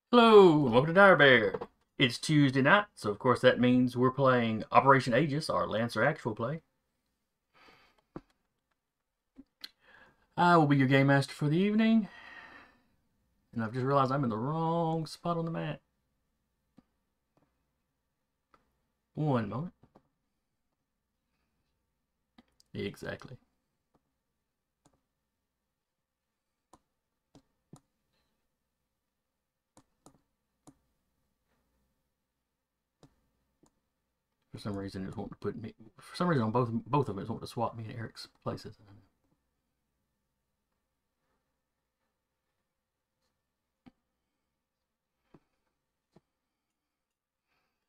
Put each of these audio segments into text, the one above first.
Hello, and welcome to Dire Bear. It's Tuesday night, so of course that means we're playing Operation Aegis, our Lancer actual play. I will be your game master for the evening, and I've just realized I'm in the wrong spot on the map. One moment. Exactly. For some reason, it's wanting to put me. For some reason, on both of them, it's wanting to swap me in Eric's places.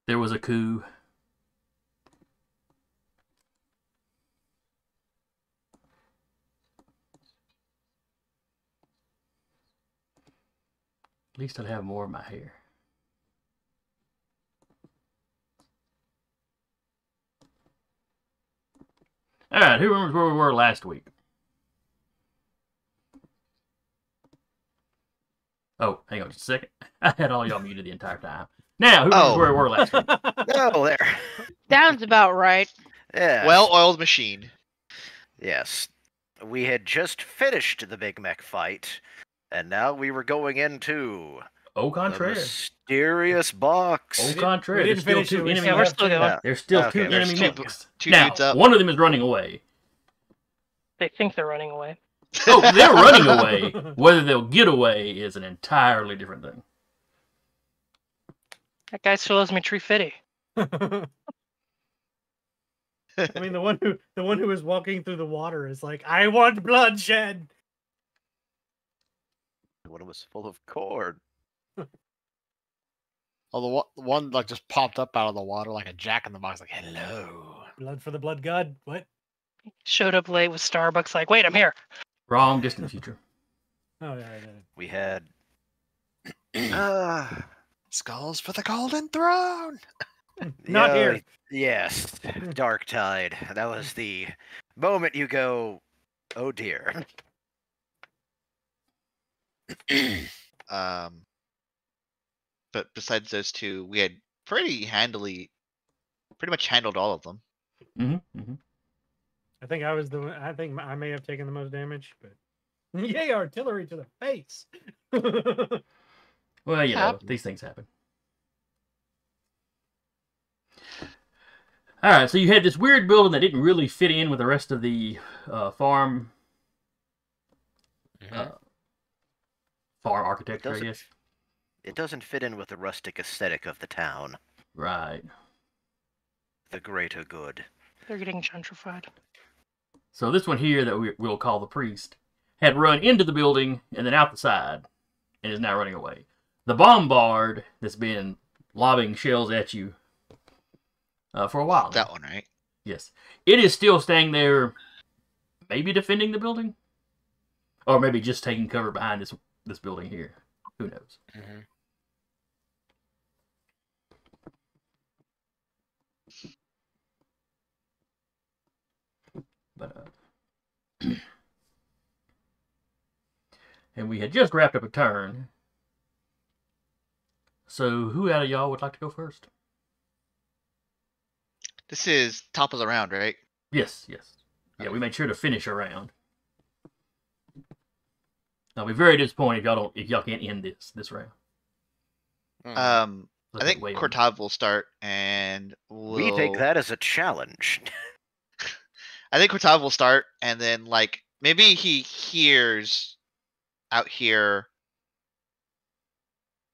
There was a coup. At least I'll have more of my hair. Alright, who remembers where we were last week? Oh, hang on just a second. I had all y'all muted the entire time. Now, who remembers where we were last week? Oh, there. Sounds about right. Yeah. Well-oiled machine. Yes. We had just finished the Big Mech fight, and now we were going into Au the contraire. mysterious box. Au contraire. We didn't finish it. Yeah, we're still going. Yeah. There's still Okay, two there's enemy two- mechs. two Now, dudes up. one of them is running away. They think they're running away. Oh, they're running away. Whether they'll get away is an entirely different thing. That guy still owes me tree fitty. I mean, the one who is walking through the water is like, I want bloodshed. One was full of cord. Oh, the one like just popped up out of the water like a jack in the box, like hello. Blood for the blood god. What? Showed up late with Starbucks, like, wait, I'm here. Wrong, distant future. Oh yeah. We had Skulls for the golden throne. Not yeah, here. Yes, Dark Tide. That was the moment you go, oh dear. But besides those two, we had pretty much handled all of them. Mm-hmm. I think I was the one. I think I may have taken the most damage, but yay, artillery to the face. Well, you know, these things happen. Alright, so you had this weird building that didn't really fit in with the rest of the farm architecture, I guess. It doesn't fit in with the rustic aesthetic of the town. Right. The greater good. They're getting gentrified. So this one here that we'll call the priest had run into the building and then out the side and is now running away. The bombard that's been lobbing shells at you for a while. That one, right? Yes. It is still staying there, maybe defending the building? Or maybe just taking cover behind this building here. Who knows? Mm-hmm. But, and we had just wrapped up a turn. So who out of y'all would like to go first? This is top of the round, right? Yes. Yeah, we made sure to finish a round. I'll be very disappointed if y'all can't end this round. I Let's think wait on- Cortave will start, and We take that as a challenge. I think Cortave will start, and then like maybe he hears out here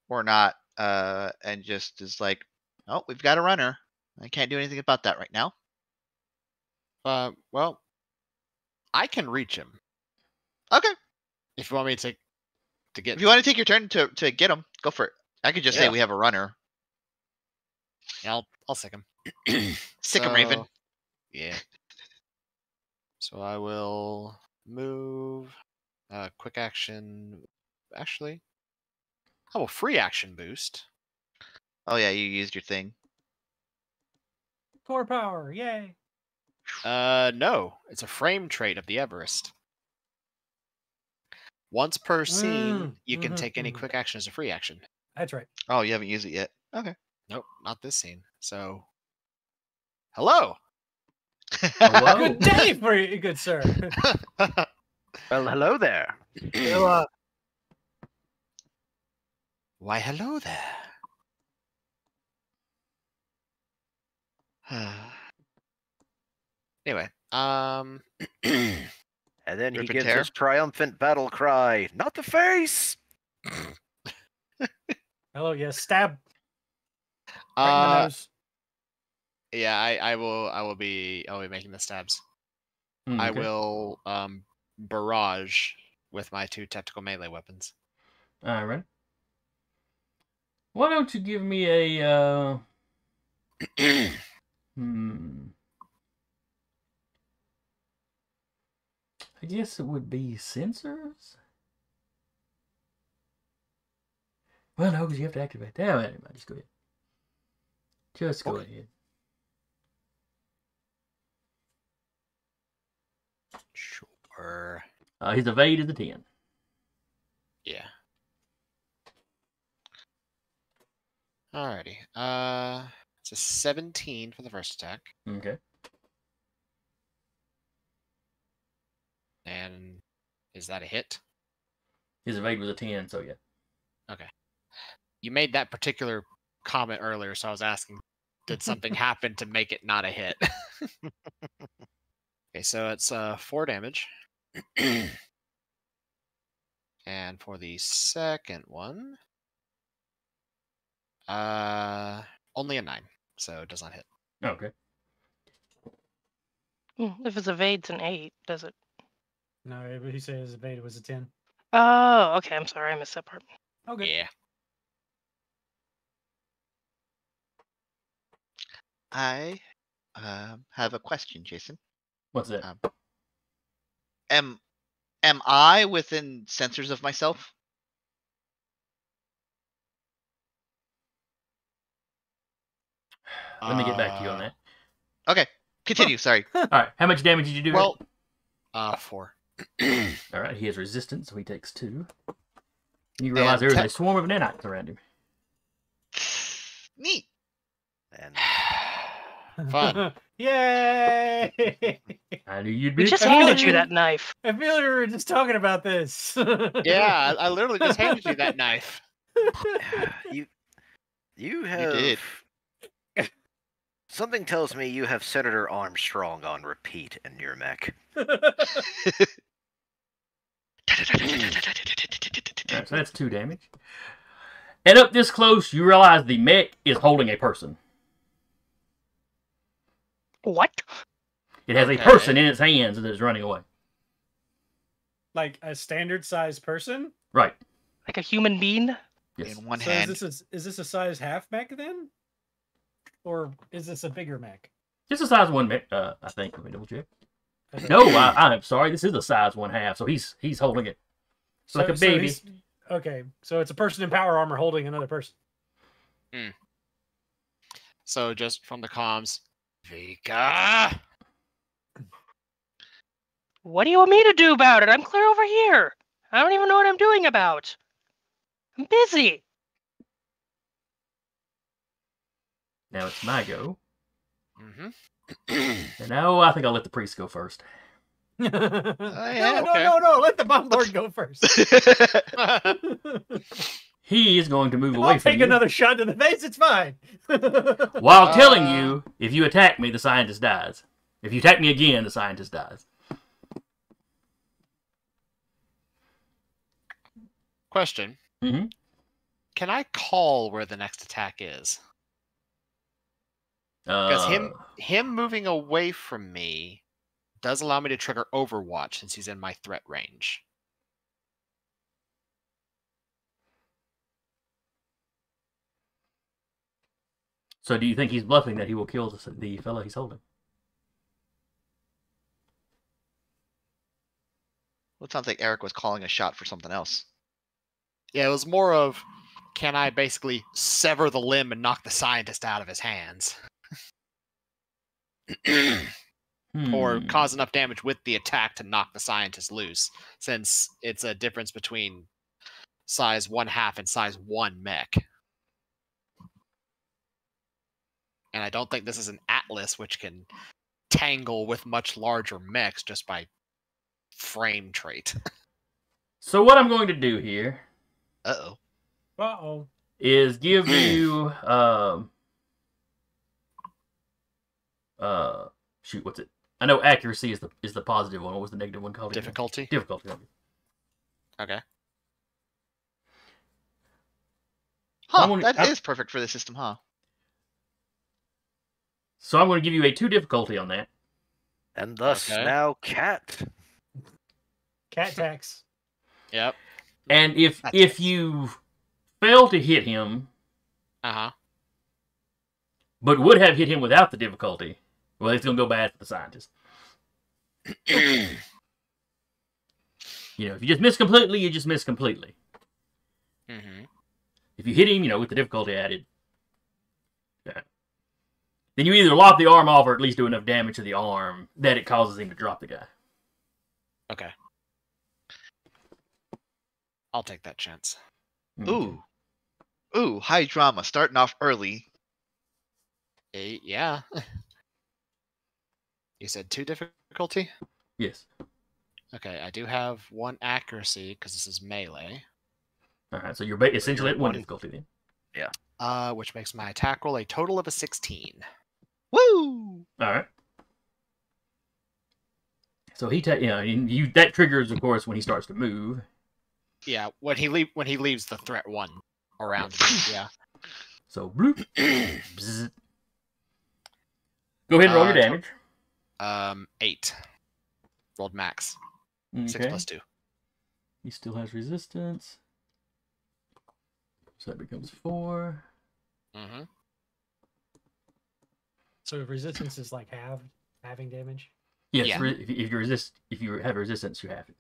or not, and just is like, oh, we've got a runner. I can't do anything about that right now. Well, I can reach him Okay. if you want me to get. If you want to take your turn to get him, go for it. I could just say Yeah. we have a runner. Yeah, I'll sick him. Sick him, Raven. So, Yeah. So I will move. Quick action. Actually, I will free action boost. Oh yeah, you used your thing. Core power, yay! No, it's a frame trait of the Everest. Once per scene, you can take any quick action as a free action. That's right. Oh, you haven't used it yet. Okay. Nope, not this scene. So, hello. Hello? Good day for you, good sir. Well, hello there. Why, hello there. Anyway, And then he Rip and gives tear? his triumphant battle cry, "Not the face!" Hello, yes, stab right in the nose. yeah, I will be making the stabs. I Okay. will barrage with my 2 tactical melee weapons. All right. Why don't you give me a I guess it would be sensors. Well, no, because you have to activate that. Anyway, just go ahead. Just go ahead. Sure. His evade is a 10. Yeah. Alrighty. It's a 17 for the first attack. Okay. And is that a hit? His evade was a 10, so yeah. Okay. You made that particular comment earlier, so I was asking, did something happen to make it not a hit? Okay, so it's 4 damage. And for the second one, only a 9, so it does not hit. Okay. If his evade's an 8, does it? No, he said his evade was a 10. Oh, okay. I'm sorry, I missed that part. Okay. Yeah. I have a question, Jason. What's that? Am I within sensors of myself? Let me get back to you on that. Okay, continue. Sorry. All right. How much damage did you do? Well, 4. All right. He has resistance, so he takes 2. You realize And there is a swarm of nanites around him. Neat. And Fun. Yay! I knew you'd We be. just Oh, handed you you- that knife. I feel like we were just talking about this. Yeah, I literally just handed you that knife. you have did. Something tells me you have Senator Armstrong on repeat in your mech. All right, so that's 2 damage. And up this close, you realize the mech is holding a person. What? It has Okay. a person in its hands that is running away. Like a standard sized person? Right. Like a human being? Yes. In one So hand. is this a size half mech then? Or is this a bigger mech? Just a size 1 mech, I think. Let me double check. I don't No, know. I'm sorry. This is a size 1/2, so he's holding it. It's like a baby. Okay, so it's a person in power armor holding another person. So just from the comms, Vika. What do you want me to do about it? I'm clear over here. I don't even know what I'm doing about. I'm busy. Now it's my go. Mm-hmm. And now I think I'll let the priest go first. No, yeah, no, let the bombard go first. He is going to move away I'll from take you another shot to the face, it's fine. while telling you, if you attack me, the scientist dies. If you attack me again, the scientist dies. Question. Mhm. Can I call where the next attack is? Because Uh, him moving away from me does allow me to trigger Overwatch since he's in my threat range. so do you think he's bluffing that he will kill the fella he's holding? Well, it sounds like Eric was calling a shot for something else. Yeah, it was more of, can I basically sever the limb and knock the scientist out of his hands? Or cause enough damage with the attack to knock the scientist loose, since it's a difference between size 1/2 and size 1 mech. And I don't think this is an Atlas, which can tangle with much larger mechs just by frame trait. So what I'm going to do here Uh-oh. Uh-oh. is give you shoot, what's it? I know accuracy is the positive one. What was the negative one called? Difficulty? Difficulty. Okay. Huh, that is perfect for the system, huh? So I'm going to give you a 2 difficulty on that. And thus Okay. now cat. Cat tax. Yep. And if That's- you fail to hit him, Uh-huh. but would have hit him without the difficulty, well, it's going to go bad for the scientist. You know, if you just miss completely, you just miss completely. Mm-hmm. If you hit him, you know, with the difficulty added, yeah. Then you either lop the arm off or at least do enough damage to the arm that it causes him to drop the guy. Okay. I'll take that chance. Ooh. Ooh, high drama, starting off early. Yeah. You said 2 difficulty? Yes. Okay, I do have 1 accuracy because this is melee. All right, so you're essentially at 1 difficulty then. Which makes my attack roll a total of a 16. Woo! All right. So you that triggers, of course, when he starts to move. Yeah, when he leaves the threat 1 around me, yeah. So bloop. Bzzz. Go ahead and roll your damage. 8. Rolled max. Okay. 6 plus 2. He still has resistance. So that becomes 4. Mm-hmm. So resistance is like having damage. Yes, Yeah. if you have resistance, you have it.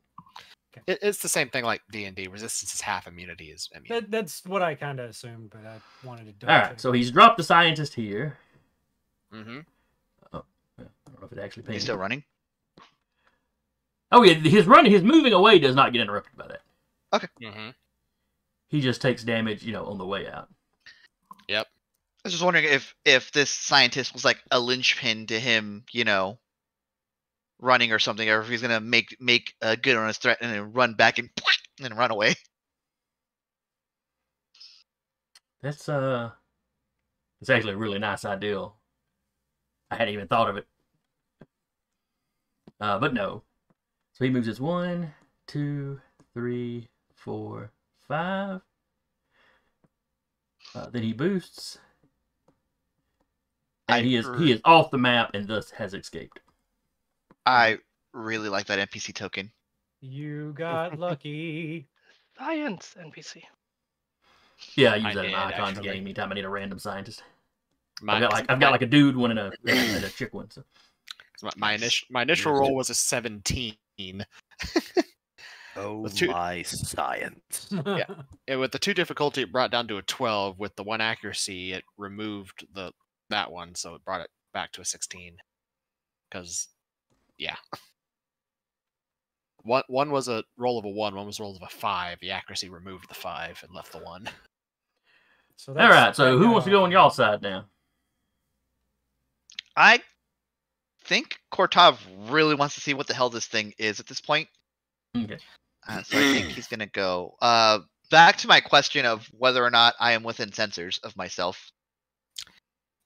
It's the same thing like D&D. Resistance is half, immunity is immune. That's what I kind of assumed, but I wanted to double All right, check. so he's dropped the scientist here. Mm-hmm. I don't know if it actually He's pays. still running? Oh yeah, his moving away does not get interrupted by that. Mm-hmm. He just takes damage, on the way out. Yep. I was just wondering if this scientist was like a linchpin to him, running or something, or if he's gonna make a good on his threat and then run back and then run away. That's actually a really nice idea. I hadn't even thought of it. But no. So he moves his 1, 2, 3, 4, 5. Then he boosts. And he is off the map and thus has escaped. I really like that NPC token. You got lucky. Science NPC. Yeah, I use I that in did, my Icons actually. game anytime I need a random scientist. Mine- I've got like a dude one and a chick one. So. My initial roll was a 17. Oh With 2 my science. With the 2 difficulty, it brought down to a 12. With the 1 accuracy, it removed that one, so it brought it back to a 16. Because, yeah. One was a roll of a 1, one was a roll of a 5. The accuracy removed the 5 and left the 1. So All right, so who wants to go on y'all side now? I think Kortov really wants to see what the hell this thing is at this point. Okay. So I think he's gonna go. Back to my question of whether or not I am within sensors of myself.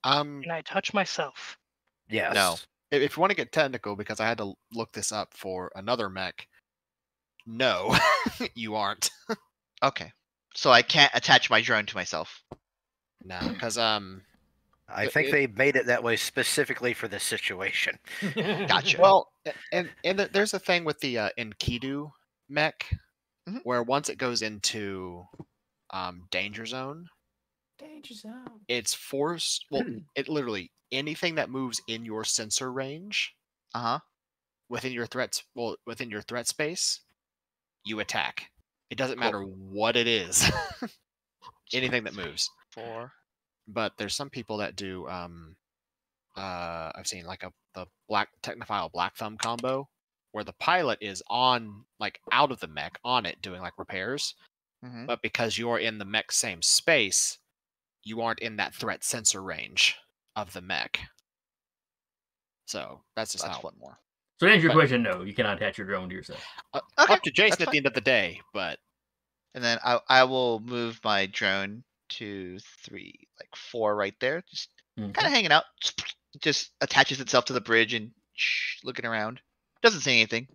Can I touch myself? Yes. No. If you want to get technical, because I had to look this up for another mech, no, you aren't. Okay. So I can't attach my drone to myself. No, because I think they made it that way specifically for this situation. Gotcha. Well, there's a thing with the Enkidu mech, Mhm. where once it goes into danger zone, Danger zone. it's forced. Well, it literally anything that moves in your sensor range Uh-huh. within your threat space, you attack. It doesn't Cool. matter what it is. Anything that moves. 4. But there's some people that do I've seen like the black Technophile Black Thumb combo where the pilot is on like out of the mech on it doing like repairs, Mhm. but because you're in the mech same space, you aren't in that threat sensor range of the mech. So that's just That's how one more. So to answer your But- question, no, you cannot attach your drone to yourself. Okay, up to Jason that's at fine. the end of the day, but And then I will move my drone to 3, like 4 right there. Just Okay. kind of hanging out. Just attaches itself to the bridge and looking around. Doesn't say anything.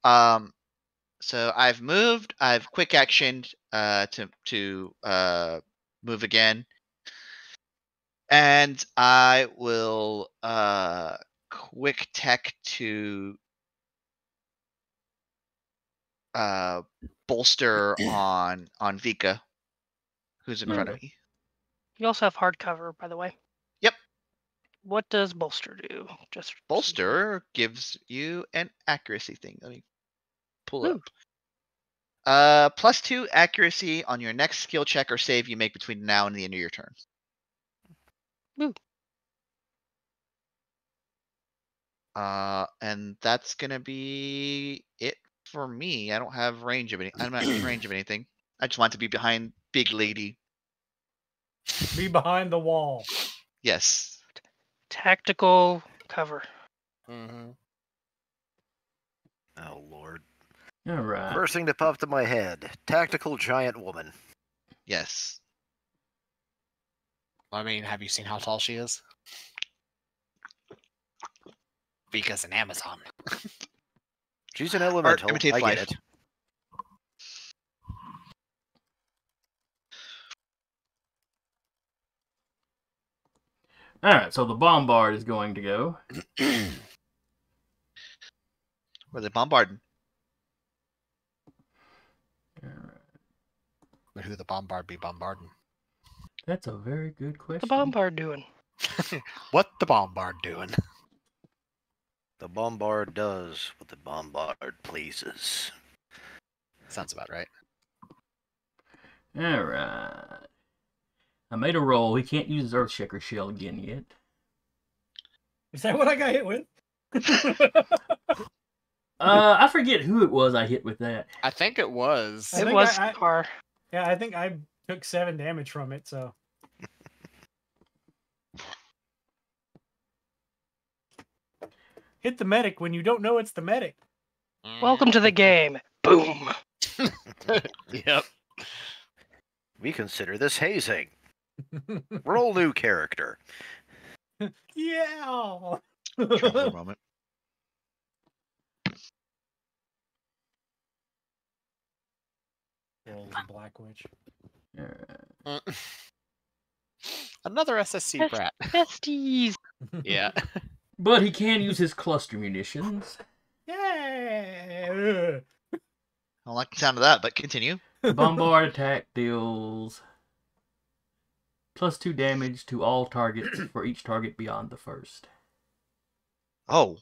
So I've moved. I've quick actioned to move again, and I will quick tech to bolster on Vika, who's in front of me. You also have hard cover, by the way. Yep. What does bolster do? Just Bolster gives you an accuracy thing. Let me pull it Ooh. up. +2 accuracy on your next skill check or save you make between now and the end of your turn. Ooh. And that's gonna be it for me. I don't have range of any. I'm not in range of anything. I just want to be behind big lady. Be behind the wall. Yes. tactical cover. mhm. Oh, Lord. All right. First thing that popped in my head, tactical giant woman. Yes. I mean, have you seen how tall she is? Vika's an Amazon. She's an elemental. imitates I get life. it. All right. So the bombard is going to go. Were they bombarding? All right. Who the bombard be bombarding? That's a very good What's question. the bombard doing? What the bombard doing? The bombard does what the bombard pleases. Sounds about right. All right. I made a roll. He can't use his Earthshaker shell again yet. Is that what I got hit with? I forget who it was I hit with that. I think it was. I It think was I- Car. Yeah, I think I took 7 damage from it, so. Hit the medic when you don't know it's the medic. Welcome to the game. Boom. Yep. We consider this hazing. Roll new character. Yeah. Try for a moment. Roll the Black Witch. All right. Another SSC brat. Besties. Yeah. But he can use his cluster munitions. Yeah. I don't like the sound of that, but continue. Bombard attack deals +2 damage to all targets for each target beyond the first. Oh,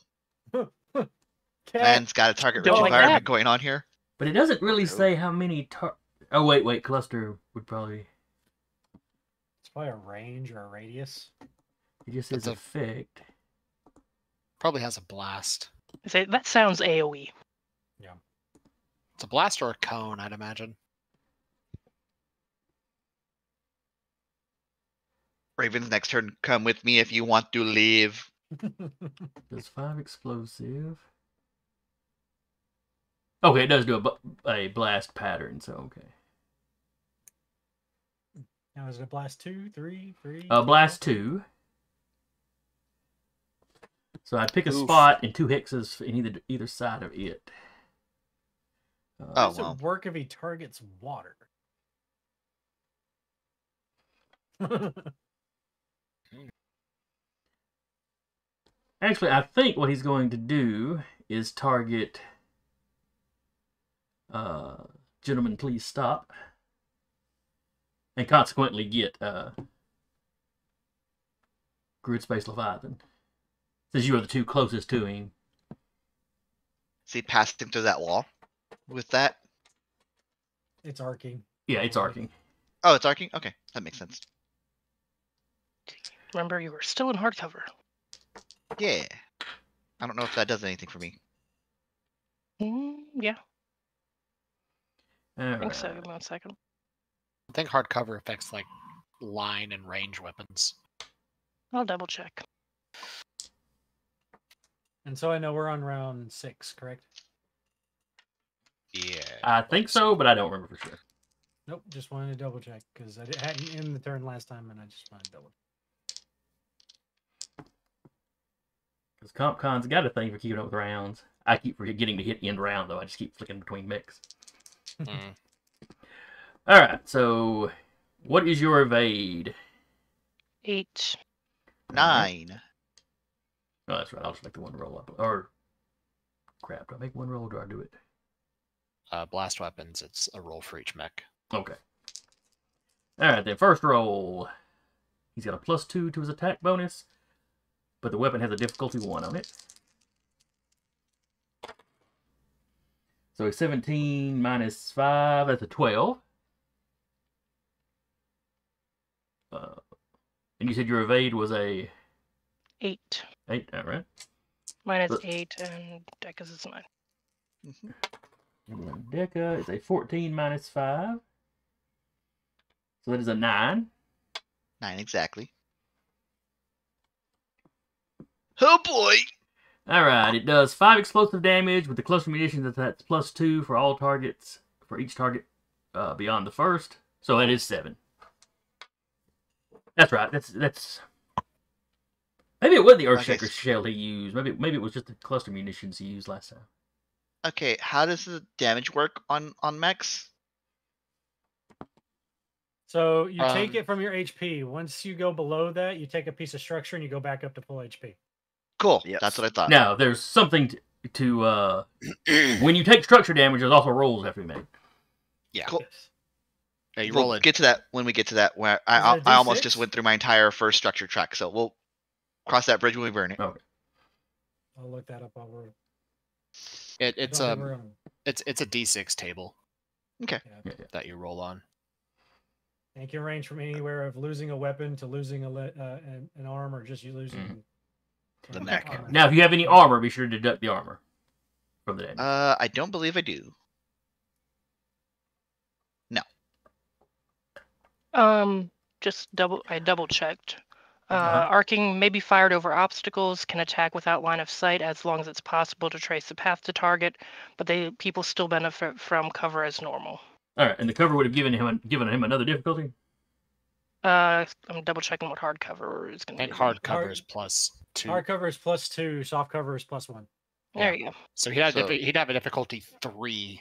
Cat. man's got a target-rich Don't like environment that. going on here. But it doesn't really True. say how many Oh, wait. Cluster would probably... It's probably a range or a radius. It just says That's a- effect. Probably has a blast. I say that sounds AOE. It's a blast or a cone, I'd imagine. Raven's next turn. Come with me if you want to leave. Does 5 explosive? Okay, it does do a blast pattern, so okay. Now is it a blast 2, 3, 3? Blast 2. So I'd pick a Oof. spot and 2 hexes in either side of it. How Oh, does well. it work if he targets water? Actually, I think what he's going to do is target. Gentlemen, please stop. And consequently get Grid Space Leviathan. Since you are the two closest to him. So he passed him through that wall with that. It's arcing. Yeah, it's arcing. Oh, it's arcing? Okay, that makes sense. Remember, you were still in hardcover. Yeah. I don't know if that does anything for me. Yeah, All I think so. right. Give me 1 second. I think hardcover affects like line and range weapons. I'll double check. And so I know we're on round 6, correct? Yeah. I think so, but I don't remember for sure. Nope, just wanted to double check because I hadn't in the turn last time, and I just wanted to double. Because CompCon's got a thing for keeping up with rounds. I keep forgetting to hit end round, though. I just keep flicking between mechs. Mm. Alright, so what is your evade? 8. 9. Oh, that's right. I'll just make the one roll up. Or, crap, do I make one roll or do I do it? Blast weapons, it's a roll for each mech. Okay. Alright, then first roll. He's got a +2 to his attack bonus, but the weapon has a difficulty 1 on it. So a 17 minus 5, that's a 12. And you said your evade was a 8. 8, alright. Mine is But- 8, and Deca's is 9. And Deca is a 14 minus 5. So that is a 9. 9 exactly. Oh boy! Alright, it does 5 explosive damage with the cluster munitions that's +2 for all targets, for each target beyond the first. So that is 7. That's right, that's... Maybe it was the Okay, Earthshaker shell he used. Maybe it was just the cluster munitions he used last time. Okay, how does the damage work on mechs? So you take Um, it from your HP. Once you go below that, you take a piece of structure and you go back up to full HP. Cool, Yes. that's what I thought. Now, there's something to when you take structure damage, there's also rolls that have to be made. Yeah. Cool. Yes. Yeah, you We'll roll it. get to that when we get to that. Where Is I it a almost D6? just went through my entire first structure track, so we'll cross that bridge when we burn it. Okay. I'll look that up while we're. It's I don't think we're on- it's a D6 table yeah. Yeah. that you roll on. And it can range from anywhere of losing a weapon to losing an arm, or just you losing The uh, neck. armor. Now, if you have any armor, be sure to deduct the armor from the damage. I don't believe I do. Just I double checked. Uh-huh. Arcing may be fired over obstacles, can attack without line of sight as long as it's possible to trace the path to target, but people still benefit from cover as normal. All right, and the cover would have given him another difficulty. I'm double checking what hard cover is I going to think be. hard cover Hard- is +2. Hard cover is +2, soft cover is +1. There you go. So he'd have So- he'd have a difficulty 3.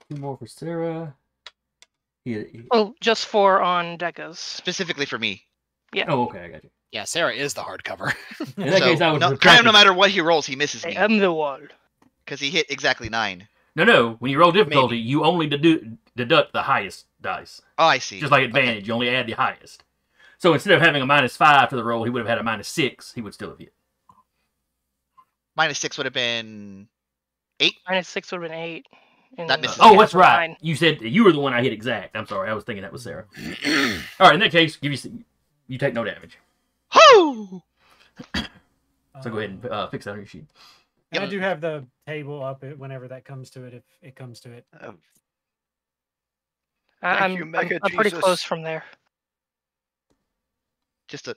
2 more for Sarah. Oh, just 4 on Deca's. Specifically for me. Oh, okay, I got you. Yeah, Sarah is the hardcover. In that So, case, I would no, subtract no it. matter what he rolls, he misses I me am the one. because he hit exactly 9. No. When you roll difficulty, you only deduct the highest dice. Oh, I see. Just like Okay. advantage, you only add the highest. So instead of having a -5 to the roll, he would have had a -6. He would still have hit. -6 would have been 8. -6 would have been 8. And That misses Oh, Yeah, that's so right. 9. You said you were the one I hit exact. I'm sorry. I was thinking that was Sarah. All right. In that case, you take no damage. Whoo! So go ahead and fix that on your sheet. And I Yep. do have the table up whenever that comes to it, if it comes to it. I'm you, Mega pretty Jesus. close from there. Just a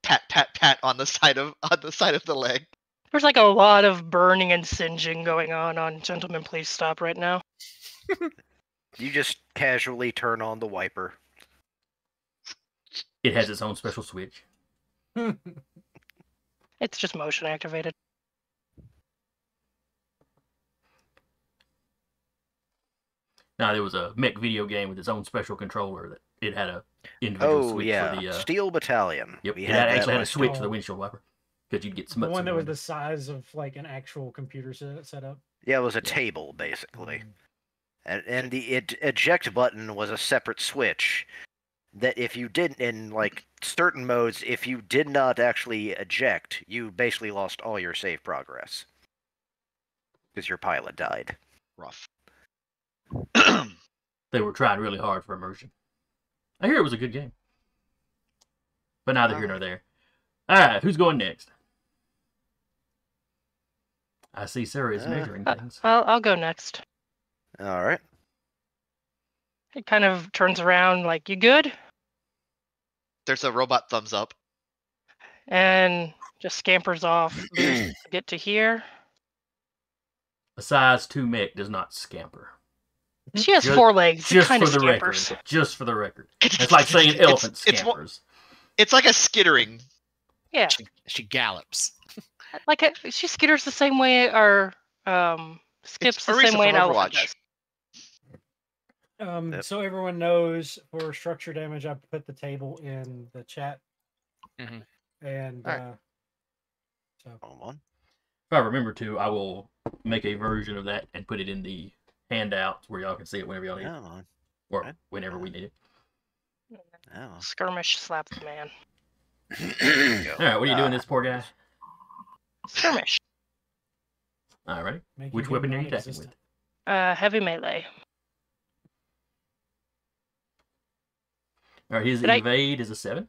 pat on the side of the leg. There's like a lot of burning and singeing going on. Gentlemen, please stop right now. You just casually turn on the wiper. It has its own special switch. It's just motion activated. Now there was a mech video game with its own special controller that it had a individual Oh switch yeah, for the. Steel Battalion. Yep, We it actually had a that switch for the Oh. windshield wiper because you'd get The smuts. one in that the was window. the size of like an actual computer setup. Yeah, it was a Yeah. table basically, Mm. and the eject button was a separate switch. That if you didn't, in like certain modes, if you did not actually eject, you basically lost all your save progress because your pilot died. Rough. They were trying really hard for immersion. I hear it was a good game, but neither here nor there. All right, who's going next? I see Sarah is measuring things. I'll go next. All right. It kind of turns around like, you good? There's a robot thumbs up. And just scampers off to get to here. A size 2 mech does not scamper. She has Just- 4 legs. It Just kind for of the scampers. record. Just for the record. It's like saying elephant scampers. It's like a skittering. Yeah. She gallops. Like she skitters the same way or skips It's the Orisa same way an from elephant Overwatch. does. Yep. So everyone knows for structure damage, I put the table in the chat. Mhm. And Alright. so Hold on. If I remember to, I will make a version of that and put it in the handouts where y'all can see it whenever y'all need it. Come on. Or Right. whenever we need it. Oh. Skirmish slap the man. Alright, what are you doing this poor guy? Skirmish. Alright. make Which you weapon are you attacking non-existent. with? Heavy melee. Alright, his Did I- evade is a 7.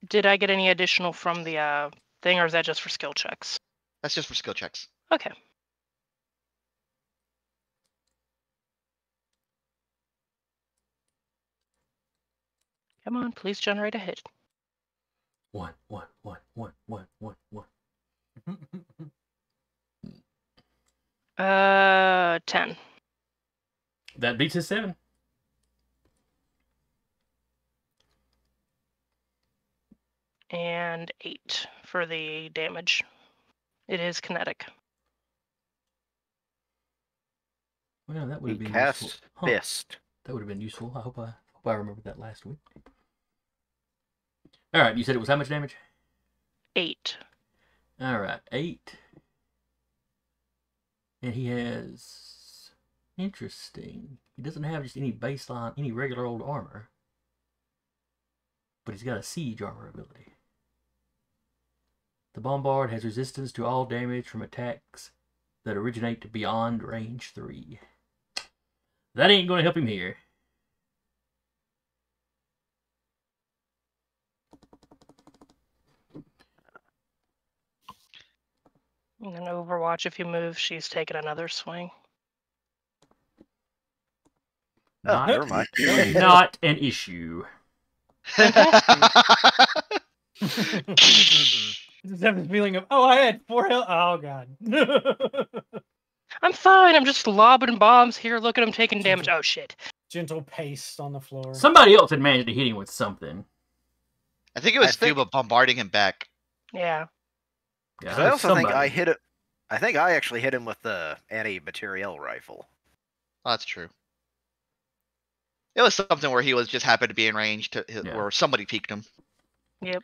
Did I get any additional from the thing, or is that just for skill checks? That's just for skill checks. Okay. Come on, please generate a hit. 1, 1, 1, 1, 1, 1, 1. 10. That beats his 7. And 8 for the damage. It is kinetic. Well, that would He have been casts useful. Huh, Fist. that would have been useful. I hope I remembered that last week. Alright, you said it was how much damage? 8. Alright, 8. And he has... Interesting. He doesn't have just any baseline, any regular old armor. But he's got a siege armor ability. The Bombard has resistance to all damage from attacks that originate beyond range 3. That ain't going to help him here. And then Overwatch, if you move, she's taking another swing. Oh, Not, never mind. not an issue. Just have this feeling of, oh, I had 4 health. Oh god. I'm fine. I'm just lobbing bombs here. Look at him taking damage. Oh, shit. Gentle pace on the floor. Somebody else had managed to hit him with something. I think it was I think- Fuba bombarding him back. Yeah. Yeah, 'Cause I also think somebody. I hit it. I think I actually hit him with the anti-materiel rifle. Oh, that's true. It was something where he was just happened to be in range to Yeah. where somebody peeked him. I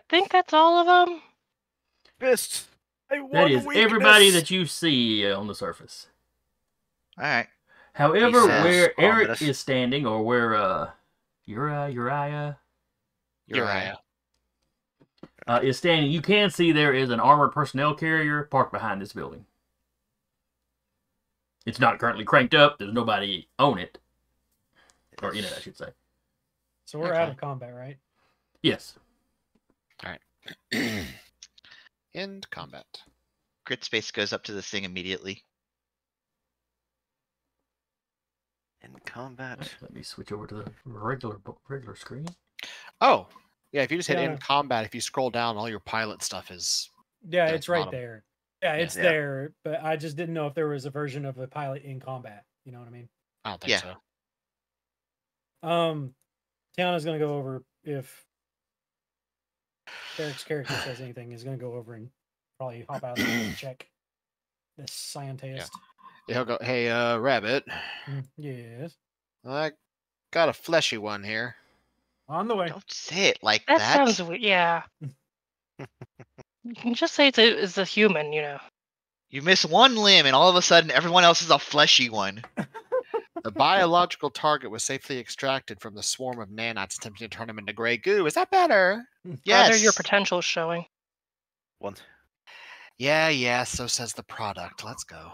think that's all of them. Fists. I That want is weakness. everybody that you see on the surface. All right. However, He says where Eric ominous. is standing, or where Uriah is standing, you can see there is an armored personnel carrier parked behind this building. It's not currently cranked up. There's nobody on it, or in it, I should say. So we're out Okay. of combat, right? Yes. End combat. Grit space goes up to this thing immediately. In combat. Let me switch over to the regular screen. Oh, yeah. If you just hit Yeah. end combat, if you scroll down, all your pilot stuff is. Yeah, Down it's the right bottom. there. Yeah, it's Yeah. there, but I just didn't know if there was a version of a pilot in combat. You know what I mean? I don't think Yeah. so. Tiana's gonna go over if Eric's character says anything. He's gonna go over and probably hop out and check this scientist. Yeah, he'll go, hey, Rabbit, Yes. I got a fleshy one here. On the way. Don't say it like That that. sounds weird. Yeah. You can just say it's a human, you know. You miss one limb, and all of a sudden, everyone else is a fleshy one. The biological target was safely extracted from the swarm of nanites attempting to turn him into gray goo. Is that better? Yes. Rather, your potential showing. Once. Yeah, so says the product. Let's go.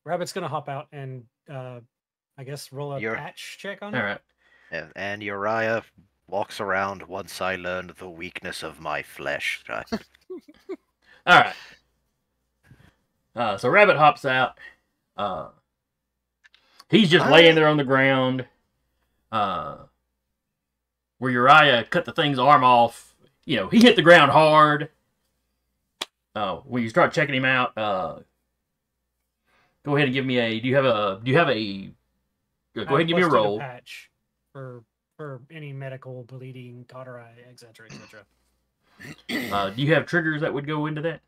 Rabbit's gonna hop out and I guess roll a You're- patch check on All it. right. And Uriah walks around once I learned the weakness of my flesh. Right? All right. So Rabbit hops out. He's just laying there on the ground. Where Uriah cut the thing's arm off. You know, he hit the ground hard. When you start checking him out, go ahead and give me a. Do you have a? Go ahead and give me a Plus two to roll. patch for any medical bleeding, cautery, etc., etc. Do you have triggers that would go into that?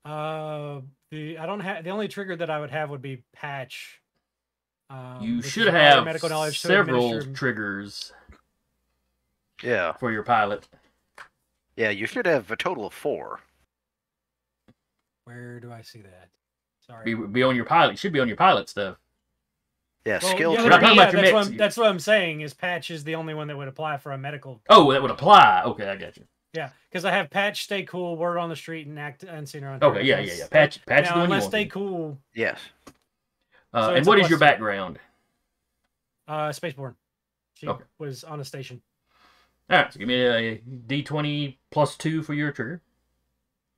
I don't have the only trigger that I would have would be patch. You which is should require have medical knowledge to several administer- triggers Yeah. for your pilot. Yeah, you should have a total of 4. Where do I see that? Sorry. Be on your pilot. It should be on your pilot stuff. Yeah, Well, skill yeah, We're not talking about your that's, mix. that's what I'm saying. Is patch is the only one that would apply for a medical. Oh, that would apply. Okay, I got you. Yeah, because I have patch, stay cool, word on the street, and act unseen or Okay, yeah. Patch is Now, the one you unless want. stay cool, Yes. So And it's a what is your plus- background? Spaceborne. She Okay. was on a station. All right, so give me a D20 plus 2 for your trigger.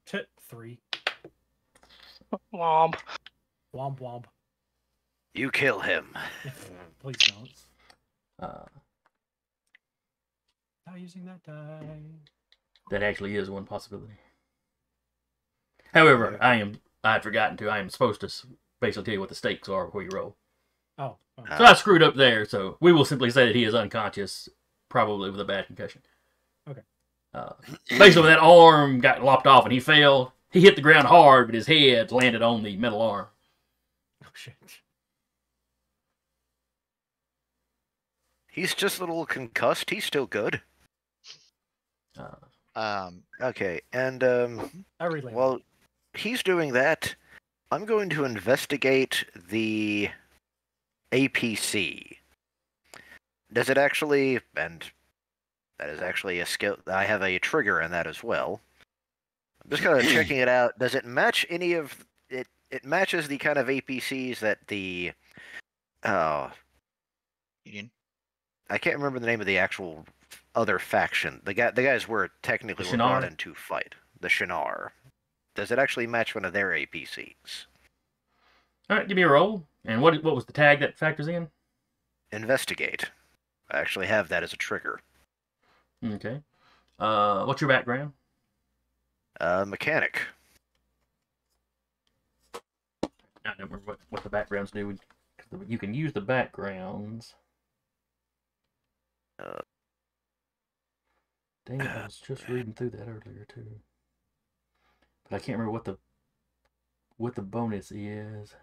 3. Womp. Womp womp. You kill him. Please don't. Uh, Not using that die. that actually is one possibility. However, I had forgotten to. I am supposed to basically tell you what the stakes are before you roll. Oh. So I screwed up there. So we will simply say that he is unconscious, probably with a bad concussion. Okay. Basically, when that arm got lopped off and he fell, he hit the ground hard, but his head landed on the metal arm. Oh shit. He's just a little concussed. He's still good. Okay, and I relay. well, he's doing that. I'm going to investigate the APC. Does it actually, and that is actually a skill, I have a trigger in that as well. I'm just kind of checking it out. Does it match any of, it matches the kind of APCs that the, Union. I can't remember the name of the actual other faction. The guys were technically The were brought Shinar? in to fight. The Shinar. Does it actually match one of their APCs? All right, give me a roll. And what was the tag that factors in? Investigate. I actually have that as a trigger. Okay. What's your background? Mechanic. I don't remember what the backgrounds do. You can use the backgrounds. Dang it, I was just reading through that earlier too. But I can't remember what the bonus is.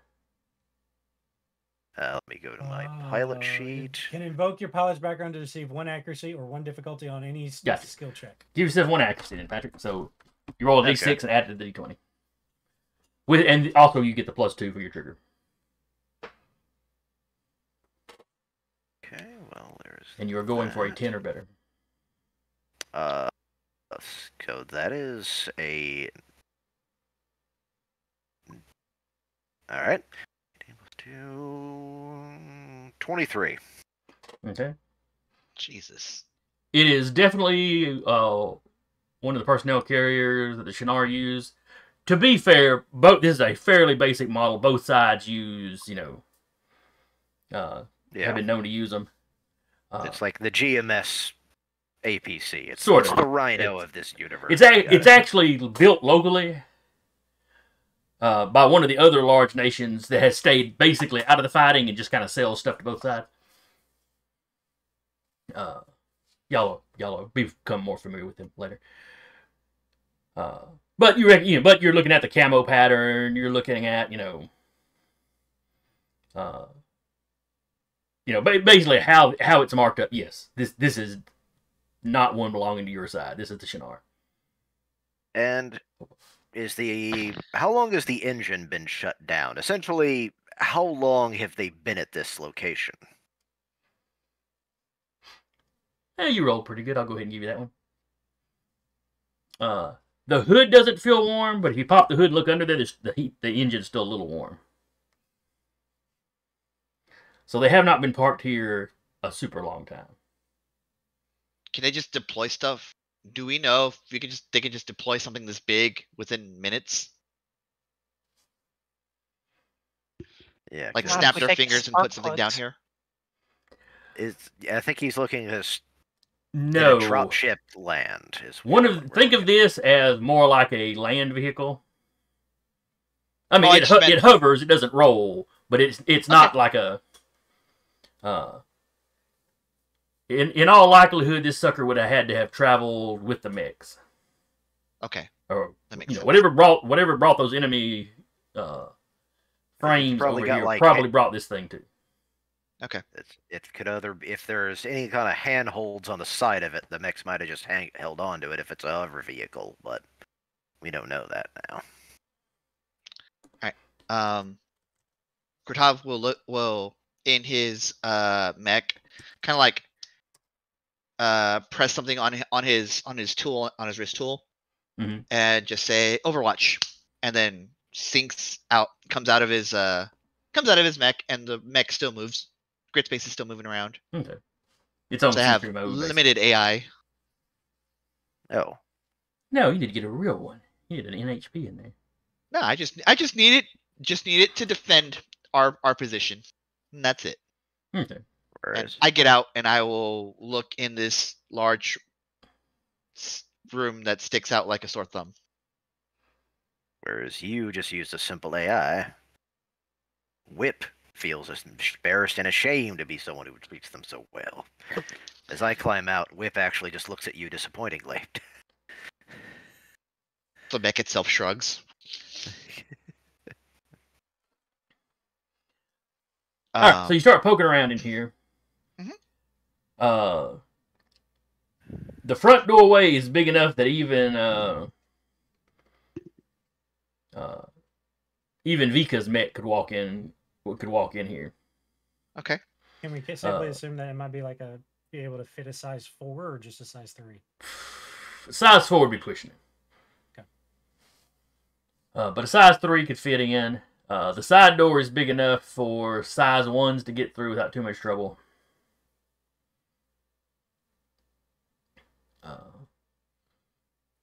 Let me go to my pilot sheet. Can invoke your pilot's background to receive 1 accuracy or 1 difficulty on any Gotcha. skill check. Give yourself 1 accuracy then, Patrick. So you roll a Okay. d6 and add it to the d20. And also you get the +2 for your trigger. Okay, well, there's... And you are going for a that. 10 or better. So that is a... Alright. 23. Okay. Jesus. It is definitely one of the personnel carriers that the Shinar use. To be fair, this is a fairly basic model. Both sides use, have Yeah, been known to use them. it's like the GMS APC. It's Sort it's of. the Rhino of this universe. It's actually built locally by one of the other large nations that has stayed basically out of the fighting and just kind of sells stuff to both sides. Y'all will become more familiar with them later. But you're looking at the camo pattern. You're looking at basically how it's marked up. Yes, this is not one belonging to your side. This is the Shinar. And how long has the engine been shut down? Essentially, how long have they been at this location? You rolled pretty good. I'll go ahead and give you that one. The hood doesn't feel warm, but if you pop the hood and look under there, the engine's still a little warm. So they have not been parked here a super long time. Can they just deploy stuff? Do we know if they can just deploy something this big within minutes? Yeah, Like 'cause Not if snap we their take fingers and spark put something down plugs. here? I think he's looking at No. in a drop ship land. Think of this as more like a land vehicle. I mean, I it just meant- hovers, it doesn't roll, but it's not like a. In all likelihood, this sucker would have had to have traveled with the mechs, Okay, or that makes sense. whatever brought those enemy frames probably over got, here. like, Probably brought this thing too. Okay. It could if there's any kind of handholds on the side of it, the mechs might have just held on to it if it's a hover vehicle, but we don't know that now. Kurtav will in his mech kind of like press something on his tool, on his wrist tool, Mhm. and just say Overwatch, and then comes out of his mech, and the mech still moves. Grid space is still moving around. Okay. It's on They have secret mode. basically. limited AI. Oh, No, you need to get a real one. You need an NHP in there. No, I just need it to defend our position, and that's it. Okay. And whereas I get out and I will look in this large room that sticks out like a sore thumb. whereas you just used a simple AI. Whip feels embarrassed and ashamed to be someone who treats them so well. As I climb out, Whip actually just looks at you disappointingly. The mech itself shrugs. All right, so you start poking around in here. Mhm. The front doorway is big enough that even Vika's mech could walk in here. Okay. Can we safely assume that it might be be able to fit a size 4 or just a size 3? Size 4 would be pushing it. Okay. But a size 3 could fit in. The side door is big enough for size 1s to get through without too much trouble.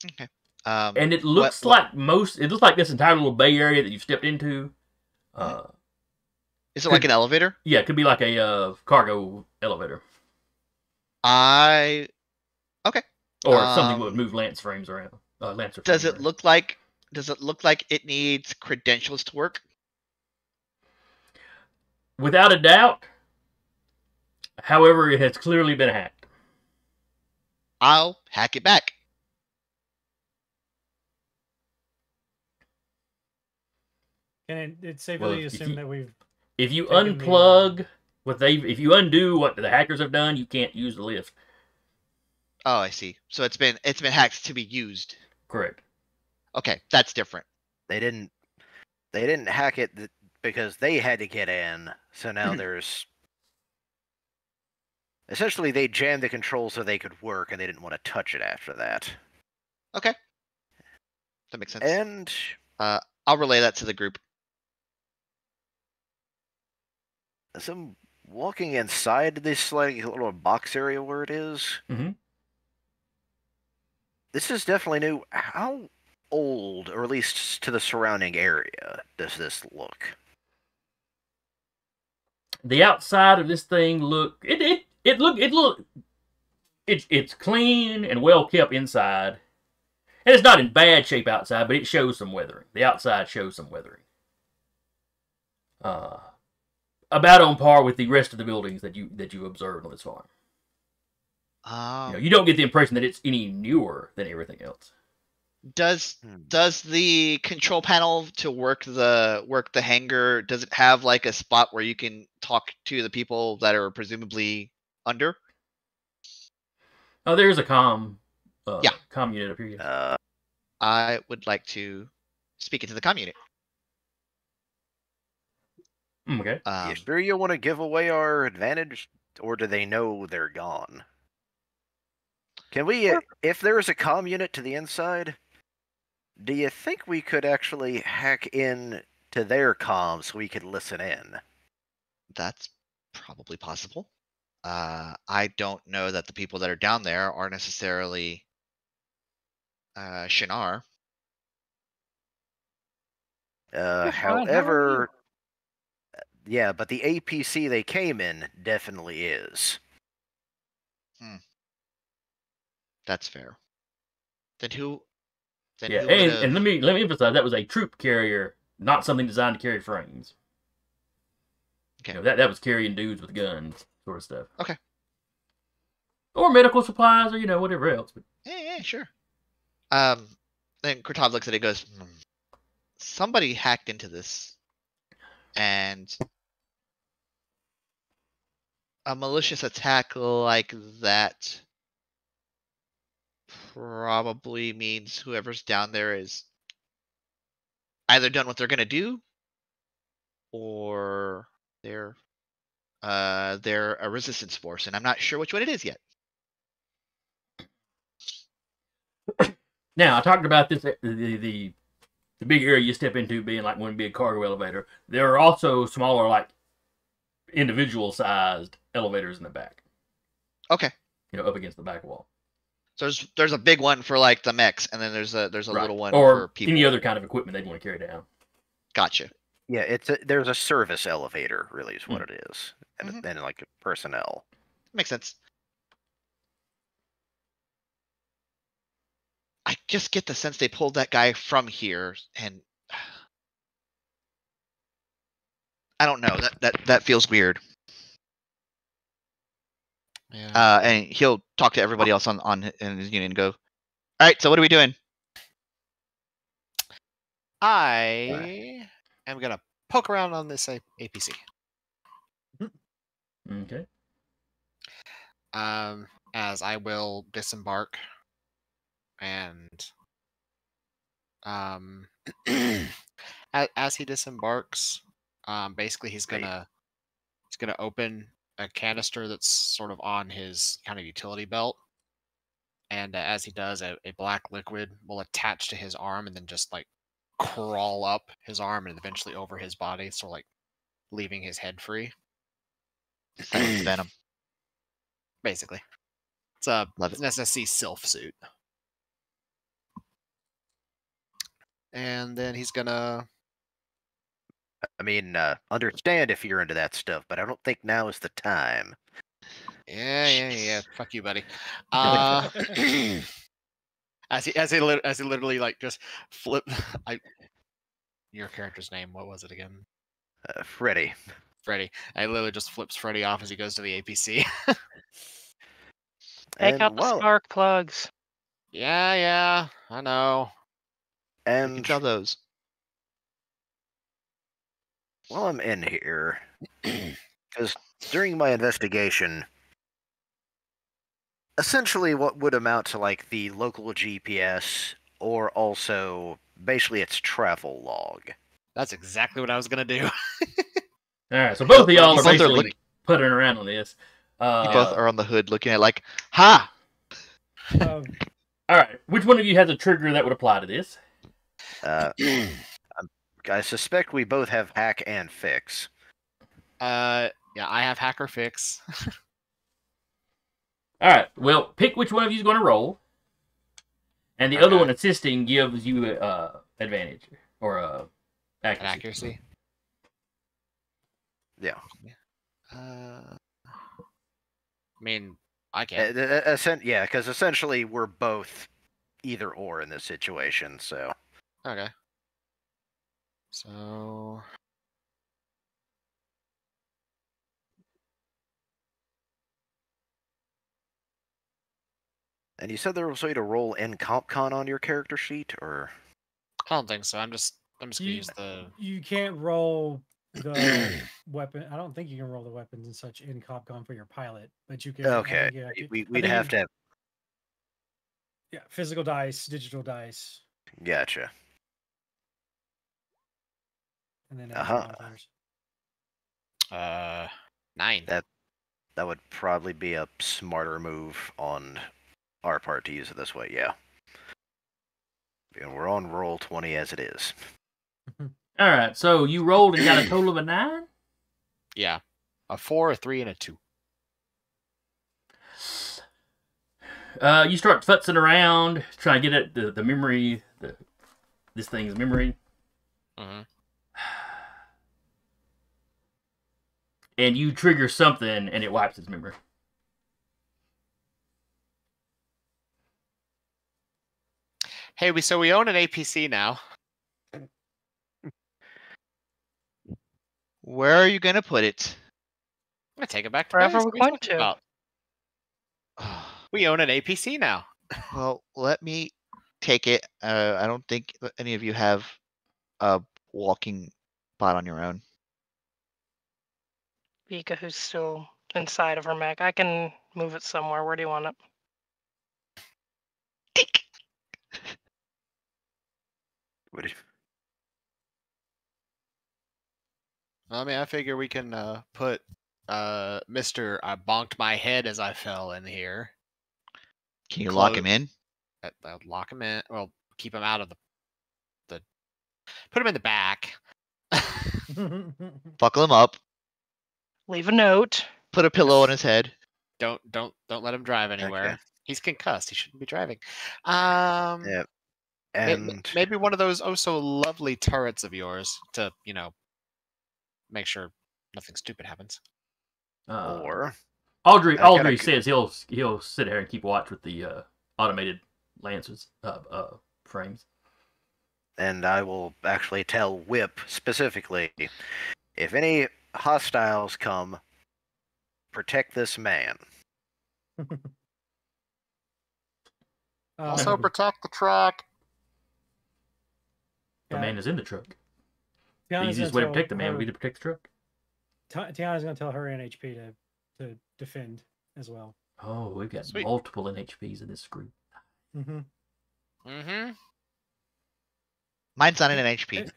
Okay. And it looks like this entire little bay area that you've stepped into. Is it like an elevator? Yeah, it could be like a cargo elevator. Okay. Or something that would move lance frames around. Lancer Does frames it around. look like it needs credentials to work? Without a doubt. However, it has clearly been hacked. I'll hack it back. Can it safely assume that we've... If you taken the, unplug if you undo what the hackers have done, you can't use the lift. Oh, I see. So it's been hacked to be used. Correct. Okay, that's different. They didn't hack it because they had to get in. So now there's essentially they jammed the controls so they could work, and they didn't want to touch it after that. Okay, that makes sense. And I'll relay that to the group. some walking inside this little box area where it is. Mhm. This is definitely new. How old, or at least to the surrounding area, does this look? The outside of this thing it's clean and well kept inside. And it's not in bad shape outside, but it shows some weathering. The outside shows some weathering. About on par with the rest of the buildings that you observed on this farm. You don't get the impression that it's any newer than everything else. Does Hmm. the control panel to work the hangar, does it have like a spot where you can talk to the people that are presumably under? Oh, there's a Yeah. comm unit up here. Yes. I would like to speak into the comm unit. Okay. You sure you want to give away our advantage, or do they know they're gone? Can we, if there's a comm unit to the inside, do you think we could actually hack in to their comms so we could listen in? That's probably possible. I don't know that the people that are down there are necessarily Shinar. You're fine. How are you? However, yeah, but the APC they came in definitely is. That's fair. Then who? Then Yeah, who would and, have? and let me emphasize that was a troop carrier, not something designed to carry frames. Okay. That was carrying dudes with guns, sort of stuff. Okay. Or medical supplies, or whatever else. But Yeah, sure. Then Kurtov looks at it and goes, somebody hacked into this, and a malicious attack like that probably means whoever's down there is either done what they're gonna do, or they're a resistance force, and I'm not sure which one it is yet. now I talked about this the big area you step into being like one big cargo elevator. There are also smaller, like individual sized elevators in the back. Okay. Up against the back wall. So there's a big one for like the mechs, and then there's a Right. little one or for people. any other kind of equipment they'd want to carry down. Gotcha. Yeah, there's a service elevator, really, is what it is, and Mhm. then like personnel. Makes sense. I just get the sense they pulled that guy from here, and I don't know. That feels weird. Yeah. And he'll talk to everybody else on in his unit and go, all right, so what are we doing? I am gonna poke around on this APC. Okay. As I will disembark, and as he disembarks, basically he's gonna open a canister that's sort of on his kind of utility belt, and as he does, a black liquid will attach to his arm and then just like crawl up his arm and eventually over his body, so like leaving his head free. Silence Venom. Basically, it's an Love it. SSC Sylph suit, and then he's gonna. I mean, understand if you're into that stuff, but I don't think now is the time. Yeah. Fuck you, buddy. As he literally like just flip. Your character's name, what was it again? Freddy. Freddy. I literally just flips Freddy off as he goes to the APC. Take And out the spark plugs. Yeah, I know. You can and tell those. while I'm in here, because during my investigation, essentially what would amount to like the local GPS, or also basically its travel log. That's exactly what I was gonna do. All right. So both of y'all You are both are basically looking- putting around on this. You both are on the hood looking at it like, ha! Um, All right. Which one of you has a trigger that would apply to this? I suspect we both have hack and fix. Yeah, I have hacker fix. All right. Well, pick which one of you is going to roll, and the other Okay. one assisting gives you advantage or accuracy. Accuracy. Yeah. I mean, I can. Yeah, because essentially we're both either or in this situation. So Okay. So And you said there was a way to roll in CompCon on your character sheet, or I don't think so. I'm just gonna You- use the. You can't roll the weapon. I don't think you can roll the weapons and such in CopCon for your pilot, but you can. I okay, think you have to- I we'd think have you- to have. Yeah, physical dice, digital dice, Gotcha. and then Uh-huh. modifiers. 9. That would probably be a smarter move on our part to use it this way. Yeah. And we're on roll 20 as it is. All right, so you rolled and got a total of a 9? Yeah, a 4, a 3, and a 2. You start futzing around, trying to get at the memory, this thing's memory. Mm-hmm. And you trigger something, and it wipes its memory. Hey, we own an APC now. Where are you gonna put it? I'm gonna take it back to Wherever base. we What are you want talking to. about? We own an APC now. Well, let me take it. I don't think any of you have a walking bot on your own. Vika, who's still inside of her mech. I can move it somewhere. Where do you want it? What if- I mean, I figure we can put Mr. I bonked my head as I fell in here. Can you lock him in? That would lock him in. Well, keep him out of the. Put him in the back. Buckle him up. Leave a note. Put a pillow on his head. Don't let him drive anywhere. Okay. He's concussed. He shouldn't be driving. Yeah. May- And maybe one of those oh so lovely turrets of yours to make sure nothing stupid happens. or Audrey I kinda says he'll sit there and keep watch with the automated lances frames. and I will actually tell Whip specifically, if any hostiles come, protect this man. Also protect the truck. The man is in the truck. The Tiana's easiest gonna way to protect the tell man would be to protect the truck. Tiana's going to tell her NHP to defend as well. Oh, we've got Sweet. multiple NHPs in this group. Mm-hmm. Mm-hmm. Mine's not an HP.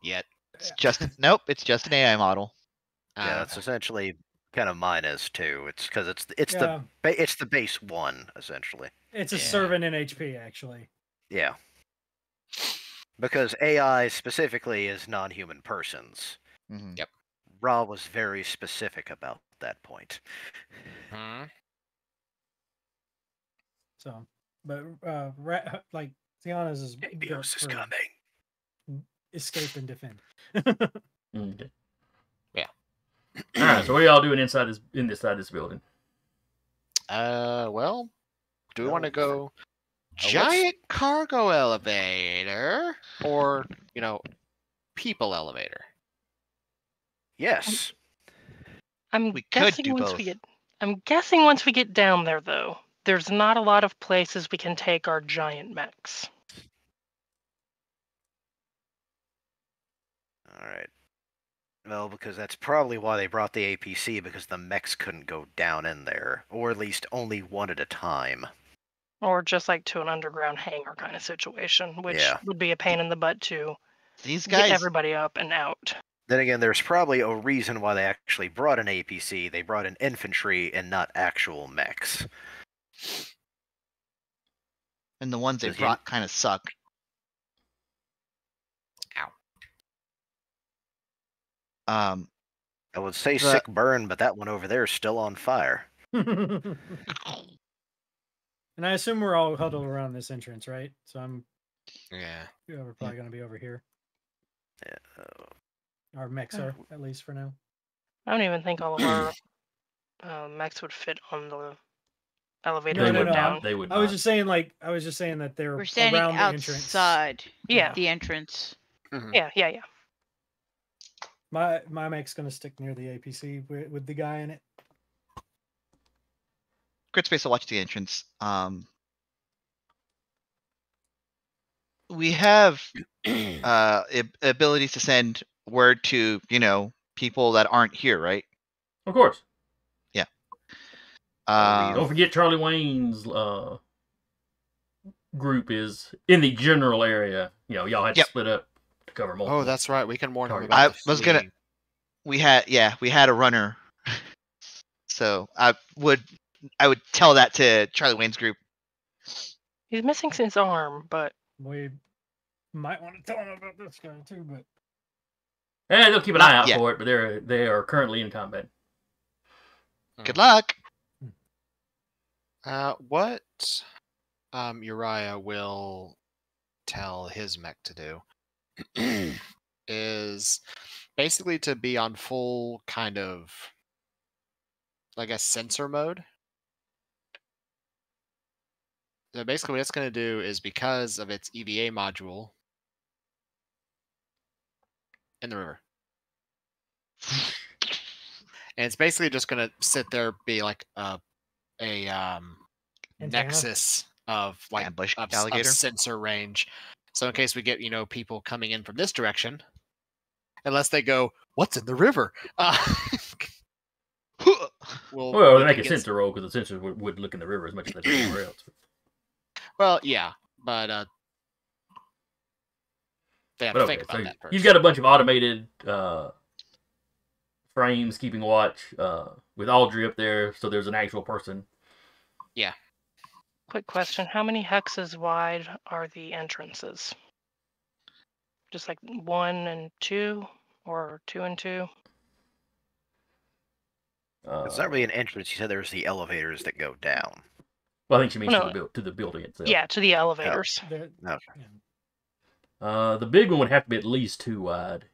Yet. It's just nope. It's just an AI model. Yeah, that's essentially kind of mine is too. It's because it's Yeah. the base one essentially. It's a Yeah. servant NHP actually. Yeah. Because AI specifically is non-human persons. Mhm. Yep. Ra was very specific about that point. So, but like Tiana's is built Aegis is for coming. escape and defend. Okay. Yeah. All right. So what are y'all doing inside this building? Well, do we want to Well, go giant cargo elevator or people elevator? Yes. I'm We could guessing do once both. we get. I'm guessing once we get down there, though, there's not a lot of places we can take our giant mechs. All right. Well, because that's probably why they brought the APC, because the mechs couldn't go down in there, or at least only one at a time. Or just like to an underground hangar kind of situation, which Yeah. would be a pain in the butt to These get guys. everybody up and out. Then again, there's probably a reason why they actually brought an APC. They brought in infantry and not actual mechs. And the ones they Does he- brought kind of suck. Ow. I would say The- sick burn, but that one over there is still on fire. And I assume we're all huddled around this entrance, right? So Yeah. we're probably going to be over here. Yeah. Our mechs are, at least for now. I don't even think all of our mechs would fit on the elevator No, to no, go no. down. They would I was not. just saying that they're We're standing around the entrance. outside Yeah. the entrance. Yeah. My mech's going to stick near the APC with the guy in it. Grid space will watch the entrance. we have abilities to send word to people that aren't here, right? Of course. Don't Don't forget Charlie Wayne's group is in the general area. Y'all had to Yep. split up to cover multiple. Oh, that's right. We can warn him target. about the I was gonna- fleeing. we had a runner, so I would tell that to Charlie Wayne's group. He's missing his arm, but We might want to tell him about this guy too, but They'll keep an eye out yet. for it, but they are currently in combat. Good luck. What Uriah will tell his mech to do is basically to be on full kind of, I guess, sensor mode. So basically what it's going to do is, because of its EVA module in the river, and it's basically just going to sit there, be like a nexus of like Ambush of alligator. sensor range. So in case we get people coming in from this direction, unless they go, "What's in the river?" Well, we they make can a get- sensor roll because the sensors would look in the river as much as they do anywhere else. Well, yeah, but they have But to okay, think about so that first. you've got a bunch of automated frames keeping watch with Audrey up there, so there's an actual person. quick question. How many hexes wide are the entrances? Just like 1 and 2? Or 2 and 2? It's not really an entrance. You said there's the elevators that go down. Well, I think she means No. to the building itself. Yeah, to the elevators. the, Okay. yeah. The big one would have to be at least 2 wide.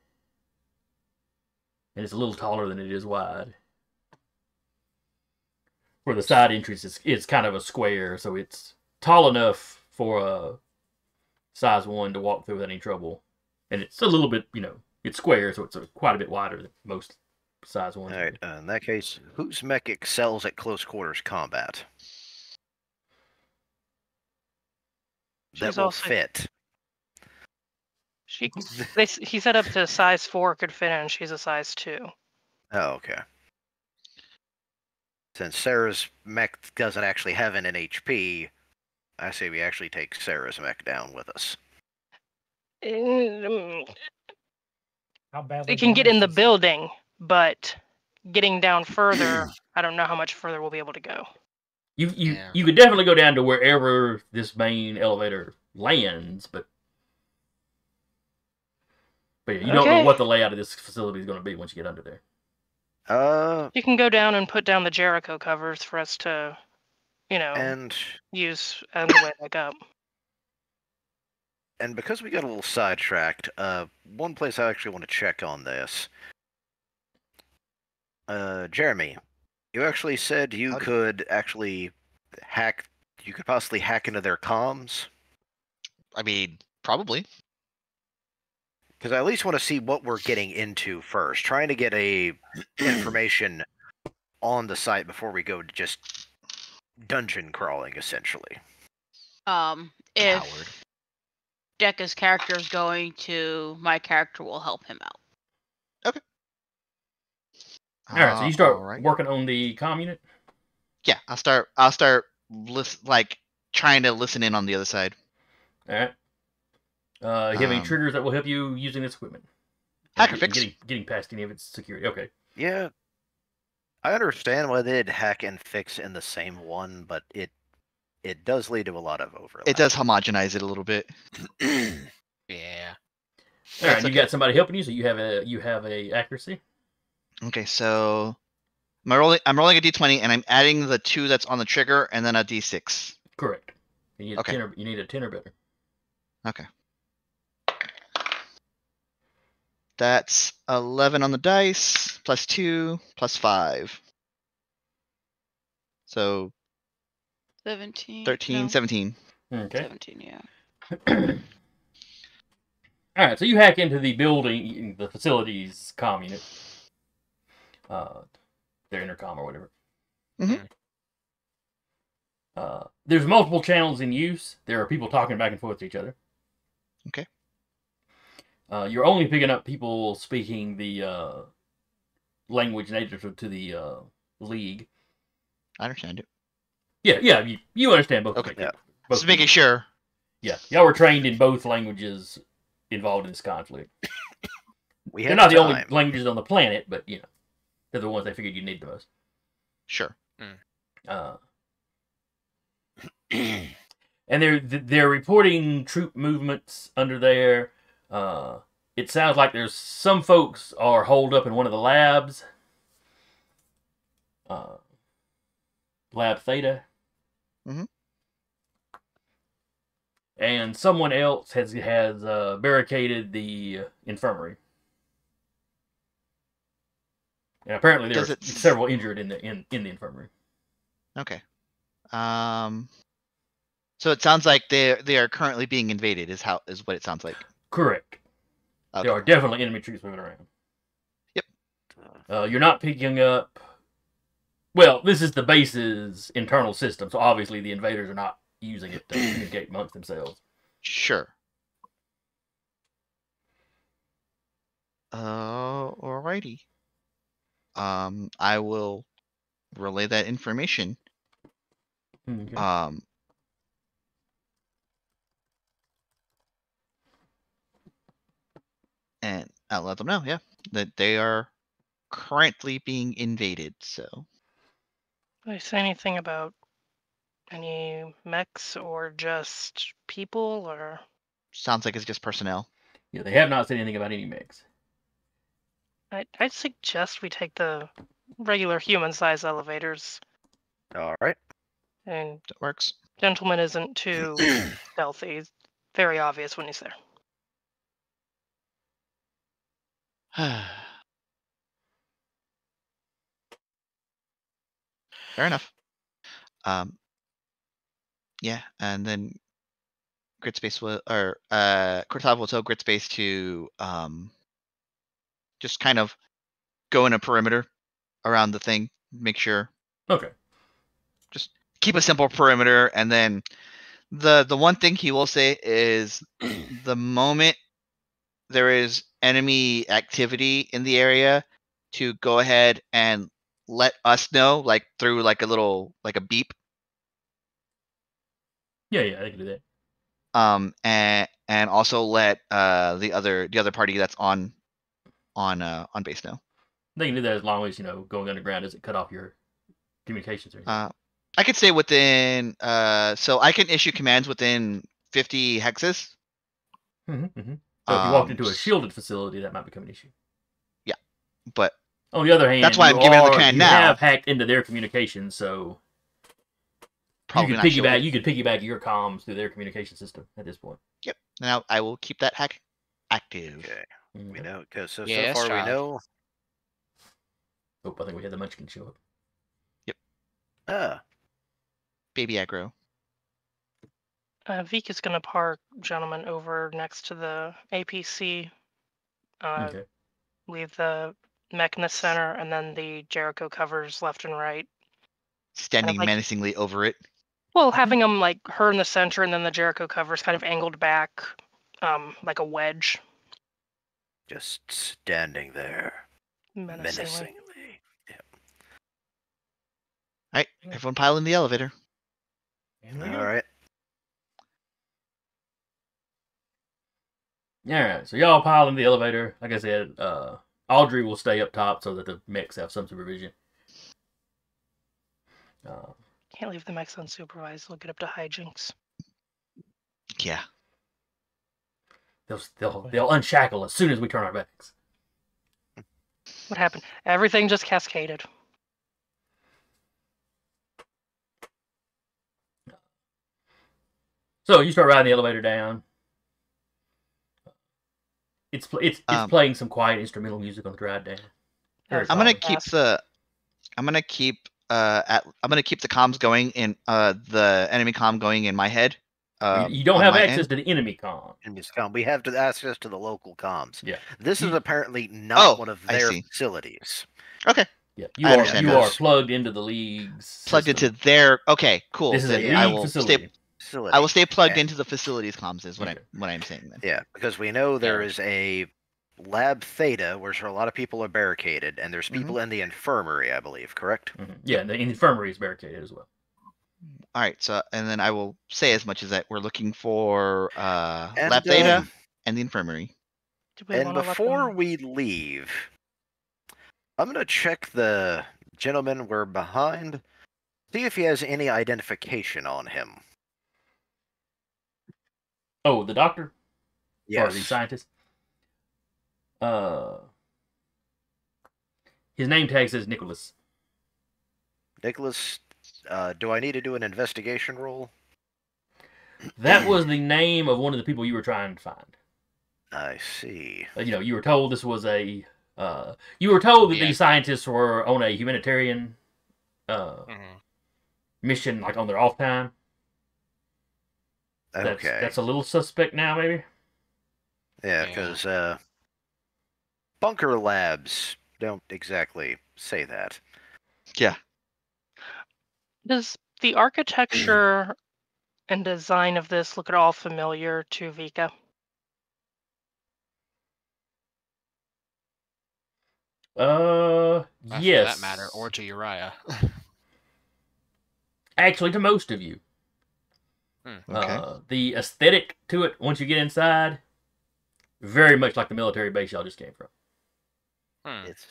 And it's a little taller than it is wide. Where the side entrance is kind of a square, so it's tall enough for a size 1 to walk through without any trouble. And it's a little bit, it's square, so it's quite a bit wider than most size 1s. All right. In that case, whose mech excels at close quarters combat? That She's will also- fit. He said up to size 4 could fit in. She's a size 2. Oh, okay. Since Sarah's mech doesn't actually have an HP, I say we actually take Sarah's mech down with us. How badly It can get in the damaged is he? building, but getting down further, I don't know how much further we'll be able to go. You could definitely go down to wherever this main elevator lands, but yeah, you don't know Okay. what the layout of this facility is going to be once you get under there. You can go down and put down the Jericho covers for us to, and use on the way back up. and because we got a little sidetracked, one place I actually want to check on this. Jeremy, you actually said you Howdy. could actually hack. You could possibly hack into their comms. I mean, probably. Because I at least want to see what we're getting into first. Trying to get a information on the site before we go to just dungeon crawling, essentially. If Coward. Decca's character is going to, my character will help him out. All right, so you start All right. working on the comm unit. Yeah, I'll start trying to listen in on the other side. All right. You have any Um, triggers that will help you using this equipment? Hacker And fix. Getting past any of its security. Okay. Yeah, I understand why they'd hack and fix in the same one, but it does lead to a lot of overlap. It does homogenize it a little bit. Yeah. All right, That's you okay. got somebody helping you, so you have a accuracy. Okay, so I'm rolling a d20 and I'm adding the 2 that's on the trigger and then a d6. Correct. You need Okay. you need a 10 or better. Okay. That's 11 on the dice, plus 2, plus 5. So 17. 13, no, 17. Okay. 17, yeah. All right, so you hack into the building, the facilities comm unit, their intercom or whatever. Mhm. There's multiple channels in use. There are people talking back and forth to each other. Okay. You're only picking up people speaking the language native to the league. I understand it. Yeah, you understand both. Okay. Yeah. Both Just making people. sure. Yeah, y'all were trained in both languages involved in this conflict. We They're have not the time. only languages on the planet, but they're the ones they figured you need the most. Sure. And they're reporting troop movements under there. It sounds like there's some folks are holed up in one of the labs. Lab Theta. Mhm. And someone else has barricaded the infirmary. And apparently Does there's it- several injured in the infirmary. Okay. So it sounds like they are currently being invaded. Is what it sounds like. Correct. Okay. There are definitely enemy troops moving around. Yep. You're not picking up. Well, this is the base's internal system, so obviously the invaders are not using it to communicate amongst themselves. Sure. Alrighty. I will relay that information. Okay. And I'll let them know, yeah, that they are currently being invaded. So Did I say anything about any mechs or just people or? sounds like it's just personnel. Yeah, they have not said anything about any mechs. I'd suggest we take the regular human-sized elevators. All right. And That works. gentleman isn't too stealthy. It's very obvious when he's there. Fair enough. Yeah, and then Gritspace will, or Cortava will tell Gritspace to just kind of go in a perimeter around the thing, make sure. Okay. Just keep a simple perimeter, and then the one thing he will say is the moment there is enemy activity in the area, to go ahead and let us know, like through like a beep. Yeah, they can do that. And also let the other party that's on base know. They can do that as long as going underground doesn't cut off your communications or anything. I could say within so I can issue commands within 50 hexes. So if you walked into a shielded facility, that might become an issue. Yeah, but on the other hand, that's why I'm giving the command now. You have hacked into their communications, so probably you could piggyback your comms through their communication system at this point. Yep. Now I will keep that hack active. Okay. We know because so Yes, far child. we know. Oh, I think we had the Munchkin show up. Ah. Baby aggro. Vik is going to park gentleman over next to the APC. Okay. Leave the mech in the center, and then the Jericho covers left and right. Standing menacingly over it. Well, having them like her in the center, and then the Jericho covers kind of angled back, like a wedge. Just standing there. Menacingly. Yeah. All right, everyone pile in the elevator. All right. Alright, so y'all pile in the elevator. Like I said, Audrey will stay up top so that the mechs have some supervision. Can't leave the mechs unsupervised. They'll get up to hijinks. Yeah. They'll unshackle as soon as we turn our backs. What happened? Everything just cascaded. So you start riding the elevator down. It's playing some quiet instrumental music on the drive down. Very I'm gonna fast. keep the comms going in the enemy comm going in my head. You don't on have my access end. to the enemy comm. We have to access to the local comms. Yeah. This is apparently not one of I their see. facilities. Okay. Yeah, I understand you are those. plugged into the league's Plugged system. into their. Okay, cool. This is a Then I league will facility. Facility. I will stay plugged And- into the facilities comms. Is what Okay. I'm saying then. Yeah, because we know there Yeah. is a Lab Theta where a lot of people are barricaded, and there's people in the infirmary, I believe, correct? Yeah, and the infirmary is barricaded as well. All right. So and then I will say as much as that we're looking for And, Lab Theta and the infirmary. Do we And want to let before them? we leave, I'm going to check the gentleman we're behind, see if he has any identification on him. Oh, the doctor? Or Yes. the scientist? His name tag says Nicholas. Nicholas, do I need to do an investigation roll? That was the name of one of the people you were trying to find. I see. You were told this was a. You were told that Yeah. these scientists were on a humanitarian mission, like on their off time. Okay. That's a little suspect now, maybe. Yeah, Yeah. because bunker labs don't exactly say that. Yeah. Does the architecture and design of this look at all familiar to Vika? For Yes. that matter, or to Uriah. Actually, to most of you. Okay. The aesthetic to it, once you get inside, very much like the military base y'all just came from. It's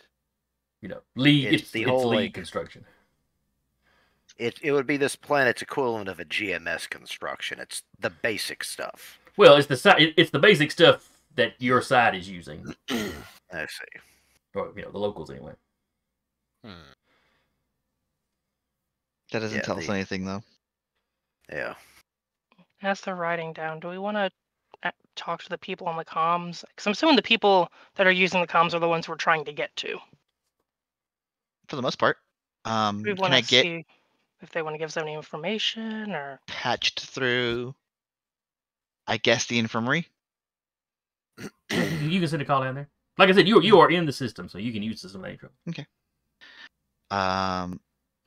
League. It's It's the whole, league like- construction. it would be this planet's equivalent of a GMS construction. It's the basic stuff. Well, it's the basic stuff that your side is using, I see. or the locals anyway. That doesn't Yeah, tell us anything though. Yeah. As they're writing down, do we want to talk to the people on the comms? Because I'm assuming the people that are using the comms are the ones we're trying to get to. For the most part. We Can want I to get see if they want to give us any information or. patched through? I guess the infirmary. You can send a call down there. Like I said, you are in the system, so you can use the system. Ain't trouble.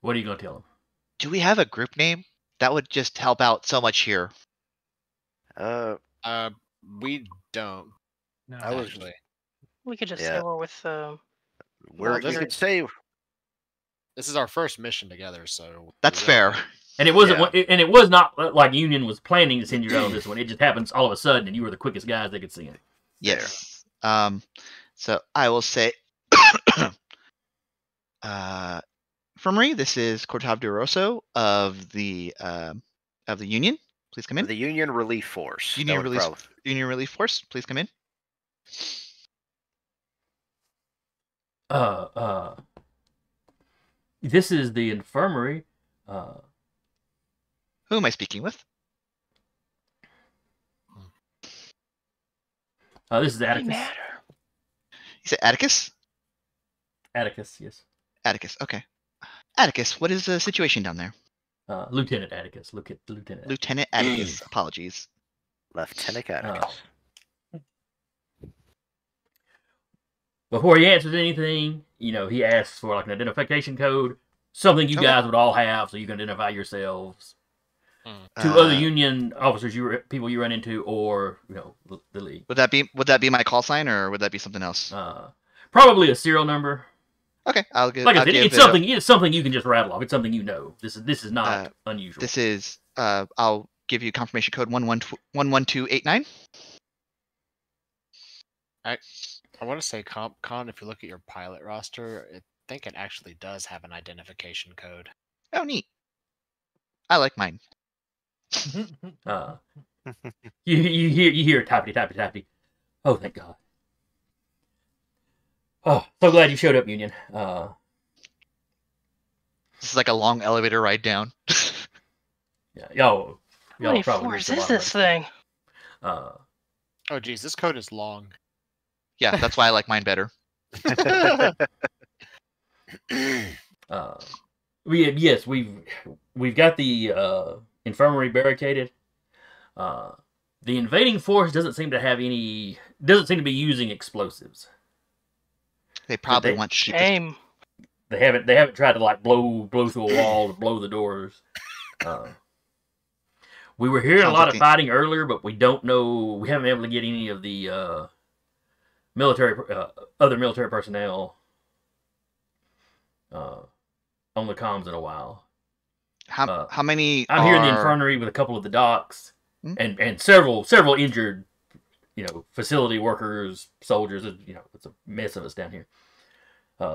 What are you gonna tell them? Do we have a group name? That would just help out so much here. We don't No, I was- actually. We could just Yeah. say we're with We're, Well, you this could say This is our first mission together, so That's we fair. don't- And it wasn't. Yeah. And it was not like Union was planning to send you out on this one. It just happens all of a sudden, and you were the quickest guys they could send. Yes. So I will say, infirmary. This is Cortav de Rosso of the Union. Please come in. the Union Relief Force. Union That would Relief Union Relief Force. Please come in. This is the infirmary. Who am I speaking with? This is Doesn't Atticus. matter. You said Atticus? Atticus, yes. Atticus. Okay. Atticus, what is the situation down there? Lieutenant Atticus. Lieutenant. Lieutenant Atticus. Apologies. Lieutenant Atticus. Before he answers anything, he asks for like an identification code, something you Okay. guys would all have, so you can identify yourselves to Uh, other Union officers, people you run into, or the league. Would that be my call sign, or would that be something else? Probably a serial number. Okay, I'll give. Like I I'll said, give it's it a- something. It's something you can just rattle off. It's something you know. This is not unusual. This is. I'll give you confirmation code 11289. I want to say, Con, if you look at your pilot roster, I think it actually does have an identification code. Oh, neat. I like mine. You hear tappity. Oh, thank God. Oh, so glad you showed up, Union. This is like a long elevator ride down. Yeah, y'all How many probably floors missed a is lot of this those. thing? Oh, geez, this code is long. Yeah, that's why I like mine better. Yes, we've got the infirmary barricaded. The invading force doesn't seem to be using explosives. They probably they- want to keep this. Shame. They haven't tried to like blow through a wall to blow the doors. We were hearing a Sounds lot like of fighting earlier, but we don't know. We haven't been able to get any of the other military personnel on the comms in a while. How many I'm here in the infirmary with a couple of the docs and several injured, facility workers, soldiers. It's a mess of us down here.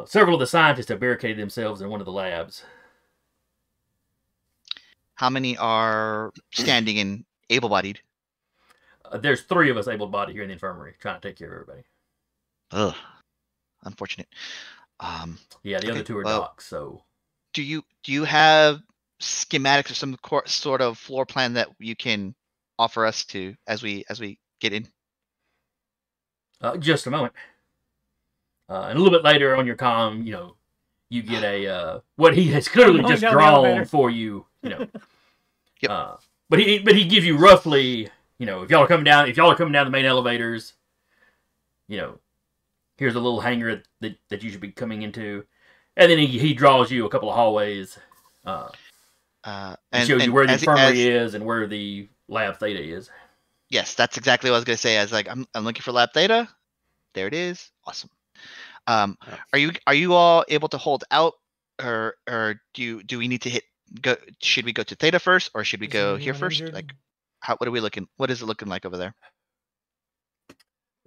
Several of the scientists have barricaded themselves in one of the labs. How many are standing and able-bodied? There's 3 of us able-bodied here in the infirmary trying to take care of everybody. Ugh, unfortunate. Yeah, the other 2 are docs. So, do you have schematics or some sort of floor plan that you can offer us to as we get in? Just a moment. And a little bit later on your comm, you get a what he has clearly just drawn for you. Yep. But he gives you roughly, if y'all are coming down the main elevators, here's a little hangar that you should be coming into, and then he draws you a couple of hallways, and shows you where the infirmary is and where the lab theta is. Yes, that's exactly what I was gonna say. I was like, I'm looking for lab theta. There it is. Awesome. Are you all able to hold out, or do we need to go? Should we go to theta first, or should we go here first? Injured? Like, what are we looking? What is it looking like over there?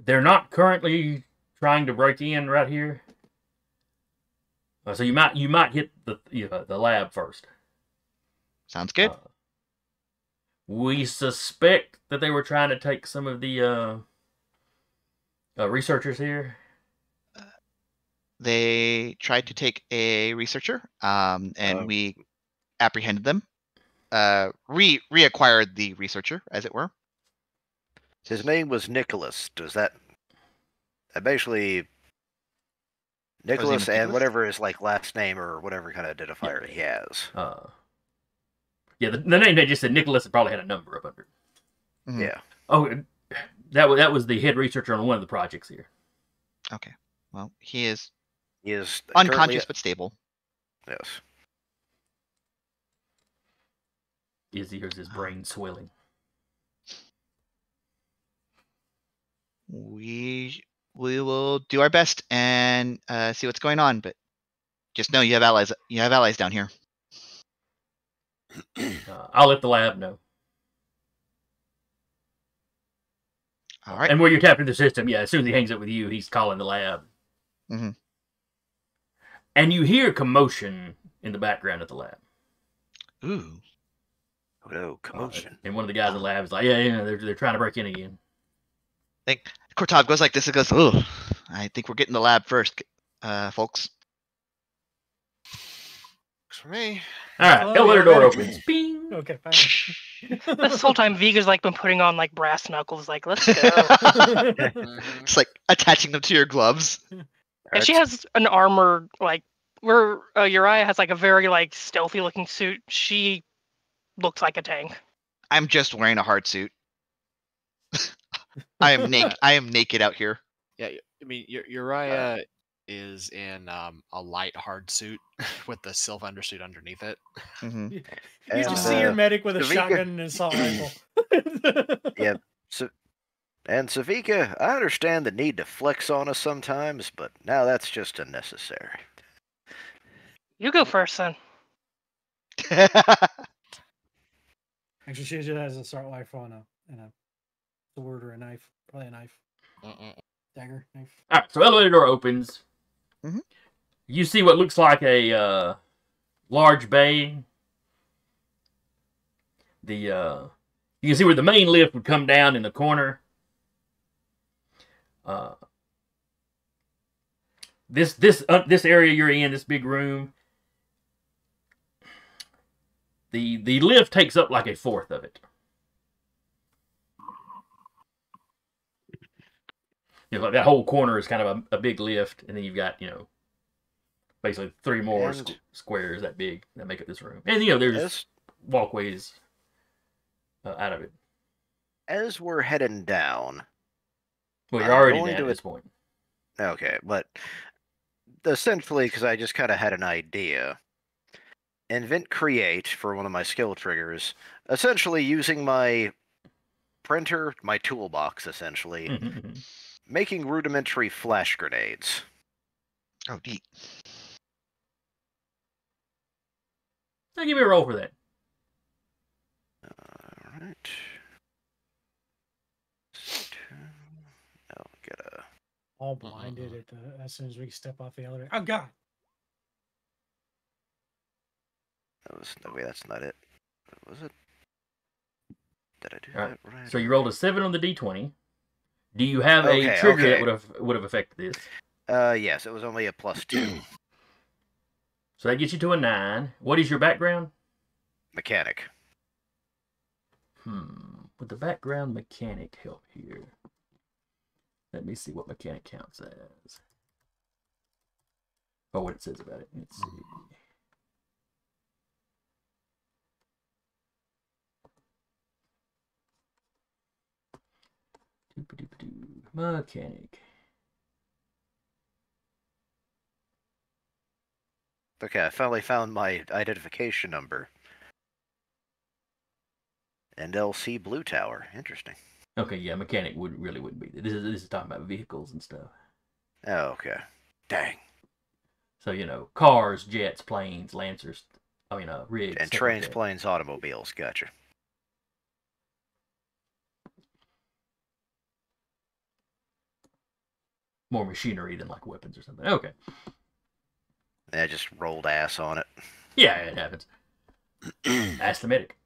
They're not currently trying to break in right here, so you might hit the lab first. Sounds good. We suspect that they were trying to take some of the researchers here. They tried to take a researcher, and we apprehended them. Reacquired the researcher, as it were. His name was Nicholas. Does that basically Nicholas and whatever his last name or whatever kind of identifier he has? Yeah, the name they just said Nicholas probably had a number up under it. Mm-hmm. Yeah. Oh, that was the head researcher on one of the projects here. Okay. Well, he is unconscious unconscious but stable. Yes. Here's his brain swelling. We will do our best and see what's going on, but just know you have allies. You have allies down here. I'll let the lab know. All right. And where you're tapping the system, as soon as he hangs up with you, he's calling the lab. Mm-hmm. And you hear commotion in the background of the lab. Ooh. Oh no, commotion. And one of the guys in the lab is like, yeah, they're trying to break in again. I think Kortov goes like this and goes, "Oh, I think we're getting the lab first, folks." Works for me. All right, elevator door opens. Bing. Okay, fine. This whole time, Viga's been putting on brass knuckles, let's go. It's like attaching them to your gloves. And she has an armor, where Uriah has a very stealthy looking suit. She looks like a tank. I'm just wearing a hard suit. I am naked. I am naked out here. Yeah, I mean, Uriah is in a light hard suit with the silk undersuit underneath it. Mm-hmm. You just see your medic with a Savika. shotgun and an assault rifle. Yep. And Savika, I understand the need to flex on us sometimes, but now that's just unnecessary. You go first, son. Actually, she just has an assault rifle and a sword or a knife. Probably a knife. Dagger, knife. All right, so elevator door opens. Mm-hmm. You see what looks like a large bay. You can see where the main lift would come down in the corner. This area you're in, this big room, the lift takes up like a fourth of it. That whole corner is kind of a big lift, and then you've got basically 3 more squares that big that make up this room, and there's walkways out of it. As we're heading down. Well, you're already down at this point. Okay, but essentially, because I just kind of had an idea. invent create for one of my skill triggers, essentially using my printer, my toolbox, essentially, making rudimentary flash grenades. Oh, neat. Now give me a roll for that. Alright. I'll get a... All blinded at as soon as we step off the elevator. Oh God! That was... No, wait, that's not it. What was it? Did I do All right. that right? So you rolled a 7 on the d20. Do you have a trigger that would have affected this? Yes, it was only a +2. So that gets you to a 9. What is your background? Mechanic. Would the background mechanic help here? Let me see what mechanic counts as. Oh, what it says about it. Let's see. Mechanic. Okay, I finally found my identification number. NLC Blue Tower. Interesting. Okay, yeah, mechanic wouldn't be. This is talking about vehicles and stuff. Oh, okay. Dang. So, cars, jets, planes, lancers, rigs. And trains, planes, automobiles. Gotcha. More machinery than like weapons or something. Okay. I just rolled ass on it. Yeah, it happens. Ask the medic.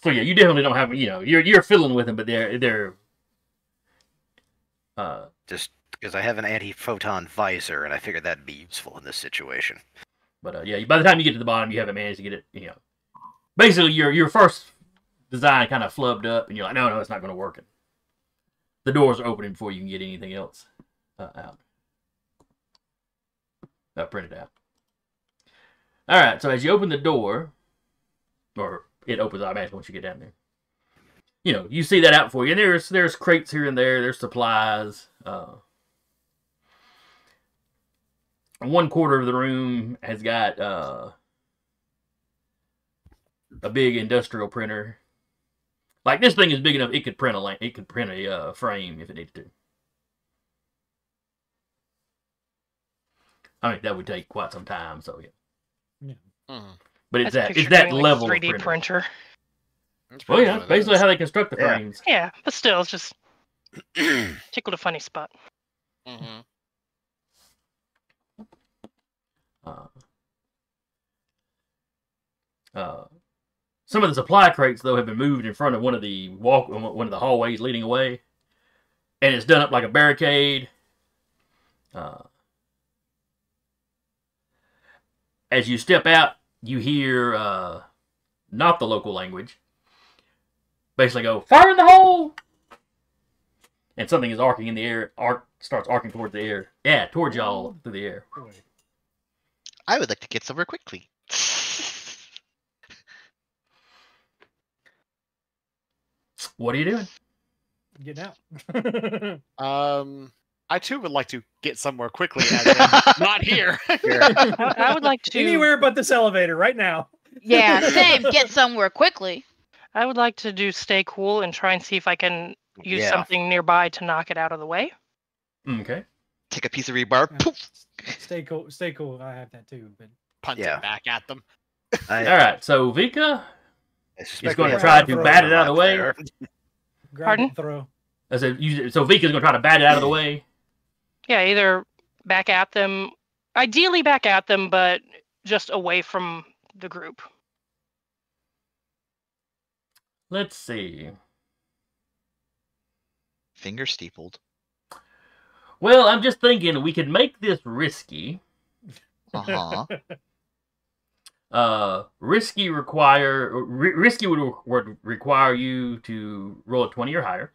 So yeah, you definitely don't have, you're fiddling with them, but they're just because I have an anti-photon visor, and I figured that'd be useful in this situation. But yeah, by the time you get to the bottom, you haven't managed to get it. Basically your first design kind of flubbed up, and you're like, no, it's not going to work. The doors are opening before you can get anything else out. Printed out. All right, so as you open the door, or it opens automatically once you get down there. You see that out for you, and there's crates here and there. There's supplies. One quarter of the room has got a big industrial printer. Like, this thing is big enough; it could print a frame if it needed to. I mean, that would take quite some time. So yeah. But it's that level 3D of printer. Well, yeah, basically how they construct the frames. Yeah, but still, it's just tickled a funny spot. Some of the supply crates, though, have been moved in front of one of the hallways leading away, and it's done up like a barricade. As you step out, you hear not the local language. Basically, go fire in the hole, and something is arcing in the air. Starts arcing towards the air. Yeah, towards y'all through the air. I would like to get somewhere quickly. What are you doing? Getting out. I too would like to get somewhere quickly. Not here. I would like to anywhere but this elevator right now. Yeah, same. Get somewhere quickly. I would like to do stay cool and try and see if I can use something nearby to knock it out of the way. Okay. Take a piece of rebar. Poof. Stay cool. Stay cool. I have that too, but punt it back at them. All right. So Vika is going to try to bat it out of the way. Pardon? Throw. So Vika's going to try to bat it out of the way. Yeah, either back at them. Ideally back at them, but just away from the group. Let's see. Finger steepled. Well, I'm just thinking we could make this risky. Risky would require you to roll a 20 or higher.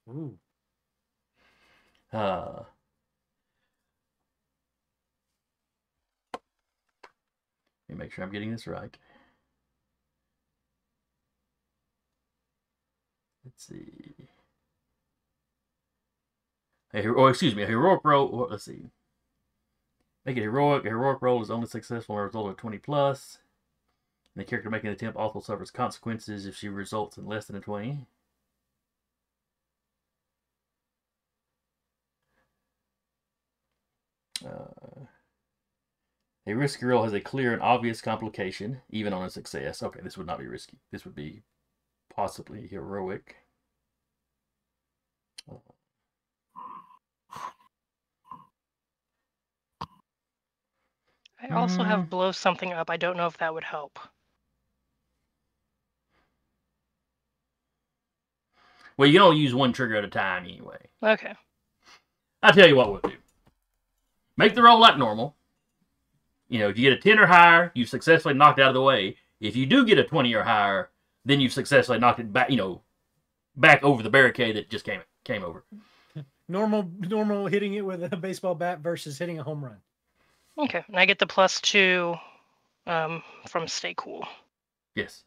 Ooh. Let me make sure I'm getting this right. Let's see. a heroic roll. Let's see. Make it heroic. A heroic roll is only successful on a result of 20 plus. And the character making the attempt also suffers consequences if she results in less than a 20. A risky roll has a clear and obvious complication, even on a success. Okay, this would not be risky. This would be possibly heroic. I also have blow something up. I don't know if that would help. Well, you can only use one trigger at a time anyway. Okay. I'll tell you what we'll do. Make the roll like normal. You know, if you get a 10 or higher, you've successfully knocked it out of the way. If you do get a 20 or higher, then you've successfully knocked it back, back over the barricade that just came over. Normal hitting it with a baseball bat versus hitting a home run. Okay, and I get the +2 from Stay Cool. Yes.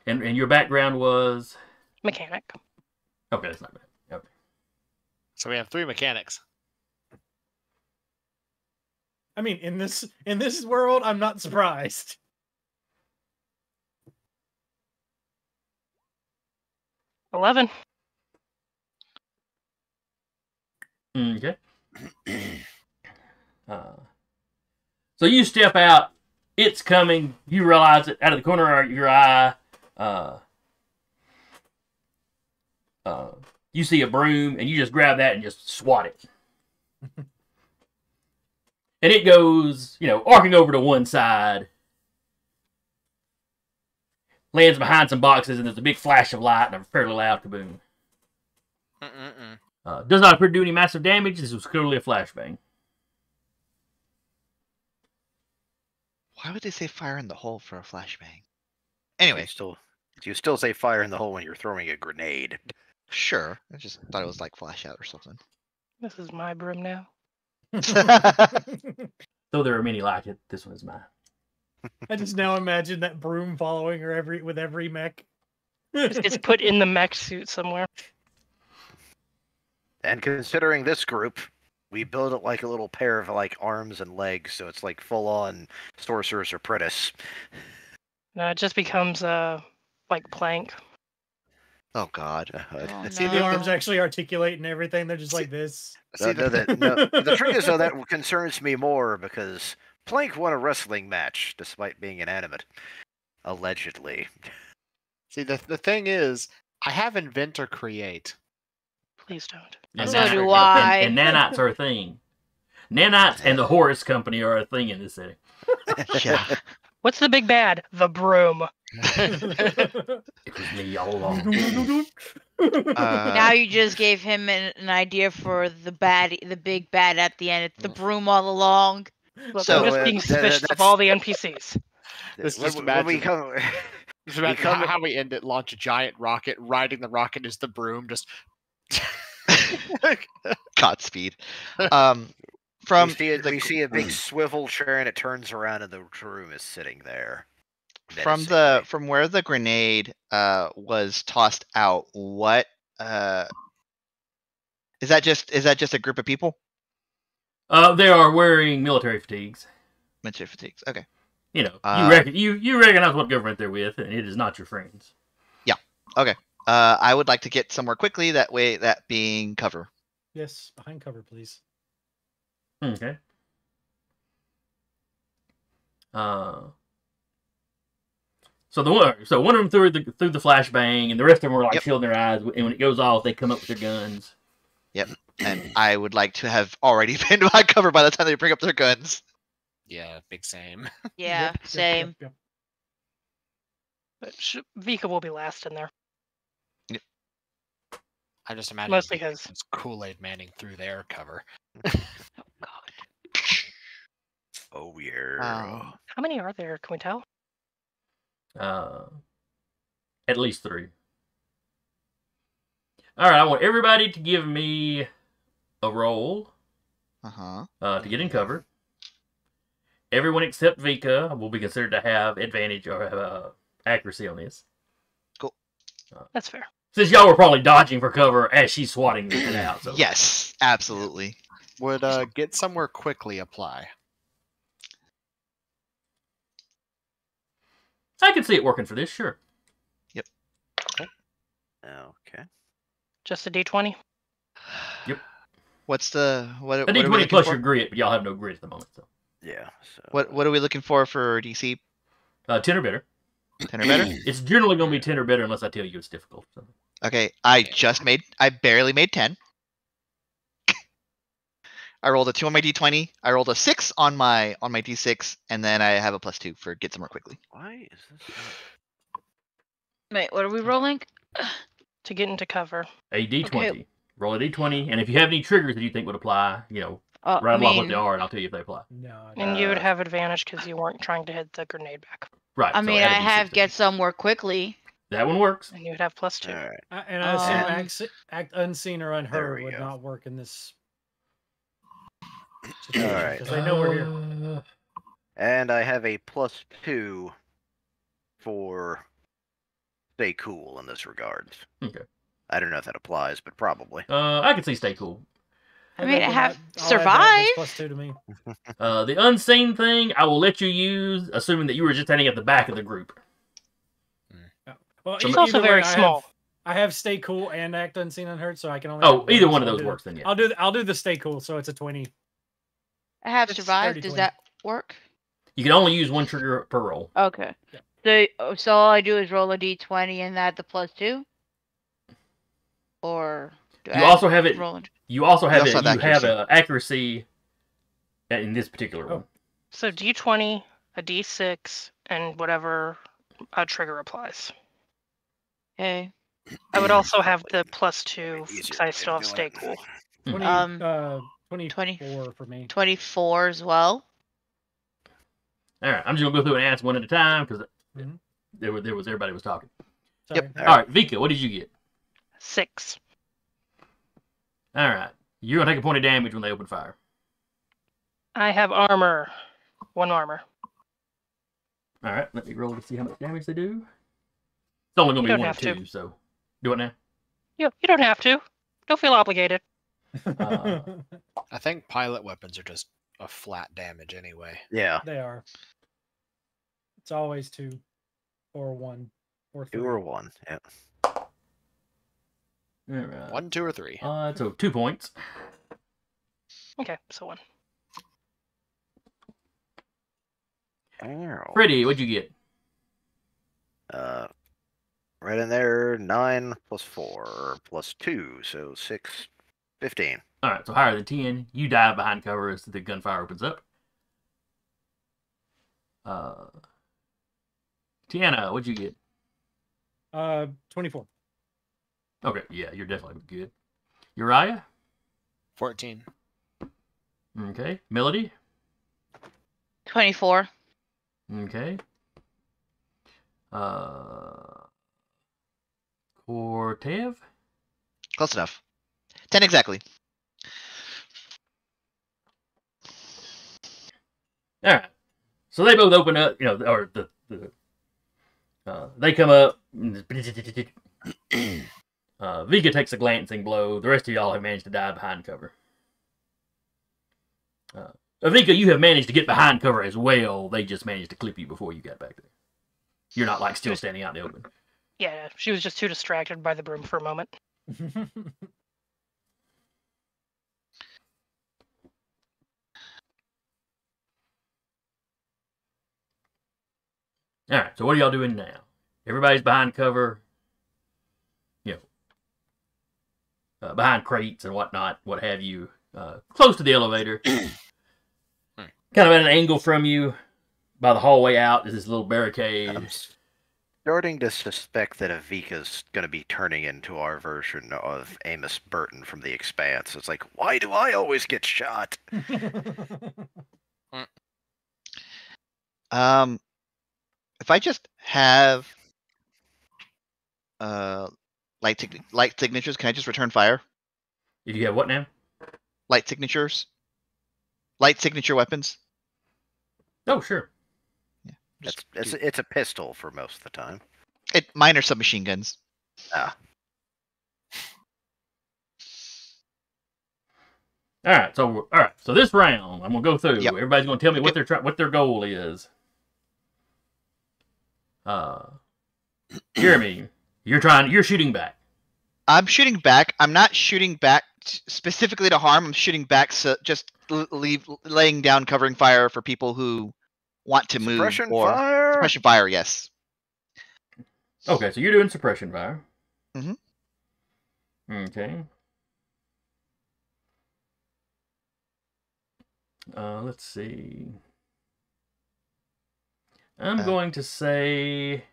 And your background was? Mechanic. Okay, that's not bad. Okay. So we have 3 mechanics. I mean, in this world, I'm not surprised. $11. Okay. So you step out. It's coming. You realize it out of the corner of your eye. You see a broom, and you just grab that and just swat it. And it goes, arcing over to one side. Lands behind some boxes, and there's a big flash of light and a fairly loud kaboom. Does not appear to do any massive damage. This was clearly a flashbang. Why would they say fire in the hole for a flashbang? Anyway. You still say fire in the hole when you're throwing a grenade. Sure. I just thought it was like flash out or something. This is my broom now. Though there are many like it, this one is mine. I just now imagine that broom following her with every mech. It's put in the mech suit somewhere. And considering this group, we build it like a little pair of arms and legs, so it's like full-on Sorcerer's Apprentice. No, it just becomes like plank. Oh God! See, the arms actually articulate and everything. They're just like this. The trick is, though, that concerns me more because Plank won a wrestling match despite being inanimate, allegedly. See, the thing is, I have invent or create. Please don't. And So do I. And nanites are a thing. Nanites and the Horus Company are a thing in this city. Yeah. What's the big bad? The broom. It was me all along. Now you just gave him an idea for the big bad at the end. It's the broom all along. Look, So, I'm just being suspicious of all the NPCs. When we come, Just imagine how we end it, launch a giant rocket, riding the rocket is the broom, just... Godspeed. we see a big swivel chair and it turns around and the room is sitting there. From where the grenade was tossed out, what is that just a group of people? They are wearing military fatigues. Military fatigues. Okay. You recognize what government they're with, and it is not your friends. Yeah. Okay. I would like to get somewhere quickly. That way, that being cover. Yes, behind cover, please. Okay. So one of them threw the flashbang, and the rest of them were shielding their eyes. And when it goes off, they come up with their guns. Yep. And I would like to have already been behind cover by the time they bring up their guns. Yeah, big same. Yeah, same. Yep. But Vika will be last in there. Yep. I just imagine Mostly because it's Kool-Aid Manning through their cover. Oh God. Oh yeah. How many are there? Can we tell? At least 3. All right, I want everybody to give me a roll. To get in cover. Everyone except Vika will be considered to have advantage or have accuracy on this. Cool. That's fair. Since y'all were probably dodging for cover as she's swatting it out. So. Yes, absolutely. Would get somewhere quickly apply? I can see it working for this, sure. Okay. Just a D20. What's the what? A what are we D20 looking plus for? your grit, but y'all have no grit at the moment. So Yeah. So What are we looking for DC? 10 or better. 10 or better? It's generally going to be 10 or better unless I tell you it's difficult. So. Okay, I barely made 10. I rolled a 2 on my D20. I rolled a 6 on my D6, and then I have a +2 for get somewhere quickly. why is this? Wait, what are we rolling? To get into cover. A D20. Okay. Roll a D20, and if you have any triggers that you think would apply, I rattle off what they mean, are, and I'll tell you if they apply. No. I And don't. you would have advantage because you weren't trying to hit the grenade back. Right. I so mean, add a I D6 have to get it. somewhere quickly. That one works. And you would have +2. All right. And I Um, assume act unseen or There unheard we would go. not work in this All situation right. because they know we're here. And I have a +2 for stay cool in this regard. Okay. I don't know if that applies, but probably. I can see stay cool. I mean, I Then have I'll add that. That's survive. +2 to me. The unseen thing, I will let you use, assuming that you were just standing at the back of the group. Well, It's either also way, very small. I have stay cool and act unseen unheard, so I can only. Oh, have either one of so those works then, yeah. I'll do the stay cool, so it's a 20. I have It's survive. 30, Does 20. that work? You can only use one trigger per roll. Okay. Yeah. So all I do is roll a d20 and add the +2, or do You I also have it. roll it? You also have also it. have You have accuracy. accuracy in this particular one. So D20, a D6, and whatever trigger applies. Okay. I would also have the +2 Easier because I way still to have do stay it. cool. 24 for me. 24 as well. All right, I'm just gonna go through and ask one at a time because Mhm. there was everybody was talking. Sorry. All right, Vika, what did you get? 6. All right, you're gonna take a point of damage when they open fire. I have armor. 1 armor. All right, let me roll to see how much damage they do. It's only gonna You be don't 1 or have to. 2, so do it now. You don't have to. Don't feel obligated. I think pilot weapons are just a flat damage anyway. Yeah, They are. It's always 2 or 1 or 3. 2 or 1. Yeah. All right. 1, 2, or 3. So 2 points. Okay, so 1. Ow. Freddie, what'd you get? Right in there, 9 + 4 + 2, so 6, 15. All right, so higher than 10. You dive behind cover as the gunfire opens up. Tiana, what'd you get? 24. Okay, yeah, you're definitely good. Uriah? 14. Okay. Melody? 24. Okay. Cortev? Close enough. 10 exactly. All right. So they both open up, or they come up. Vika takes a glancing blow. The rest of y'all have managed to dive behind cover. Vika, you have managed to get behind cover as well. They just managed to clip you before you got back there. You're not like still standing out in the open. Yeah, she was just too distracted by the broom for a moment. All right. So what are y'all doing now? Everybody's behind cover. Behind crates and whatnot, what have you. Close to the elevator. Kind of at an angle from you. By the hallway out is this little barricade. I'm starting to suspect that Avika's going to be turning into our version of Amos Burton from The Expanse. It's like, why do I always get shot? If I just have light signatures, can I just return fire? If you have what now? Light signatures? Light signature weapons? Oh, sure. It's a pistol for most of the time. Mine are submachine guns. Ah. All right. So this round, I'm gonna go through. Yep. Everybody's gonna tell me what what their goal is. Jeremy, you're shooting back. I'm shooting back. I'm not shooting back specifically to harm. I'm shooting back, so just laying down covering fire for people who want to move. Suppression Or fire. suppression fire, yes. Okay, so you're doing suppression fire. Mhm. Okay. Let's see. I'm going to say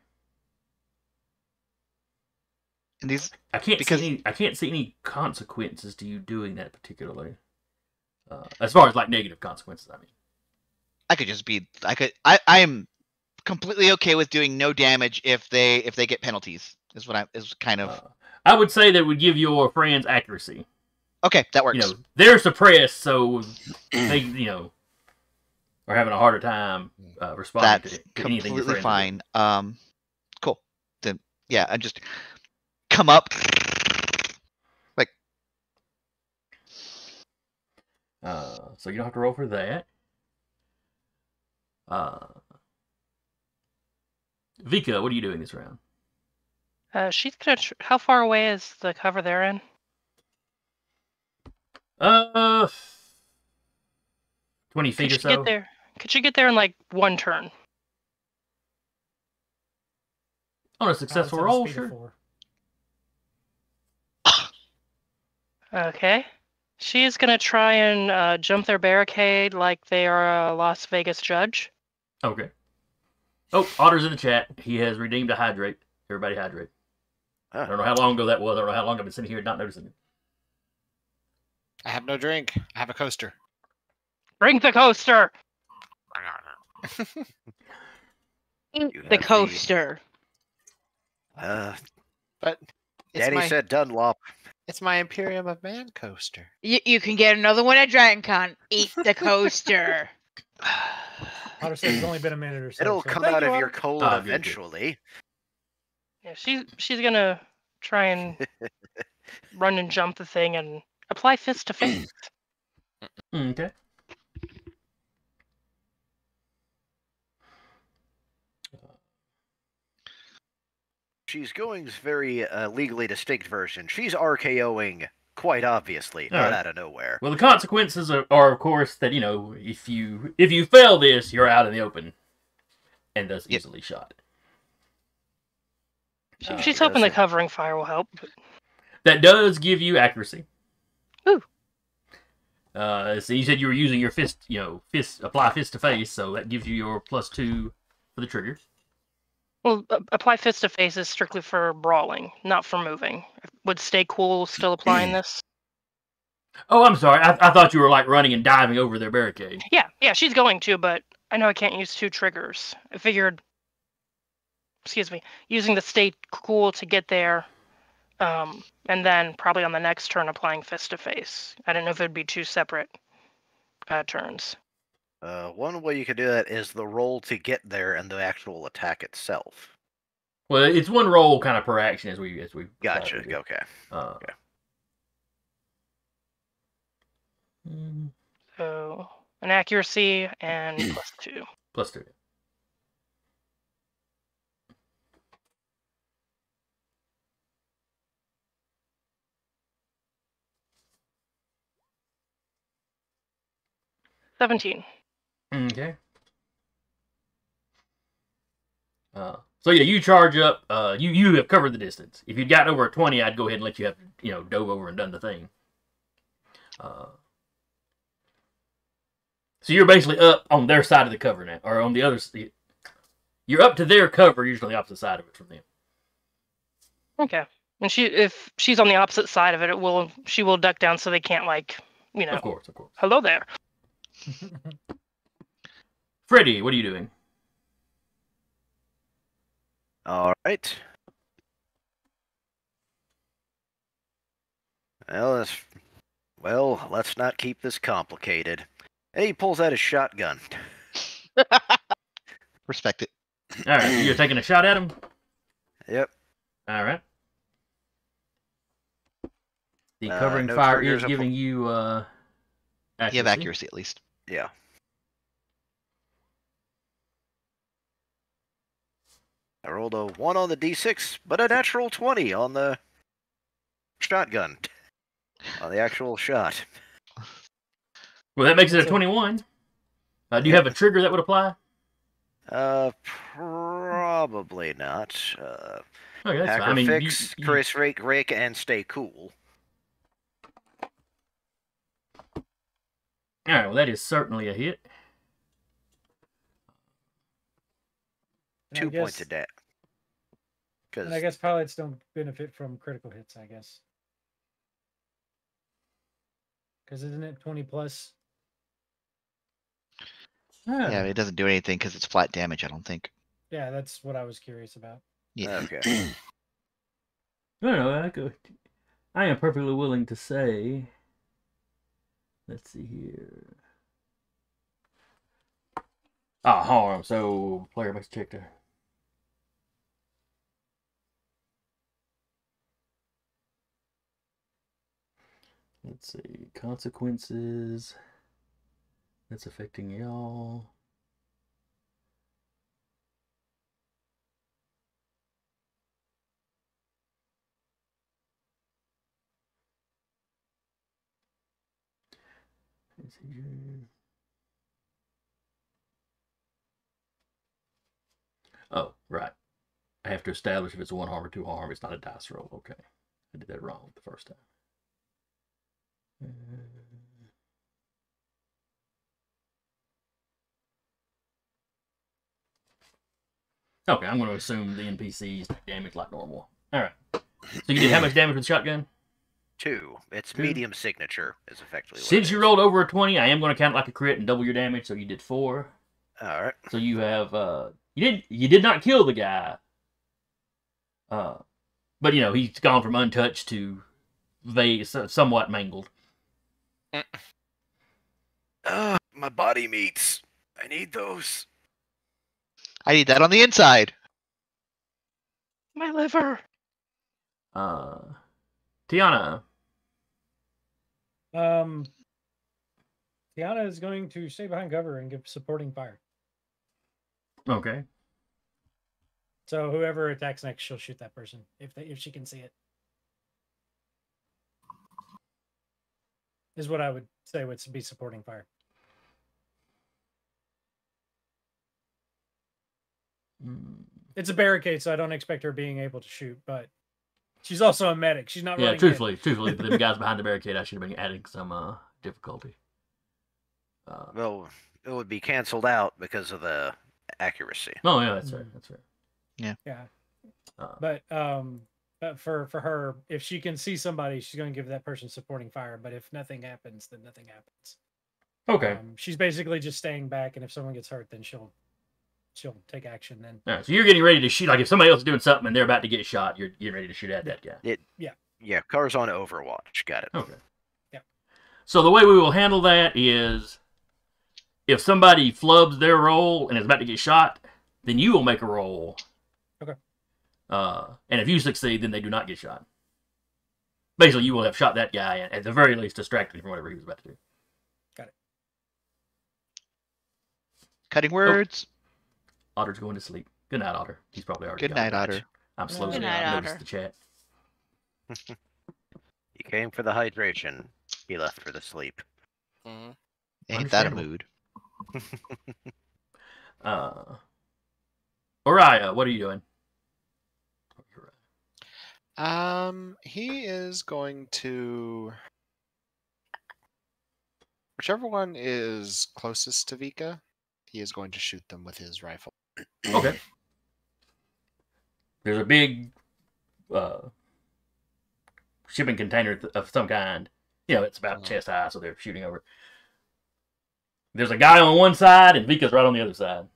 And these I can't because- see any consequences to you doing that particularly. As far as like negative consequences, I mean. I could just be. I am completely okay with doing no damage if they get penalties. Is what is kind of. I would say that would give your friends accuracy. Okay, that works. You know, they're suppressed, so they are having a harder time responding That's to anything your completely friends are doing. fine. Cool. Then yeah, I just come up. Like. So you don't have to roll for that. Vika, what are you doing this round? She's gonna. How far away is the cover they're in? 20 feet or Could she so. get there? Could she get there in like one turn? On a It's successful at a roll, speed of sure. 4. Okay. She's gonna try and jump their barricade like they are a Las Vegas judge. Okay. Oh, Otter's in the chat. He has redeemed a hydrate. Everybody hydrate. I don't know how long ago that was. I don't know how long I've been sitting here not noticing it. I have no drink. I have a coaster. Bring the coaster. You The have the- coaster. But it's Daddy my, said Dunlop. it's my Imperium of Man coaster. You can get another one at DragonCon. Eat the coaster. Otter said it's only been a minute or so. It'll so come thank out you, of your Otter. colon Ah, good, good. eventually. Yeah, she's gonna try and run and jump the thing and apply fist to face. Okay. She's going very legally distinct version. She's RKOing quite obviously, not Alright. out of nowhere. Well, the consequences are, of course, that if you fail this, you're out in the open, and thus Yep. easily shot. She's hoping the yes. covering fire will help. But That does give you accuracy. Ooh. So you said you were using your fist, apply fist to face, so that gives you your +2 for the trigger. well, apply fist to face is strictly for brawling, not for moving. Would stay cool still applying this? Oh, I'm sorry. I thought you were like running and diving over their barricade. Yeah, she's going to, but I know I can't use 2 triggers. I figured, using the stay cool to get there, and then probably on the next turn applying fist to face. I didn't know if it'd be 2 separate turns. One way you could do that is the roll to get there and the actual attack itself. Well, it's one roll kind of per action as we. Gotcha. decided to do. Okay. Okay. So an accuracy and +2. +2. $17. Okay. So yeah, you charge up. You have covered the distance. If you'd gotten over a 20, I'd go ahead and let you have dove over and done the thing. So you're basically up on their side of the cover now, or on the other. You're up to their cover, usually the opposite side of it from them. Okay. And if she's on the opposite side of it, she will duck down so they can't Of course. hello there. Freddy, what are you doing? All right. Well, let's not keep this complicated. And he pulls out his shotgun. Respect it. All right, so you're taking a shot at him. Yep. All right. The covering no fire triggers is giving you You have accuracy at least. Yeah. I rolled a 1 on the d6, but a natural 20 on the shotgun. On the actual shot. Well, that makes it a So- 21. Do you have a trigger that would apply? Probably not. Okay, that's Hacker fine. I mean, fix, Chris Rake, and stay cool. All right, well, that is certainly a hit. And I 2 points guess- of that. And I guess pilots don't benefit from critical hits, I guess. Because isn't it 20 plus? Yeah, but it doesn't do anything because it's flat damage, I don't think. Yeah, that's what I was curious about. Yeah. Okay. No, I am perfectly willing to say. Let's see here. Harm. So player makes a check there. Let's see. Consequences. That's affecting y'all. Oh, right. I have to establish if it's a 1 harm or 2 harm. It's not a dice roll. Okay. I did that wrong the first time. Okay, I'm going to assume the NPCs take damage like normal. Alright. So you did how much damage with the shotgun? 2. It's 2. medium signature is effectively what Since it you is. rolled over a 20, I am going to count it like a crit and double your damage, so you did 4. Alright. So you have you did not kill the guy. But you know, he's gone from untouched to somewhat mangled. My body meats. I need those. I need that on the inside. My liver. Tiana. Tiana is going to stay behind cover and give supporting fire. Okay. So whoever attacks next, she'll shoot that person if she can see it. Is what I would say would be supporting fire. It's a barricade, so I don't expect her being able to shoot, but she's also a medic. She's not Yeah, running truthfully, but the guys behind the barricade, I should have been adding some difficulty. Well, it would be canceled out because of the accuracy. Oh yeah, that's right. That's right. Yeah. But for her, if she can see somebody, she's going to give that person supporting fire. But if nothing happens, then nothing happens. Okay. She's basically just staying back, and if someone gets hurt, then she'll take action. Then. All right, so you're getting ready to shoot. Like if somebody else is doing something and they're about to get shot, you're getting ready to shoot at that guy. Yeah, car's on Overwatch. Got it. Okay. Yeah. So the way we will handle that is, if somebody flubs their roll and is about to get shot, then you will make a roll. Okay. And if you succeed, then they do not get shot. Basically, you will have shot that guy and at the very least distracted him from whatever he was about to do. Got it. Cutting words. Otter's going to sleep. Good night, Otter. He's probably already Good gone night, to Otter. watch. I'm slowly Good night, noticed Otter. the chat. He came for the hydration. He left for the sleep. Ain't that a Understandable. mood? Oriah, what are you doing? He is going to whichever one is closest to Vika, he is going to shoot them with his rifle. Okay. There's a big shipping container of some kind. You know, it's about chest high, so they're shooting over it. There's a guy on one side, and Vika's right on the other side.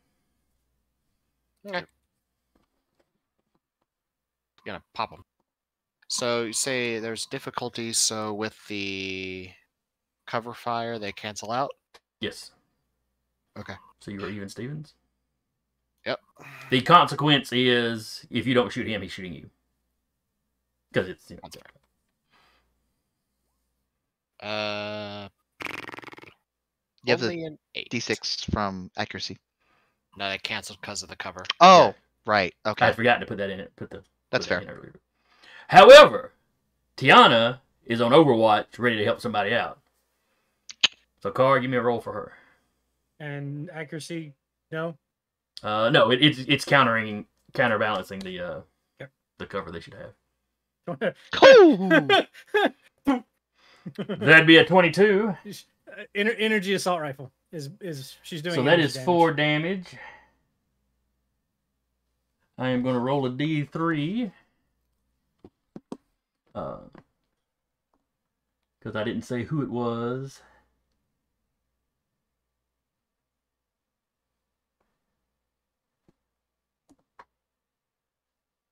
Okay. Gonna pop them. So you say there's difficulty, so with the cover fire, they cancel out? Yes. Okay. So you were even Stevens? Yep. The consequence is, if you don't shoot him, he's shooting you. Because it's... You know, You have Only the an 8. D6 from accuracy. No, they canceled because of the cover. Oh, Yeah. right. I Okay. had forgotten to put that in it. That's fair. In earlier. However, Tiana is on Overwatch, ready to help somebody out. So, Car, give me a roll for her. And accuracy, no. No, it's counterbalancing the cover they should have. That'd be a 22. Energy assault rifle is she's doing. So that is damage. 4 damage. I am going to roll a D3. Because I didn't say who it was.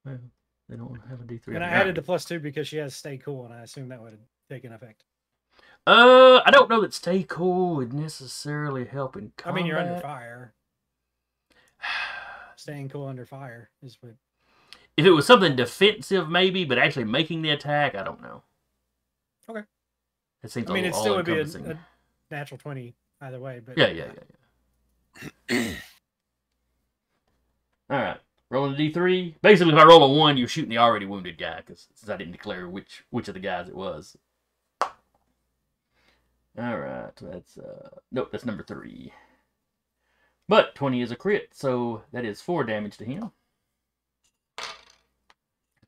Well, they don't have a D3. And I added the +2 because she has stay cool, and I assume that would have taken effect. I don't know that stay cool would necessarily help in combat. I mean, you're under fire. Staying cool under fire is what. If it was something defensive, maybe, but actually making the attack, I don't know. Okay. It seems. I mean, it still would be all-encompassing. a natural 20 either way, but Yeah. All right. Rolling a D3. Basically, if I roll a 1, you're shooting the already wounded guy, because since I didn't declare which of the guys it was. All right. That's nope. That's number 3. But 20 is a crit, so that is 4 damage to him.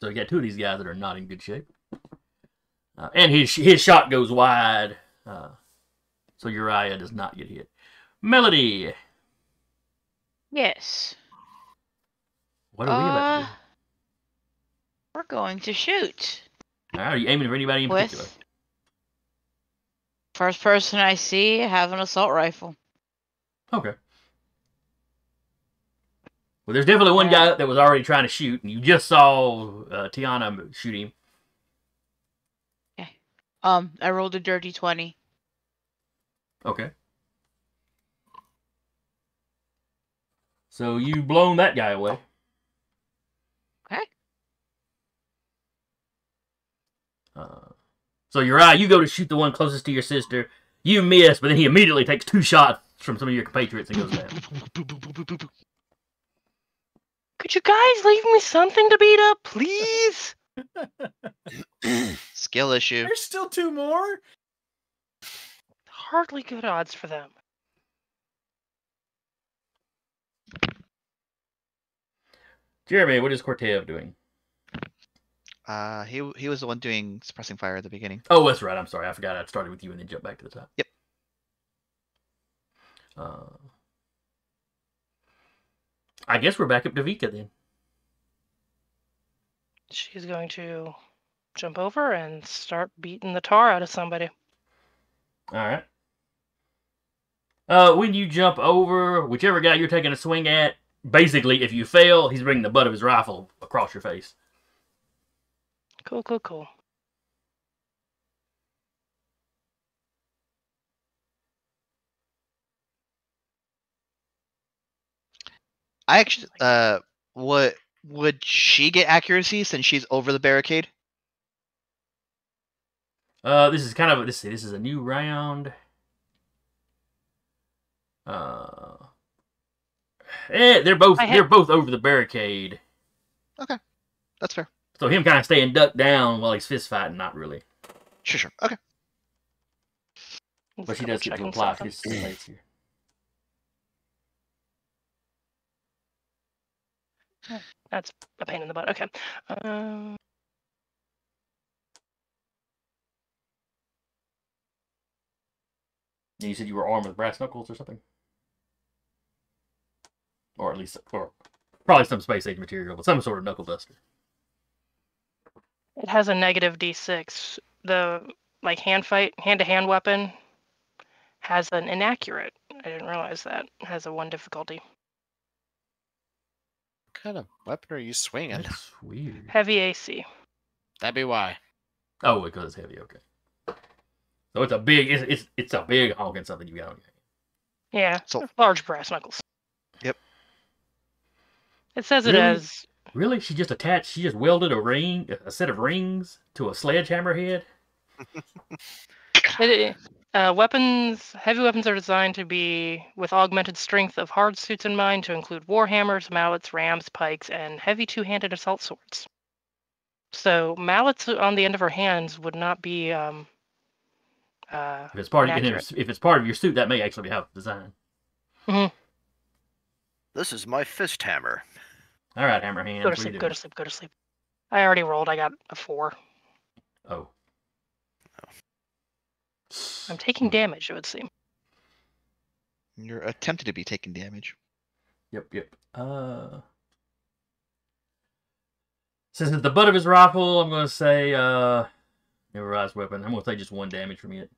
So you got 2 of these guys that are not in good shape. And his shot goes wide, so Uriah does not get hit. Melody. Yes. What are we about to do? We're going to shoot. All right, are you aiming for anybody in particular? With first person I see, have an assault rifle. Okay. Well, there's definitely one guy that was already trying to shoot, and you just saw Tiana shoot him. Okay. I rolled a dirty 20. Okay. So you've blown that guy away. Okay. So Uriah, you go to shoot the one closest to your sister. You miss, but then he immediately takes 2 shots from some of your compatriots and goes down. Could you guys leave me something to beat up, please? Skill issue. There's still 2 more. Hardly good odds for them. Jeremy, what is Cortev doing? He was the one doing suppressing fire at the beginning. Oh, that's right. I'm sorry. I forgot I started with you and then jumped back to the top. Yep. I guess we're back up to Vika then. She's going to jump over and start beating the tar out of somebody. All right. When you jump over, whichever guy you're taking a swing at, basically, if you fail, he's bringing the butt of his rifle across your face. Cool. I actually, would she get accuracy since she's over the barricade? This is kind of this is a new round. They're both over the barricade. Okay, that's fair. So him kind of staying ducked down while he's fist fighting, not really. Sure. Okay. But she does get to apply his space here. That's a pain in the butt. Okay. You said you were armed with brass knuckles or something? Or at least, or probably some space age material, but some sort of knuckle duster. It has a negative D6. The hand-to-hand weapon has an inaccurate. I didn't realize that. It has a 1 difficulty. What kind of weapon are you swinging? That's weird. Heavy AC. That'd be why. Oh, because it's heavy. Okay. So it's a big, it's a big honking something you got on your hand. Yeah. So- Large brass knuckles. Yep. It says it Really? as. Really? She just welded a set of rings to a sledgehammer head? Heavy weapons are designed to be with augmented strength of hard suits in mind to include warhammers, mallets, rams, pikes, and heavy two-handed assault swords. So mallets on the end of her hands would not be If it's part inaccurate. if it's part of your suit, that may actually be how it's designed. Mm-hmm. This is my fist hammer. All right, hammer hands. Go to sleep. Go to sleep. Go to sleep. I already rolled. I got a 4. Oh. I'm taking damage, it would seem. You're attempting to be taking damage. Yep. Since it's the butt of his rifle, I'm going to say improvised weapon. I'm going to take just 1 damage from it.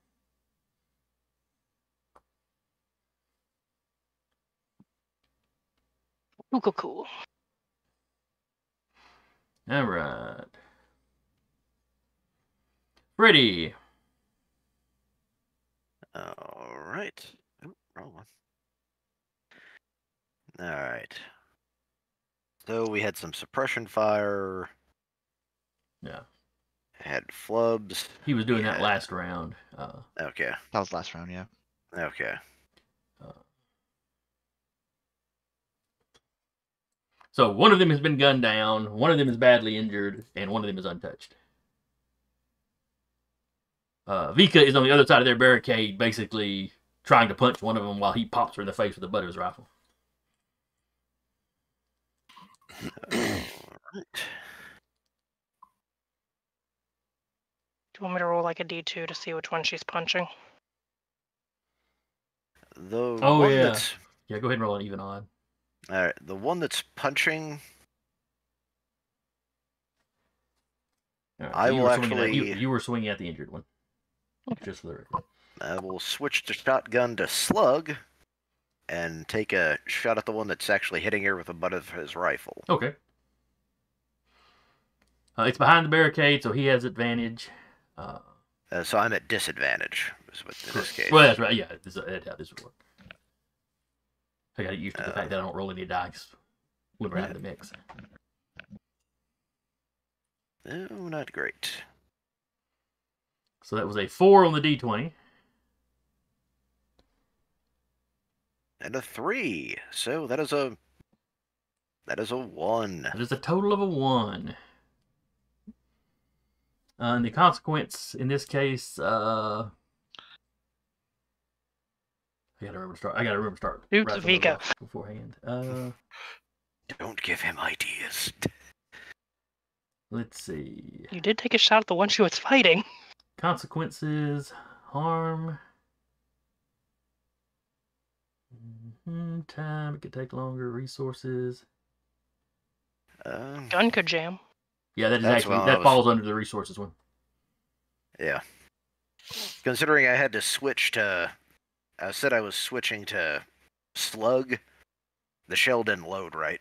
Cool. All right. Freddy. All right. Oh, wrong one. All right. So we had some suppression fire. Yeah. Had flubs. He was doing that last round. Okay. That was last round, yeah. Okay. So one of them has been gunned down, one of them is badly injured, and one of them is untouched. Vika is on the other side of their barricade, basically trying to punch one of them while he pops her in the face with the butt of his rifle. All right. Do you want me to roll like a D2 to see which one she's punching? The Oh, one yeah. that's Yeah, go ahead and roll an even odd. all right. The one that's punching. All right, I so will actually. you were swinging at the injured one. Just for the record. I will switch the shotgun to slug, and take a shot at the one that's actually hitting her with the butt of his rifle. Okay. It's behind the barricade, so he has advantage. So I'm at disadvantage in this case. Well, that's right. Yeah, that's how this would work. I got used to the fact that I don't roll any dice when we're out of the mix. No, not great. So that was a 4 on the D20. And a 3. So that is a 1. That is a total of a 1. And the consequence in this case, I gotta remember to start. Oops, writing those Vika. off beforehand. Don't give him ideas. Let's see. You did take a shot at the one she was fighting. Consequences, harm. Time, it could take longer. Resources. Gun could jam. Yeah, that is That's actually what I that was- falls under the resources one. Yeah. Considering I had to switch to... I said I was switching to slug. The shell didn't load right.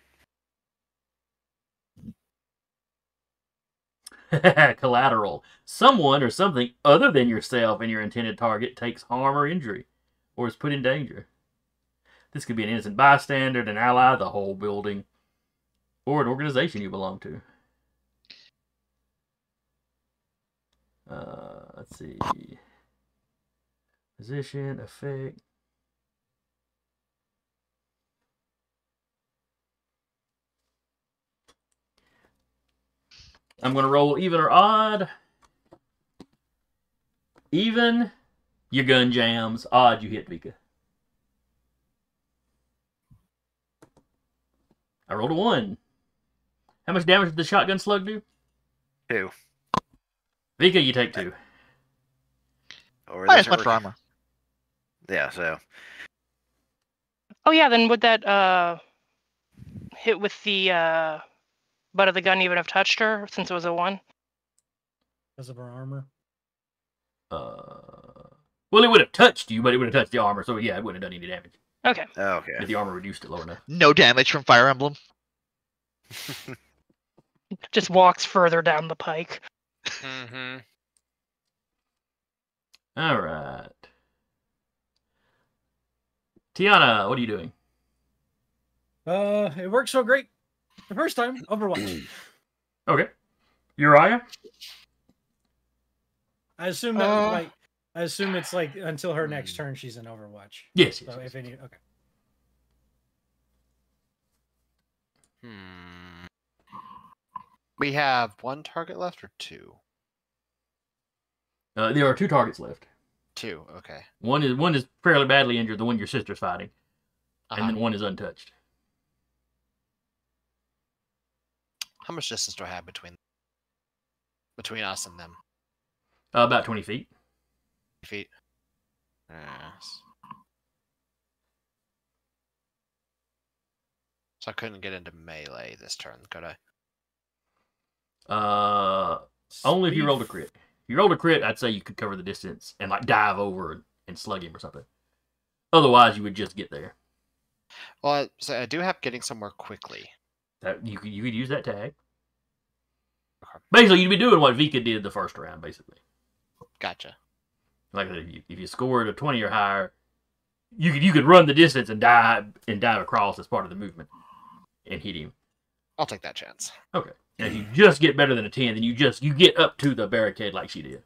Collateral. Someone or something other than yourself and your intended target takes harm or injury, or is put in danger. This could be an innocent bystander, an ally, the whole building, or an organization you belong to. Let's see. Position, effect. I'm going to roll even or odd. Even, your gun jams. Odd, you hit Vika. I rolled a 1. How much damage did the shotgun slug do? 2. Vika, you take 2. Or Minus this 1 for armor. Yeah, so... Oh yeah, then would that hit with the butt of the gun even have touched her since it was a 1? Because of her armor. Well, it would have touched you, but it would have touched the armor, so yeah, it wouldn't have done any damage. Okay. Okay. If the armor reduced it low enough. No damage from Fire Emblem. Just walks further down the pike. Mm-hmm. All right. Tiana, what are you doing? It worked so great. The first time, Overwatch. Okay. Uriah? I assume that was like I assume it's like until her next turn, she's in Overwatch. Yes. So if any, okay. We have one target left or two? There are 2 targets left. 2. Okay. One is fairly badly injured, the one your sister's fighting, and then one is untouched. How much distance do I have between us and them? About 20 feet. Feet. Yes. So I couldn't get into melee this turn, could I? Only if you rolled a crit. If you rolled a crit, I'd say you could cover the distance and like dive over and slug him or something. Otherwise, you would just get there. Well, I do have getting somewhere quickly. That you could use that tag. Okay. Basically, you'd be doing what Vika did the first round. Basically, Gotcha. like if you scored a 20 or higher, you could run the distance and dive across as part of the movement and hit him. I'll take that chance. Okay. And if you just get better than a 10, then you get up to the barricade like she did.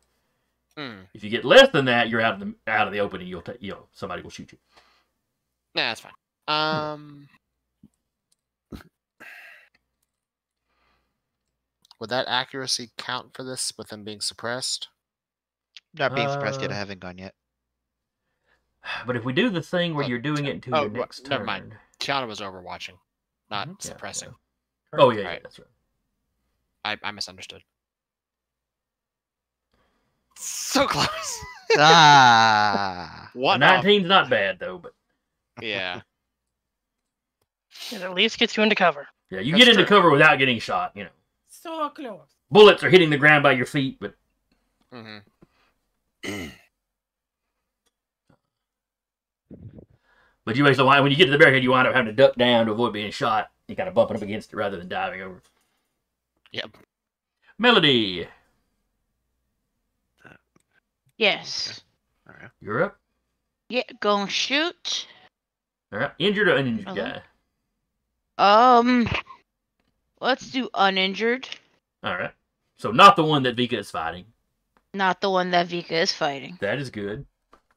If you get less than that, you're out of the opening. Somebody will shoot you. Nah, that's fine. Would that accuracy count for this with them being suppressed? Not being suppressed yet. I haven't gone yet. But if we do the thing where you're doing it until your next turn. Never mind. Tiana was overwatching, not suppressing. Yeah. Oh, yeah, Right. That's right. I misunderstood. So close. What? 19's not bad, though, but... Yeah. It at least gets you into cover. Yeah, you get into cover without getting shot, So close. Bullets are hitting the ground by your feet, but... But you basically, when you get to the barricade, you wind up having to duck down to avoid being shot. You kind of bumping up against it rather than diving over. Yep. Melody. Yes. All right. You're up. Yeah, gonna shoot. All right. Injured or uninjured guy? Let's do uninjured. All right. So not the one that Vika is fighting. Not the one that Vika is fighting. That is good.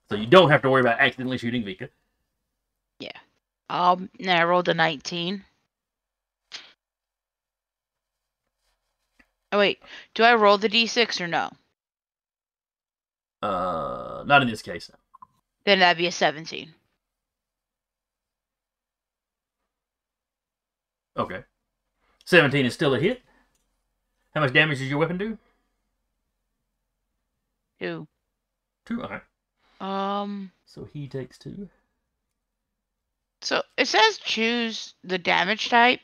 So you don't have to worry about accidentally shooting Vika. Yeah. Then I rolled a 19. Oh wait, do I roll the d6 or no? Not in this case. No. Then that'd be a 17. Okay. 17 is still a hit. How much damage does your weapon do? 2. 2, alright. So he takes 2. So it says choose the damage type,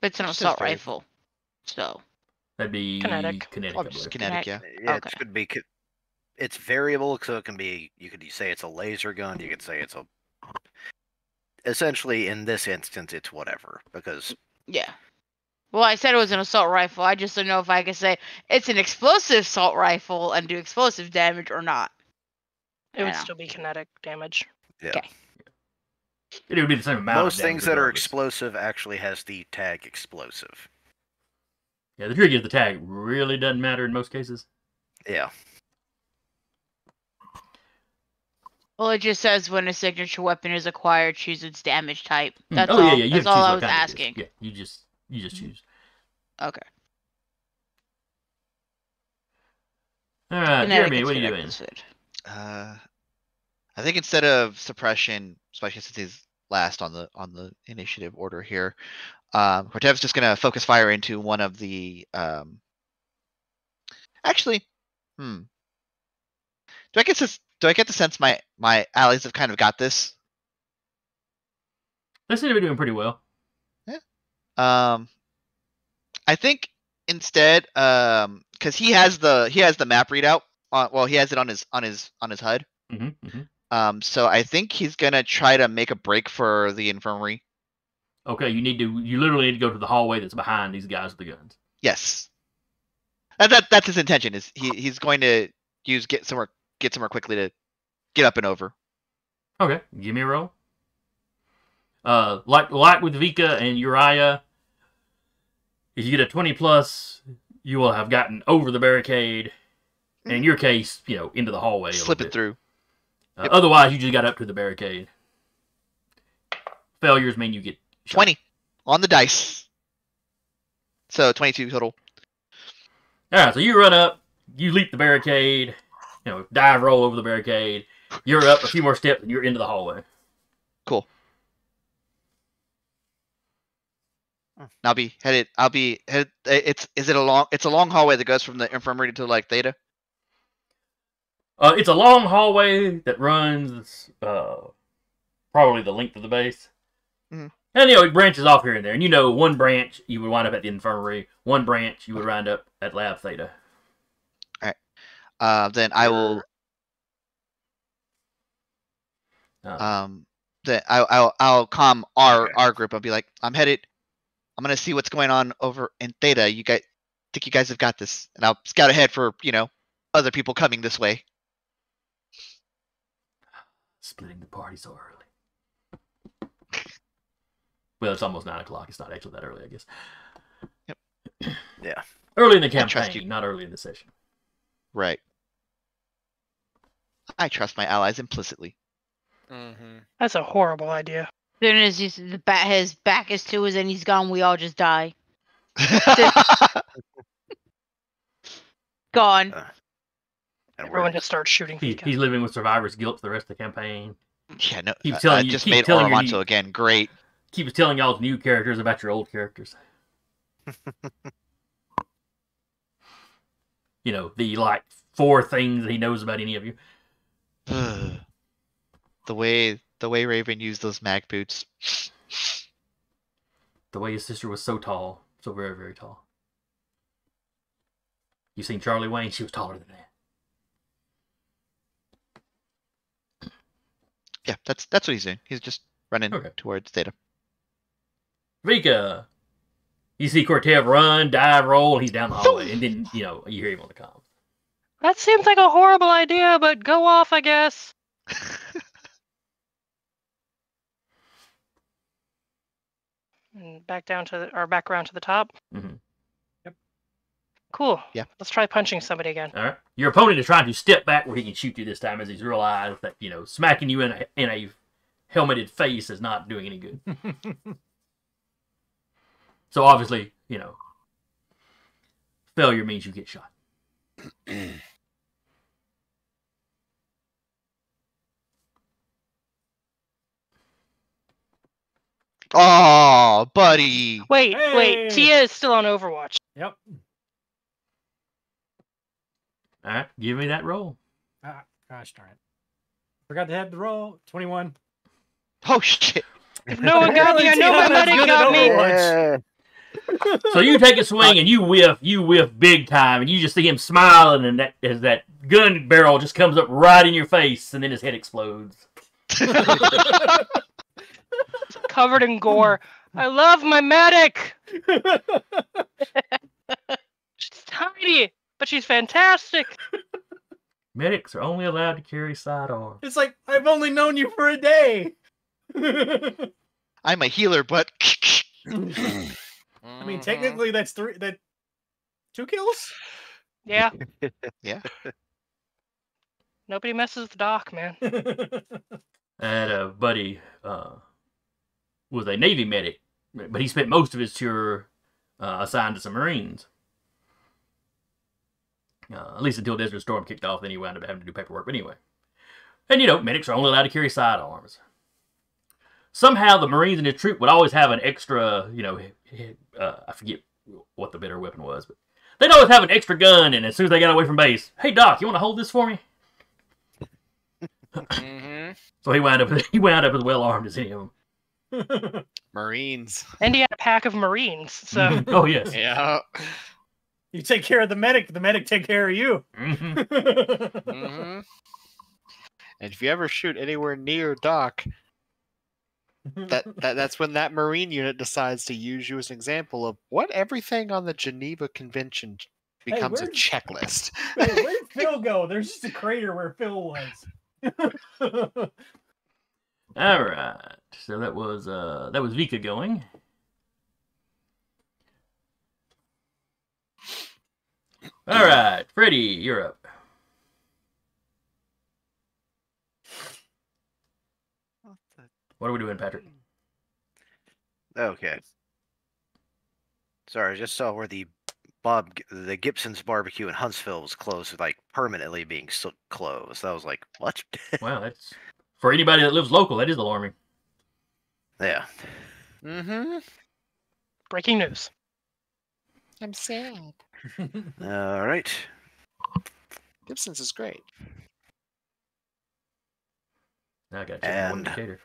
but it's an assault rifle. So. That'd be kinetic. Kinetic, yeah. Yeah, okay. It could be. It's variable, so it can be. You could say it's a laser gun. You could say it's a. Essentially, in this instance, it's whatever because. Yeah. Well, I said it was an assault rifle. I just don't know if I could say it's an explosive assault rifle and do explosive damage or not. It would still be kinetic damage. Yeah. Okay. It would be the same amount. Most things that are explosive actually has the tag explosive. Yeah, the trick is the tag really doesn't matter in most cases. Yeah. Well, it just says when a signature weapon is acquired, choose its damage type. That's all. Yeah, you that's all I was asking. Yeah, you just choose. Okay. All right, Jeremy, what are you doing? I think instead of suppression, especially since he's last on the initiative order here, Cortev's just gonna focus fire into one of the. Actually, do I get this? Do I get the sense my allies have kind of got this? They seem to be doing pretty well. Yeah. I think instead, because he has the map readout. Well, he has it on his HUD. So I think he's gonna try to make a break for the infirmary. Okay, you literally need to go to the hallway that's behind these guys with the guns. Yes. That's his intention. Is he's going to get somewhere quickly to get up and over. Okay, give me a roll. Like with Vika and Uriah, if you get a 20+, you will have gotten over the barricade And in your case, into the hallway. Slip it through. Yep. Otherwise, you just got up to the barricade. Failures mean you get shot. 20 on the dice. So 22 total. All right, so you run up, you leap the barricade, dive roll over the barricade. You're up a few more steps, and you're into the hallway. Cool. I'll be headed. It's a long hallway that goes from the infirmary to like Theta. It's a long hallway that runs probably the length of the base. Mm-hmm. And, it branches off here and there. And, one branch, you would wind up at the infirmary. One branch, you would wind up at Lab Theta. All right. Then I will... Then I'll calm our group. I'll be like, I'm headed... I'm going to see what's going on over in Theta. You guys... think you guys have got this. And I'll scout ahead for, other people coming this way. Splitting the party so early. Well, it's almost 9 o'clock. It's not actually that early, I guess. Yep. Yeah. Early in the trust campaign, you. not early in the session. Right. I trust my allies implicitly. Mm-hmm. That's a horrible idea. As soon as his back is to us and he's gone, we all just die. Gone. And Everyone just starts shooting. He's living with survivor's guilt for the rest of the campaign. Yeah, no. Keep telling I you- just keep made telling your Oromanto again. Great. Keeps telling y'all new characters about your old characters. The 4 things that he knows about any of you. The way Raven used those mag boots. The way his sister was so tall. So very, very tall. You seen Charlie Wayne? She was taller than that. Yeah, that's what he's doing. He's just running towards Theta. Vika! You see Cortev run, dive, roll, he's down the hallway. And then, you hear him on the comms. That seems like a horrible idea, but go off, I guess. And back around to the top. Mm-hmm. Yep. Cool. Yeah. Let's try punching somebody again. All right. Your opponent is trying to step back where he can shoot you this time, as he's realized that smacking you in a helmeted face is not doing any good. So obviously, failure means you get shot. Oh, buddy. Wait. Hey! Tia is still on Overwatch. Yep. All right. Give me that roll. Gosh darn it. Forgot to have the roll. 21. Oh shit. If no one got me, I know my medic got me. Yeah. So you take a swing and you whiff big time, and you just see him smiling, and as that gun barrel just comes up right in your face, and then his head explodes. Covered in gore. I love my medic. She's tiny, but she's fantastic. Medics are only allowed to carry sidearms. It's like, I've only known you for a day. I'm a healer, but I mean, technically, that's 2 kills? Yeah. yeah. Nobody messes with Doc, man. I had a buddy was a Navy medic, but he spent most of his tour assigned to some Marines. At least until Desert Storm kicked off, then he wound up having to do paperwork. But anyway. And, medics are only allowed to carry sidearms. Somehow the Marines in his troop would always have an extra, I forget what the better weapon was, but they'd always have an extra gun, and as soon as they got away from base, hey, Doc, you want to hold this for me? Mm-hmm. So he wound up as well armed as any of them. Marines. And he had a pack of Marines, so. Oh, yes. Yeah. You take care of the medic take care of you. Mm-hmm. Mm-hmm. And if you ever shoot anywhere near Doc, that's when that Marine unit decides to use you as an example of what everything on the Geneva Convention becomes a where's- checklist. Hey, where'd Phil go? There's just a crater where Phil was. All right. So that was Vika going. All right, Freddy, you're up. What are we doing, Patrick? Okay. Sorry, I just saw where the Gibson's barbecue in Huntsville was closed, like permanently being closed. I was like, what? Wow, that's for anybody that lives local. That is alarming. Yeah. Mm-hmm. Breaking news. I'm sad. All right. Gibson's is great. Now I got to check my And- indicator.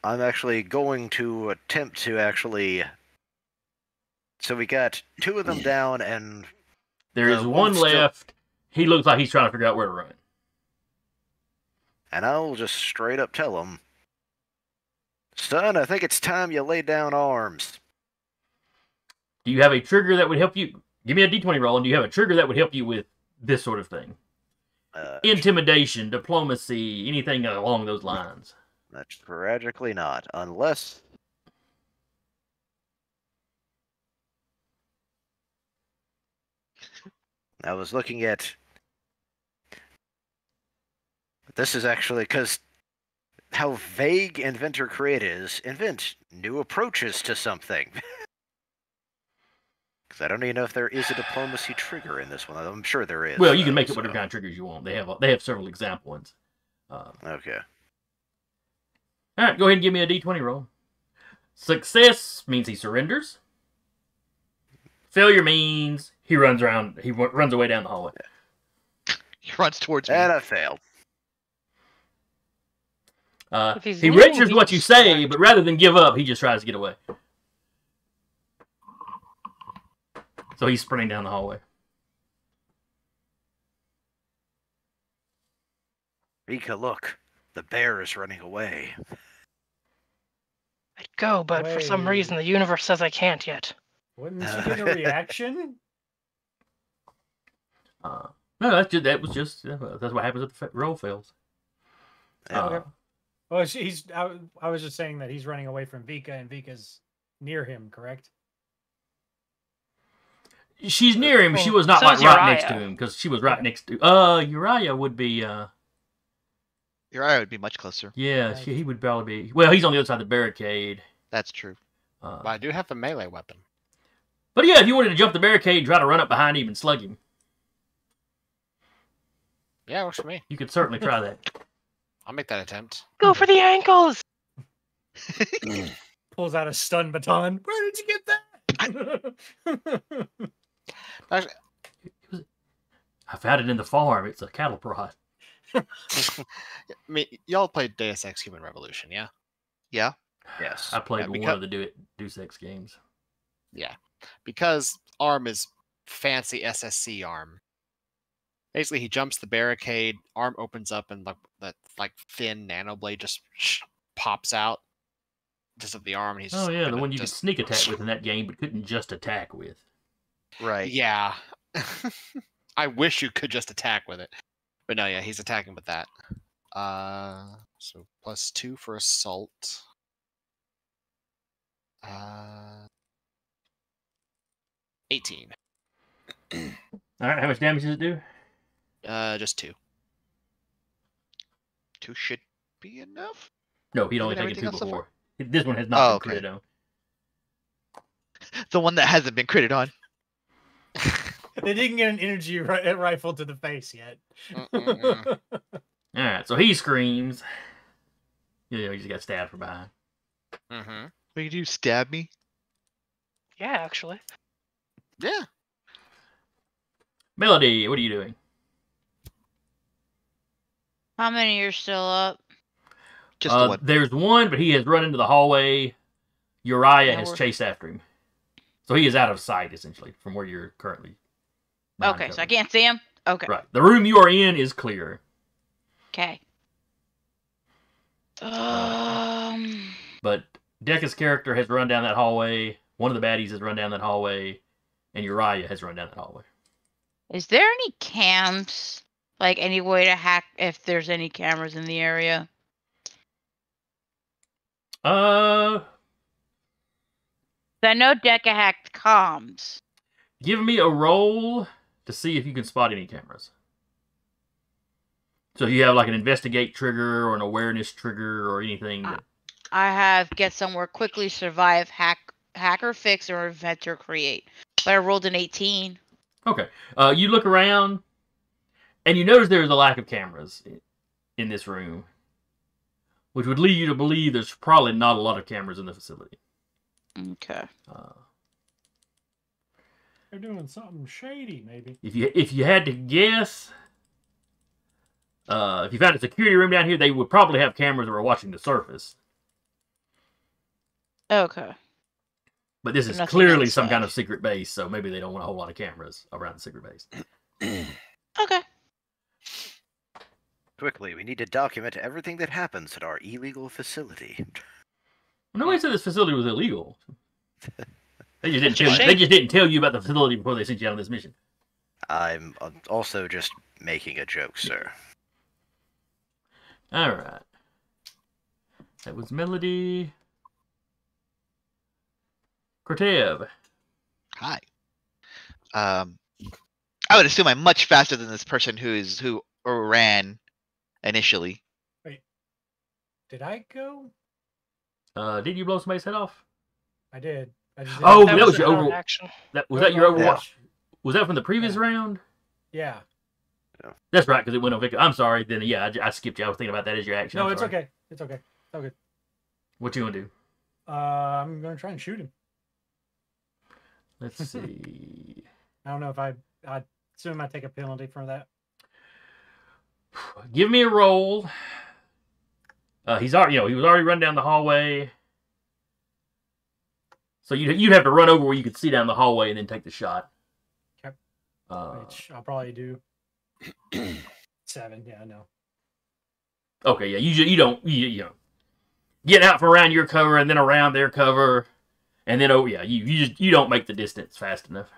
I'm actually going to attempt to actually. So we got 2 of them down, and There is one one still- left. He looks like he's trying to figure out where to run. I'll just straight up tell him, son, I think it's time you lay down arms. Do you have a trigger that would help you? Give me a d20 roll, and do you have a trigger that would help you with this sort of thing? Intimidation, diplomacy, anything along those lines. That's tragically not, unless. I was looking at. This is actually because how vague Inventor Create is. Invent new approaches to something. Because I don't even know if there is a diplomacy trigger in this one. I'm sure there is. Well, you can make it so- whatever kind of triggers you want. They have several example ones. Okay. All right, go ahead and give me a d20 roll. Success means he surrenders. Failure means he runs around. He runs away down the hallway. He runs towards me. And I failed. If he's He leaving, registers we what you just say, distract. but rather than give up, he just tries to get away. So he's sprinting down the hallway. Rika, look. The bear is running away. I'd go, but for some Wait. reason the universe says I can't yet. Wouldn't you get a reaction? No, that's what happens if the roll fails. Yeah. Well, I was just saying that he's running away from Vika, and Vika's near him, correct? She's near him. She was not So like is right next to Uriah. him because she was right next to. Uriah would be. Your eye would be much closer. Yeah, Right. he would probably be. Well, he's on the other side of the barricade. That's true. But I do have a melee weapon. But yeah, if you wanted to jump the barricade and try to run up behind him and slug him, Yeah, works for me. you could certainly try that. I'll make that attempt. Go for the ankles! Pulls out a stun baton. Where did you get that? Actually, I found it in the farm. It's a cattle prod. I mean, y'all played Deus Ex Human Revolution, yeah? Yeah. Yes. I played Yeah, one because- of the Deus Ex games. Yeah. Because ARM is fancy SSC ARM. Basically, he jumps the barricade, ARM opens up, and that thin nano blade just pops out just of the arm. And he's Oh just yeah, the gonna one you could just- sneak attack with in that game, but couldn't just attack with. Right. Yeah. I wish you could just attack with it. But no, yeah, he's attacking with that. So +2 for assault. 18. All right, how much damage does it do? Just 2. 2 should be enough. No, he'd only Even taken everything 2 else so far? before. This one has not Oh, been okay. critted on. The one that hasn't been critted on. They didn't get an energy rifle to the face yet. Mm-mm-mm. All right, so he screams. Yeah, he just got stabbed from behind. Mm-hmm. What did you stab me? Yeah, actually. Yeah. Melody, what are you doing? How many are still up? Just the one. There's one, but he has run into the hallway. Uriah Now has we're- chased after him. So he is out of sight, essentially, from where you're currently. behind Okay, so I cover. can't see him? Okay. Right. The room you are in is clear. Okay. But Decca's character has run down that hallway. One of the baddies has run down that hallway. And Uriah has run down that hallway. Is there any cams? Like any way to hack if there's any cameras in the area? I know Deca hacked comms. Give me a roll to see if you can spot any cameras. So you have like an investigate trigger or an awareness trigger or anything. I have get somewhere quickly, survive, hacker fix, or inventor create. But I rolled an 18. Okay. You look around, and you notice there's a lack of cameras in this room, which would lead you to believe there's probably not a lot of cameras in the facility. Okay. They're doing something shady, maybe. If you had to guess, if you found a security room down here, they would probably have cameras that were watching the surface. Okay. But this is Nothing clearly some outside. kind of secret base, so maybe they don't want a whole lot of cameras around the secret base. Okay. Quickly, we need to document everything that happens at our illegal facility. Nobody said this facility was illegal. They just didn't Shame. they just didn't tell you about the facility before they sent you out on this mission. I'm also just making a joke, sir. All right. That was Melody. Kortev. Hi. I would assume I'm much faster than this person who ran initially. Did I go? Did you blow somebody's head off? I did. I just Oh, didn't- that was your an over- action. Was that your Yeah. Overwatch? Was that from the previous Yeah. round? Yeah. That's right, because it went on Vic. I'm sorry. Then yeah, I skipped you. I was thinking about that as your action. No, I'm it's sorry. okay. It's okay. It's all good. What you gonna do? I'm gonna try and shoot him. Let's see. I don't know if I assume I take a penalty for that. Give me a roll. He's already, he was already run down the hallway. So you'd have to run over where you could see down the hallway and then take the shot. Okay. Uh, Which I'll probably do. 7. Yeah, I know. okay, yeah, you don't get out from around your cover and then around their cover, and then you don't make the distance fast enough.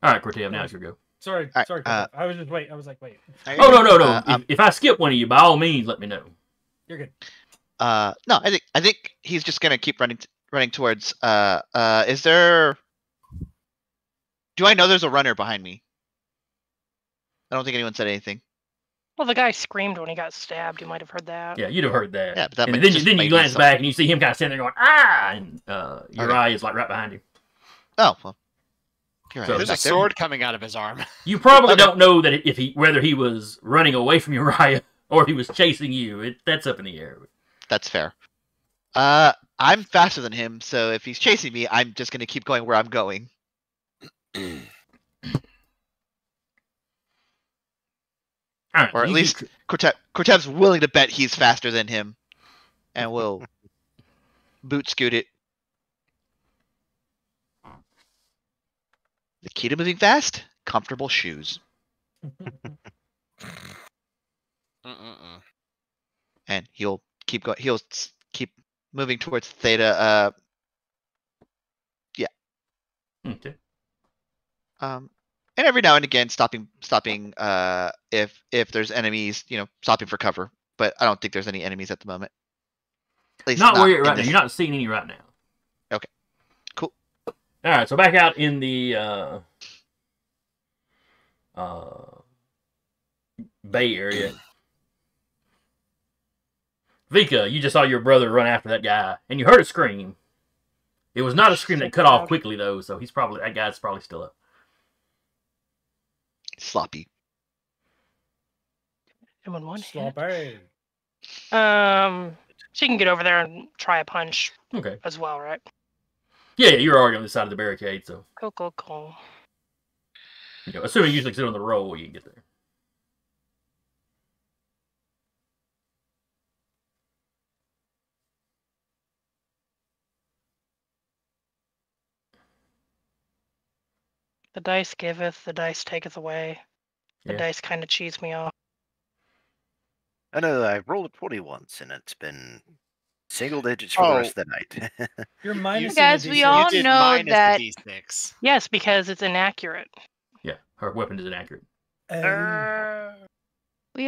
All right, Kortev, now it's your go. Sorry, right, sorry. I was just wait. I was like, wait. Oh no. If I skip one of you, by all means, let me know. You're good. No, I think he's just gonna keep running towards. Is there? Do I know there's a runner behind me? I don't think anyone said anything. Well, the guy screamed when he got stabbed. You might have heard that. Yeah, you'd have heard that. Yeah, but that and might then just you maybe glance some- back and you see him kind of standing there going, ah, and your Okay. eye is like right behind you. Oh well. Here I So- am There's a back there. sword coming out of his arm. You probably Okay. don't know that whether he was running away from Uriah or if he was chasing you. That's up in the air. That's fair. I'm faster than him, so if he's chasing me, I'm just gonna keep going where I'm going. All right, Or at you least keep- Cortev's willing to bet he's faster than him, and will boot scoot it. The key to moving fast: comfortable shoes. And he'll keep going. He'll keep moving towards Theta. Okay. And every now and again, stopping. If there's enemies, stopping for cover. But I don't think there's any enemies at the moment. At least Not where you're in right now. this- You're not seeing any right now. Okay. Cool. All right, so back out in the Bay Area. Vika, you just saw your brother run after that guy, and you heard a scream. It was not a scream that cut off quickly, though, so that guy's probably still up. Sloppy. And when one hit. Sloppy. So you can get over there and try a punch Okay. as well, right? Yeah, you're already on the side of the barricade, so Cool. assuming you succeed on the roll, you can get there. The dice giveth, the dice taketh away. The Yeah. dice kind of cheese me off. I know I've rolled a 20 once, and it's been single digits for the rest of the night. You're minus. guys, we all You did know minus the that- D6. Yes, because it's inaccurate. Yeah, her weapon is inaccurate. We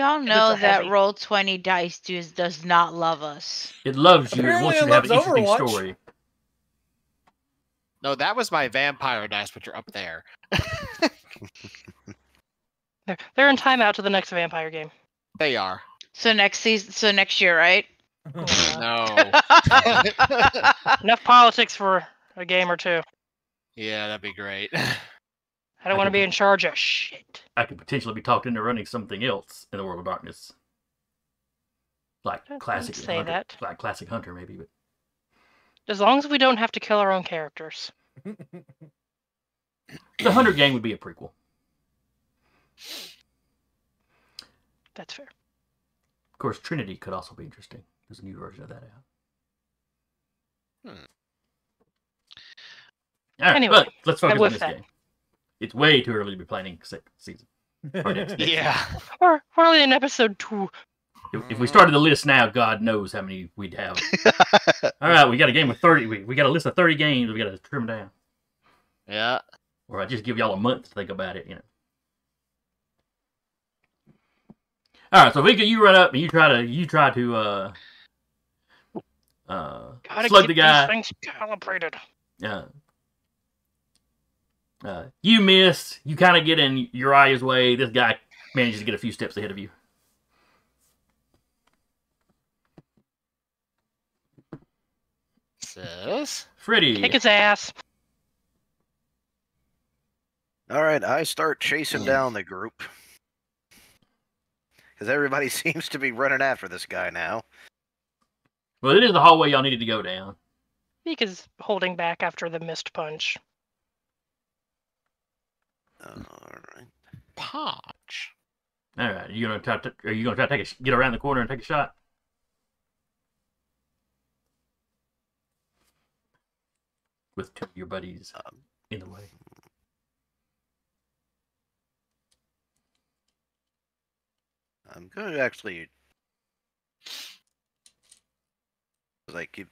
all it's know a that heavy. roll 20 dice does not love us. It loves you. It Apparently wants you it to have an loves interesting Overwatch. story. No, that was my vampire dice, which are up there. They're in timeout to the next vampire game. They are. So next season, so next year, right? No. Enough politics for a game or two. Yeah, that'd be great. I don't want to be in charge of shit. I could potentially be talked into running something else in the World of Darkness. Like Don't classic say Hunter. that. Like classic Hunter, maybe. But As long as we don't have to kill our own characters. the Hunter game would be a prequel. That's fair. Of course, Trinity could also be interesting. There's a new version of that out. All right, Anyway, but let's focus on with this that. game. It's way too early to be planning second season. Or next Yeah. We're only in episode 2. If we started the list now, God knows how many we'd have. All right, we got a game with 30. We got a list of 30 games. We got to trim down. Yeah. Or I just give y'all a month to think about it, you know. All right, so Vika, you run up and you try to Gotta slug keep the guy. these things calibrated. You miss. You kind of get in Uriah's way. This guy manages to get a few steps ahead of you. Sis? Freddy. Kick his ass. All right, I start chasing down the group. Because everybody seems to be running after this guy now. Well, it is the hallway y'all needed to go down. Vika's holding back after the missed punch. All right. Punch. All right, are you gonna try to get around the corner and take a shot? With two of your buddies in the way. I'm going to actually... Like,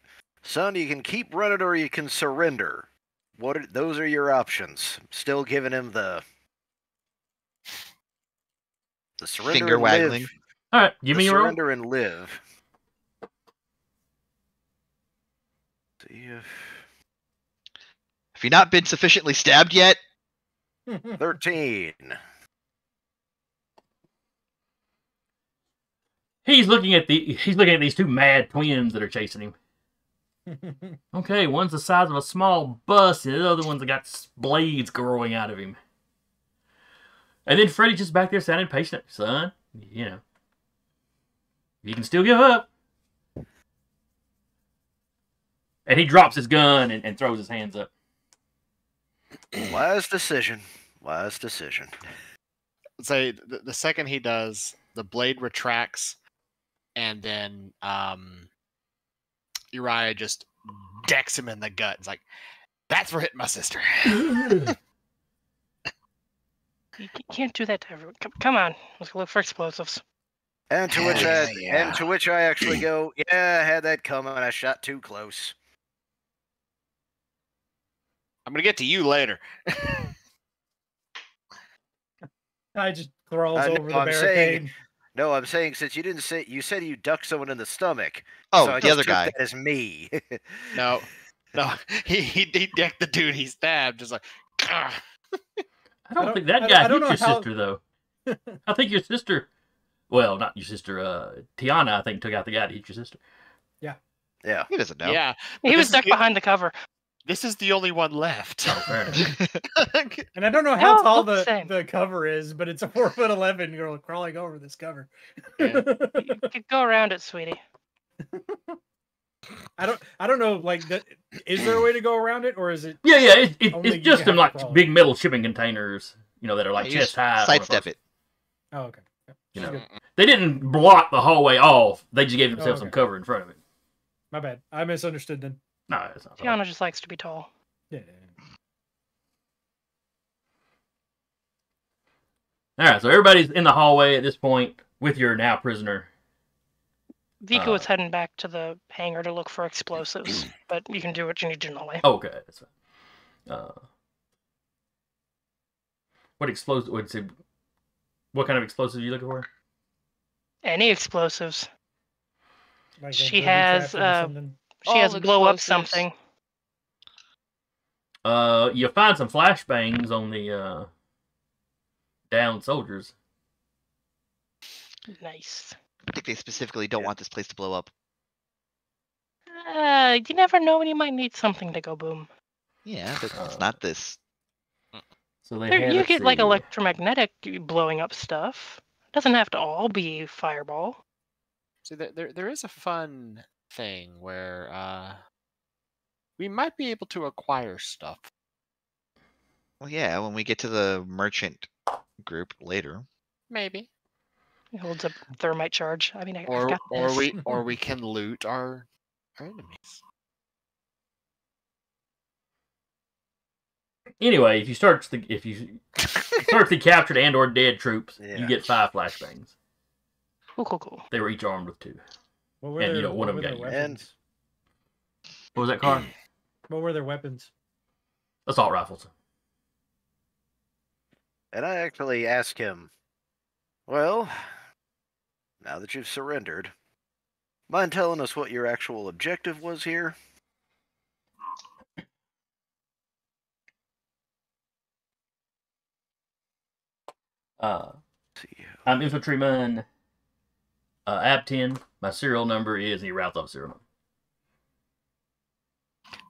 son, you can keep running or you can surrender. Those are your options. Still giving him the surrender Finger and waggling. live. All right, give The me your roll. surrender and live. See Have you not been sufficiently stabbed yet? 13. He's looking at these two mad twins that are chasing him. Okay, one's the size of a small bus, and the other one's got blades growing out of him. And then Freddy's just back there sounding patient. Son, you know, you can still give up. And he drops his gun and throws his hands up. Wise decision. Wise decision. Say the second he does, the blade retracts, and then Uriah just decks him in the gut. It's like, that's for hitting my sister. You can't do that to everyone. Come on, let's go look for explosives. And to which I actually go, yeah, I had that coming. I shot too close. I'm gonna get to you later. I just crawls I know, over the I'm barricade. No, I'm saying since you didn't say, you said you ducked someone in the stomach. Oh, so I the just other took guy. that as me. No, he decked the dude he stabbed. Just like, "Gah." I don't think that I guy don't hit your know how- sister, though. I think your sister... Well, not your sister. Tiana, I think, took out the guy to hit your sister. Yeah. He doesn't know. Yeah, He but was this stuck is behind the cover. This is the only one left. Oh, fair enough. And I don't know how Oh, tall look the same. the cover is, but it's a 4'11" girl crawling over this cover. Yeah. You could go around it, sweetie. I don't know. Like, is there a way to go around it, or is it? Yeah. Only It's you just have in to like crawl. big metal shipping containers, you know, that are like You chest just high. sidestep it. Oh, okay. Yep. You know, Good. they didn't block the hallway off. They just gave themselves some okay. cover in front of it. My bad. I misunderstood then. No, it's not. Tiana just likes to be tall. Yeah. All right, so everybody's in the hallway at this point with your now prisoner. Vika was heading back to the hangar to look for explosives, but you can do what you need to do in the way. Okay, that's fine. What explosive? What kind of explosive are you looking for? Any explosives. Like a She booby has, trap or something. She All has blow up explosives. something. You find some flashbangs on the downed soldiers. Nice. I think they specifically don't Yeah. want this place to blow up. You never know when you might need something to go boom. Yeah, but it's not this. So they There, had, you let's get like see. electromagnetic blowing up stuff. It doesn't have to all be fireball. So there is a fun thing where we might be able to acquire stuff. Well, yeah, when we get to the merchant group later. Maybe. It holds a thermite charge. I mean, I've Or got or this. we can loot our enemies. Anyway, if you search the captured and or dead troops, Yeah. you get 5 flashbangs. Cool. They were each armed with 2. What were And, their, you know, one what of were them their got you. weapons? What was that car? What were their weapons? Assault rifles. And I actually asked him, well, now that you've surrendered, mind telling us what your actual objective was here? I'm See. infantryman AB10. My serial number is, and he routes off serial number.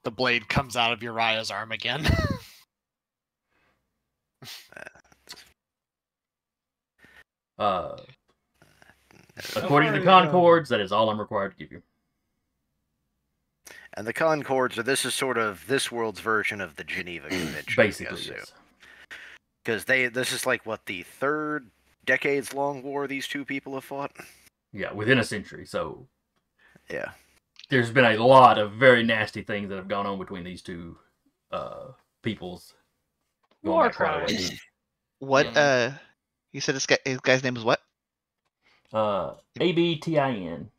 The blade comes out of Uriah's arm again. According to the Concords, that is all I'm required to give you. And the Concords, this is sort of this world's version of the Geneva Convention. Basically, yes. Because this is like, what, the 3rd decades-long war these two people have fought? Yeah, within a century. So Yeah. there's been a lot of very nasty things that have gone on between these two peoples. Going War back quite a crimes. ways. What? You said his guy's name was what? ABTIN.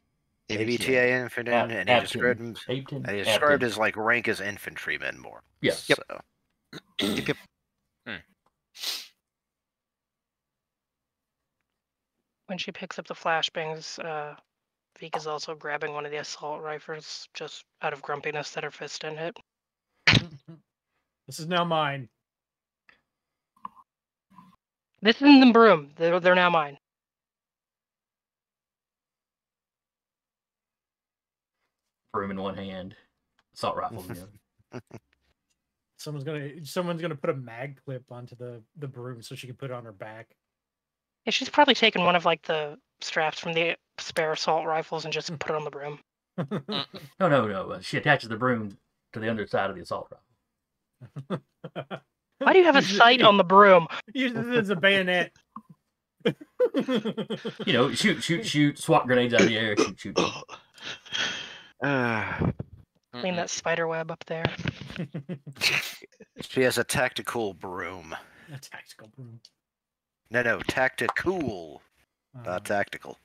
ABTA infantry, and he Abtin. described him. Abtin. And he described Abtin. his like rank as infantrymen more. Yeah. Yep. So. Yep. When she picks up the flashbangs, Vika's also grabbing one of the assault rifles just out of grumpiness that her fist didn't hit. This is now mine. This isn't the broom. They're now mine. Broom in one hand, assault rifles in the other. Someone's gonna put a mag clip onto the broom so she can put it on her back. Yeah, she's probably taken one of like the straps from the spare assault rifles and just put it on the broom. No. She attaches the broom to the underside of the assault rifle. Why do you have a sight on the broom? Uses it as a bayonet. You know, shoot, swat grenades out of the air, shoot. Clean that spider web up there. She has a tactical broom. A tactical broom. No, tactical, not tactical.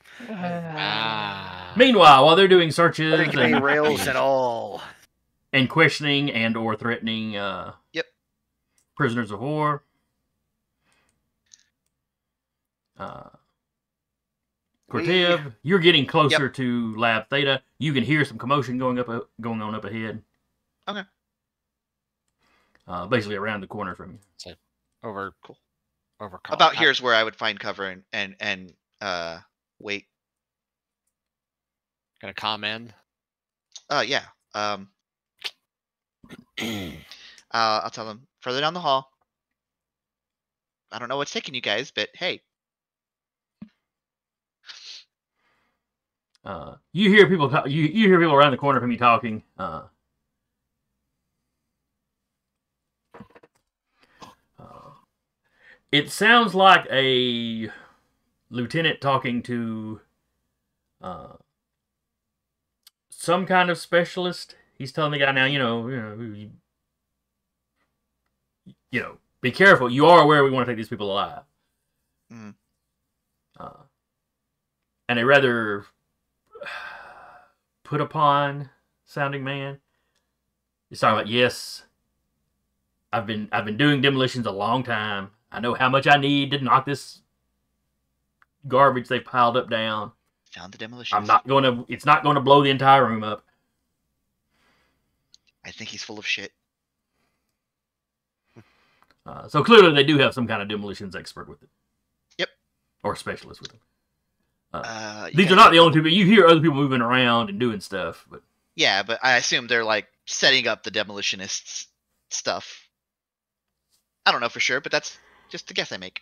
Meanwhile, while they're doing searches There can be rails and all. and questioning and or threatening Yep. prisoners of war, Cortev, you're getting closer to Lab Theta. You can hear some commotion going on up ahead. Okay. Basically around the corner from you. Over About here's where I would find cover and wait. Gonna comment. Yeah. I'll tell them further down the hall. I don't know what's taking you guys, but hey. You hear people. You hear people around the corner from you talking. It sounds like a lieutenant talking to some kind of specialist. He's telling the guy now, you know, be careful. You are aware we want to take these people alive. Mm. And a rather put upon sounding man. He's talking about, yes, I've been doing demolitions a long time. I know how much I need to knock this garbage they piled up down. Found the demolition. It's not gonna blow the entire room up. I think he's full of shit. So clearly they do have some kind of demolitions expert with it. Yep. Or specialist with it. These are not the only people. You hear other people moving around and doing stuff, but Yeah, but I assume they're like setting up the demolitionists stuff. I don't know for sure, but that's just the guess I make.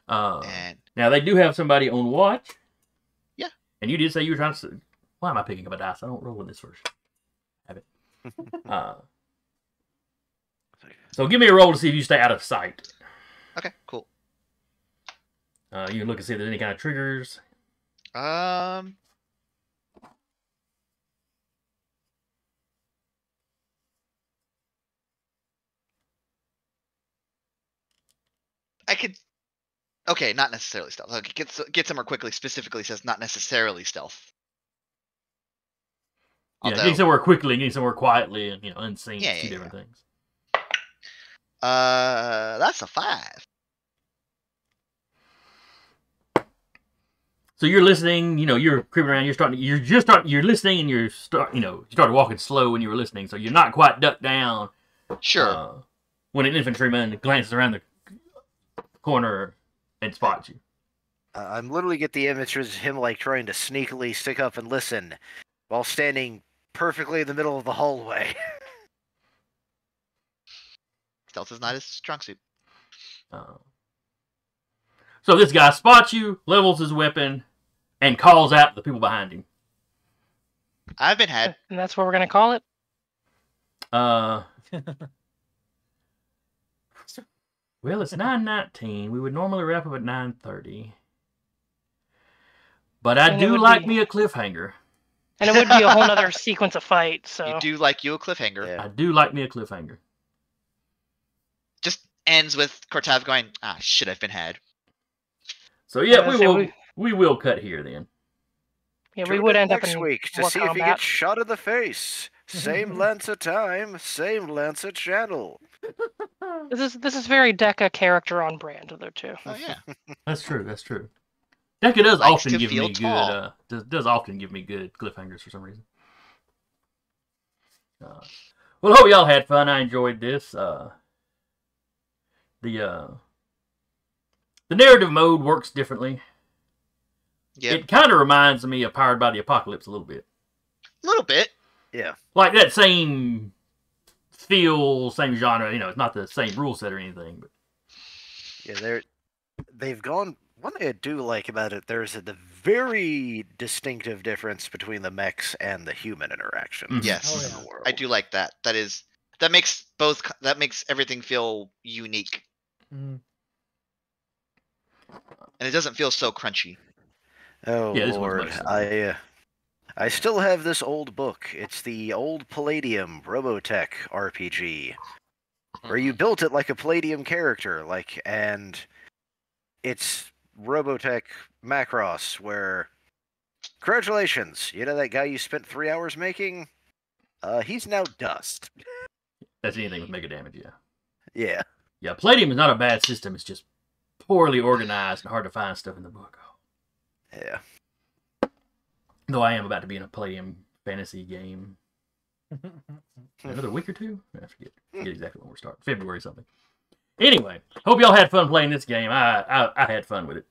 And now they do have somebody on watch. Yeah. And you did say you were trying to. Why am I picking up a dice? I don't roll with this first. Have it. So give me a roll to see if you stay out of sight. okay, cool. You can look and see if there's any kind of triggers. I could. Okay, not necessarily stealth. Okay, get somewhere quickly. Specifically says not necessarily stealth. Yeah, Although, getting somewhere quickly, getting somewhere quietly, and unseen. Yeah, is two yeah, different things. that's a 5. So you're listening. You're creeping around. You're listening, and you started walking slow when you were listening. So you're not quite ducked down. Sure. When an infantryman glances around the corner and spots you. I'm literally get the image of him like trying to sneakily stick up and listen while standing perfectly in the middle of the hallway. Stealth is not his strong suit. So this guy spots you, levels his weapon, and calls out the people behind him. I've been had. And that's what we're gonna call it. Well, it's 9:19. We would normally wrap up at 9:30. But I And it do would like be- me a cliffhanger. And it would be a whole other sequence of fights. So You do like you a cliffhanger. Yeah. I do like me a cliffhanger. Just ends with Cortav going, shit, I've been had. So yeah, Yeah, so we will cut here then. yeah, we Tune would in end up next in week to war see if he combat. gets shot in the face. Same Lancer time, same Lancer channel. This is very Deca character on brand though too. Oh yeah. That's true. That's true. Deca does Likes often to give feel me tall. good. Does often give me good cliffhangers for some reason. Well, hope y'all had fun. I enjoyed this. The narrative mode works differently. Yep. It kind of reminds me of Powered by the Apocalypse a little bit. A little bit. Yeah. Like that same feel, same genre. It's not the same rule set or anything. But Yeah, they've gone. One thing I do like about it, there's the very distinctive difference between the mechs and the human interactions. Mhm. Yes. Oh, in yeah. the world. I do like that. That makes everything feel unique. Mhm. And it doesn't feel so crunchy. Oh Yeah, this one's Lord, much simpler. I still have this old book. It's the old Palladium Robotech RPG, where you built it like a Palladium character, and it's Robotech Macross, where congratulations, you know that guy you spent 3 hours making? He's now dust. that's anything with mega damage. Yeah. Yeah. Yeah. Palladium is not a bad system. It's just poorly organized and hard to find stuff in the book. Yeah. Though I am about to be in a Palladium fantasy game. Another week or two? I forget exactly when we're starting. February something. Anyway, hope y'all had fun playing this game. I had fun with it.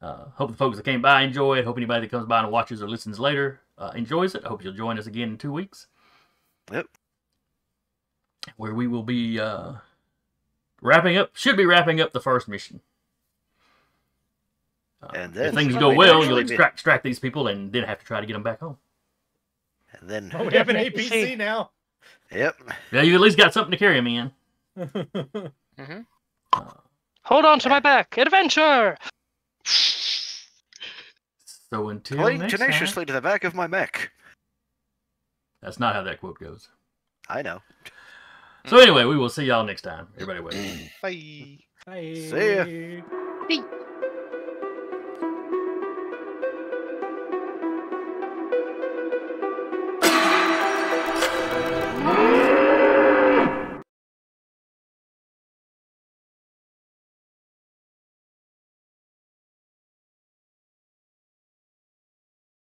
Hope the folks that came by enjoy it. Hope anybody that comes by and watches or listens later enjoys it. I hope you'll join us again in 2 weeks. Yep. Where we will be wrapping up the first mission. And then if things we go might well, actually you'll extract these people and then have to try to get them back home. And then, Oh, we have an APC now. yep. Yeah, you at least got something to carry them in. Mm-hmm. Hold on to my back, adventure! So until Cling next tenaciously time, to the back of my mech. that's not how that quote goes. I know. So anyway, we will see y'all next time. Everybody wait. Bye. Bye. See ya. Beep.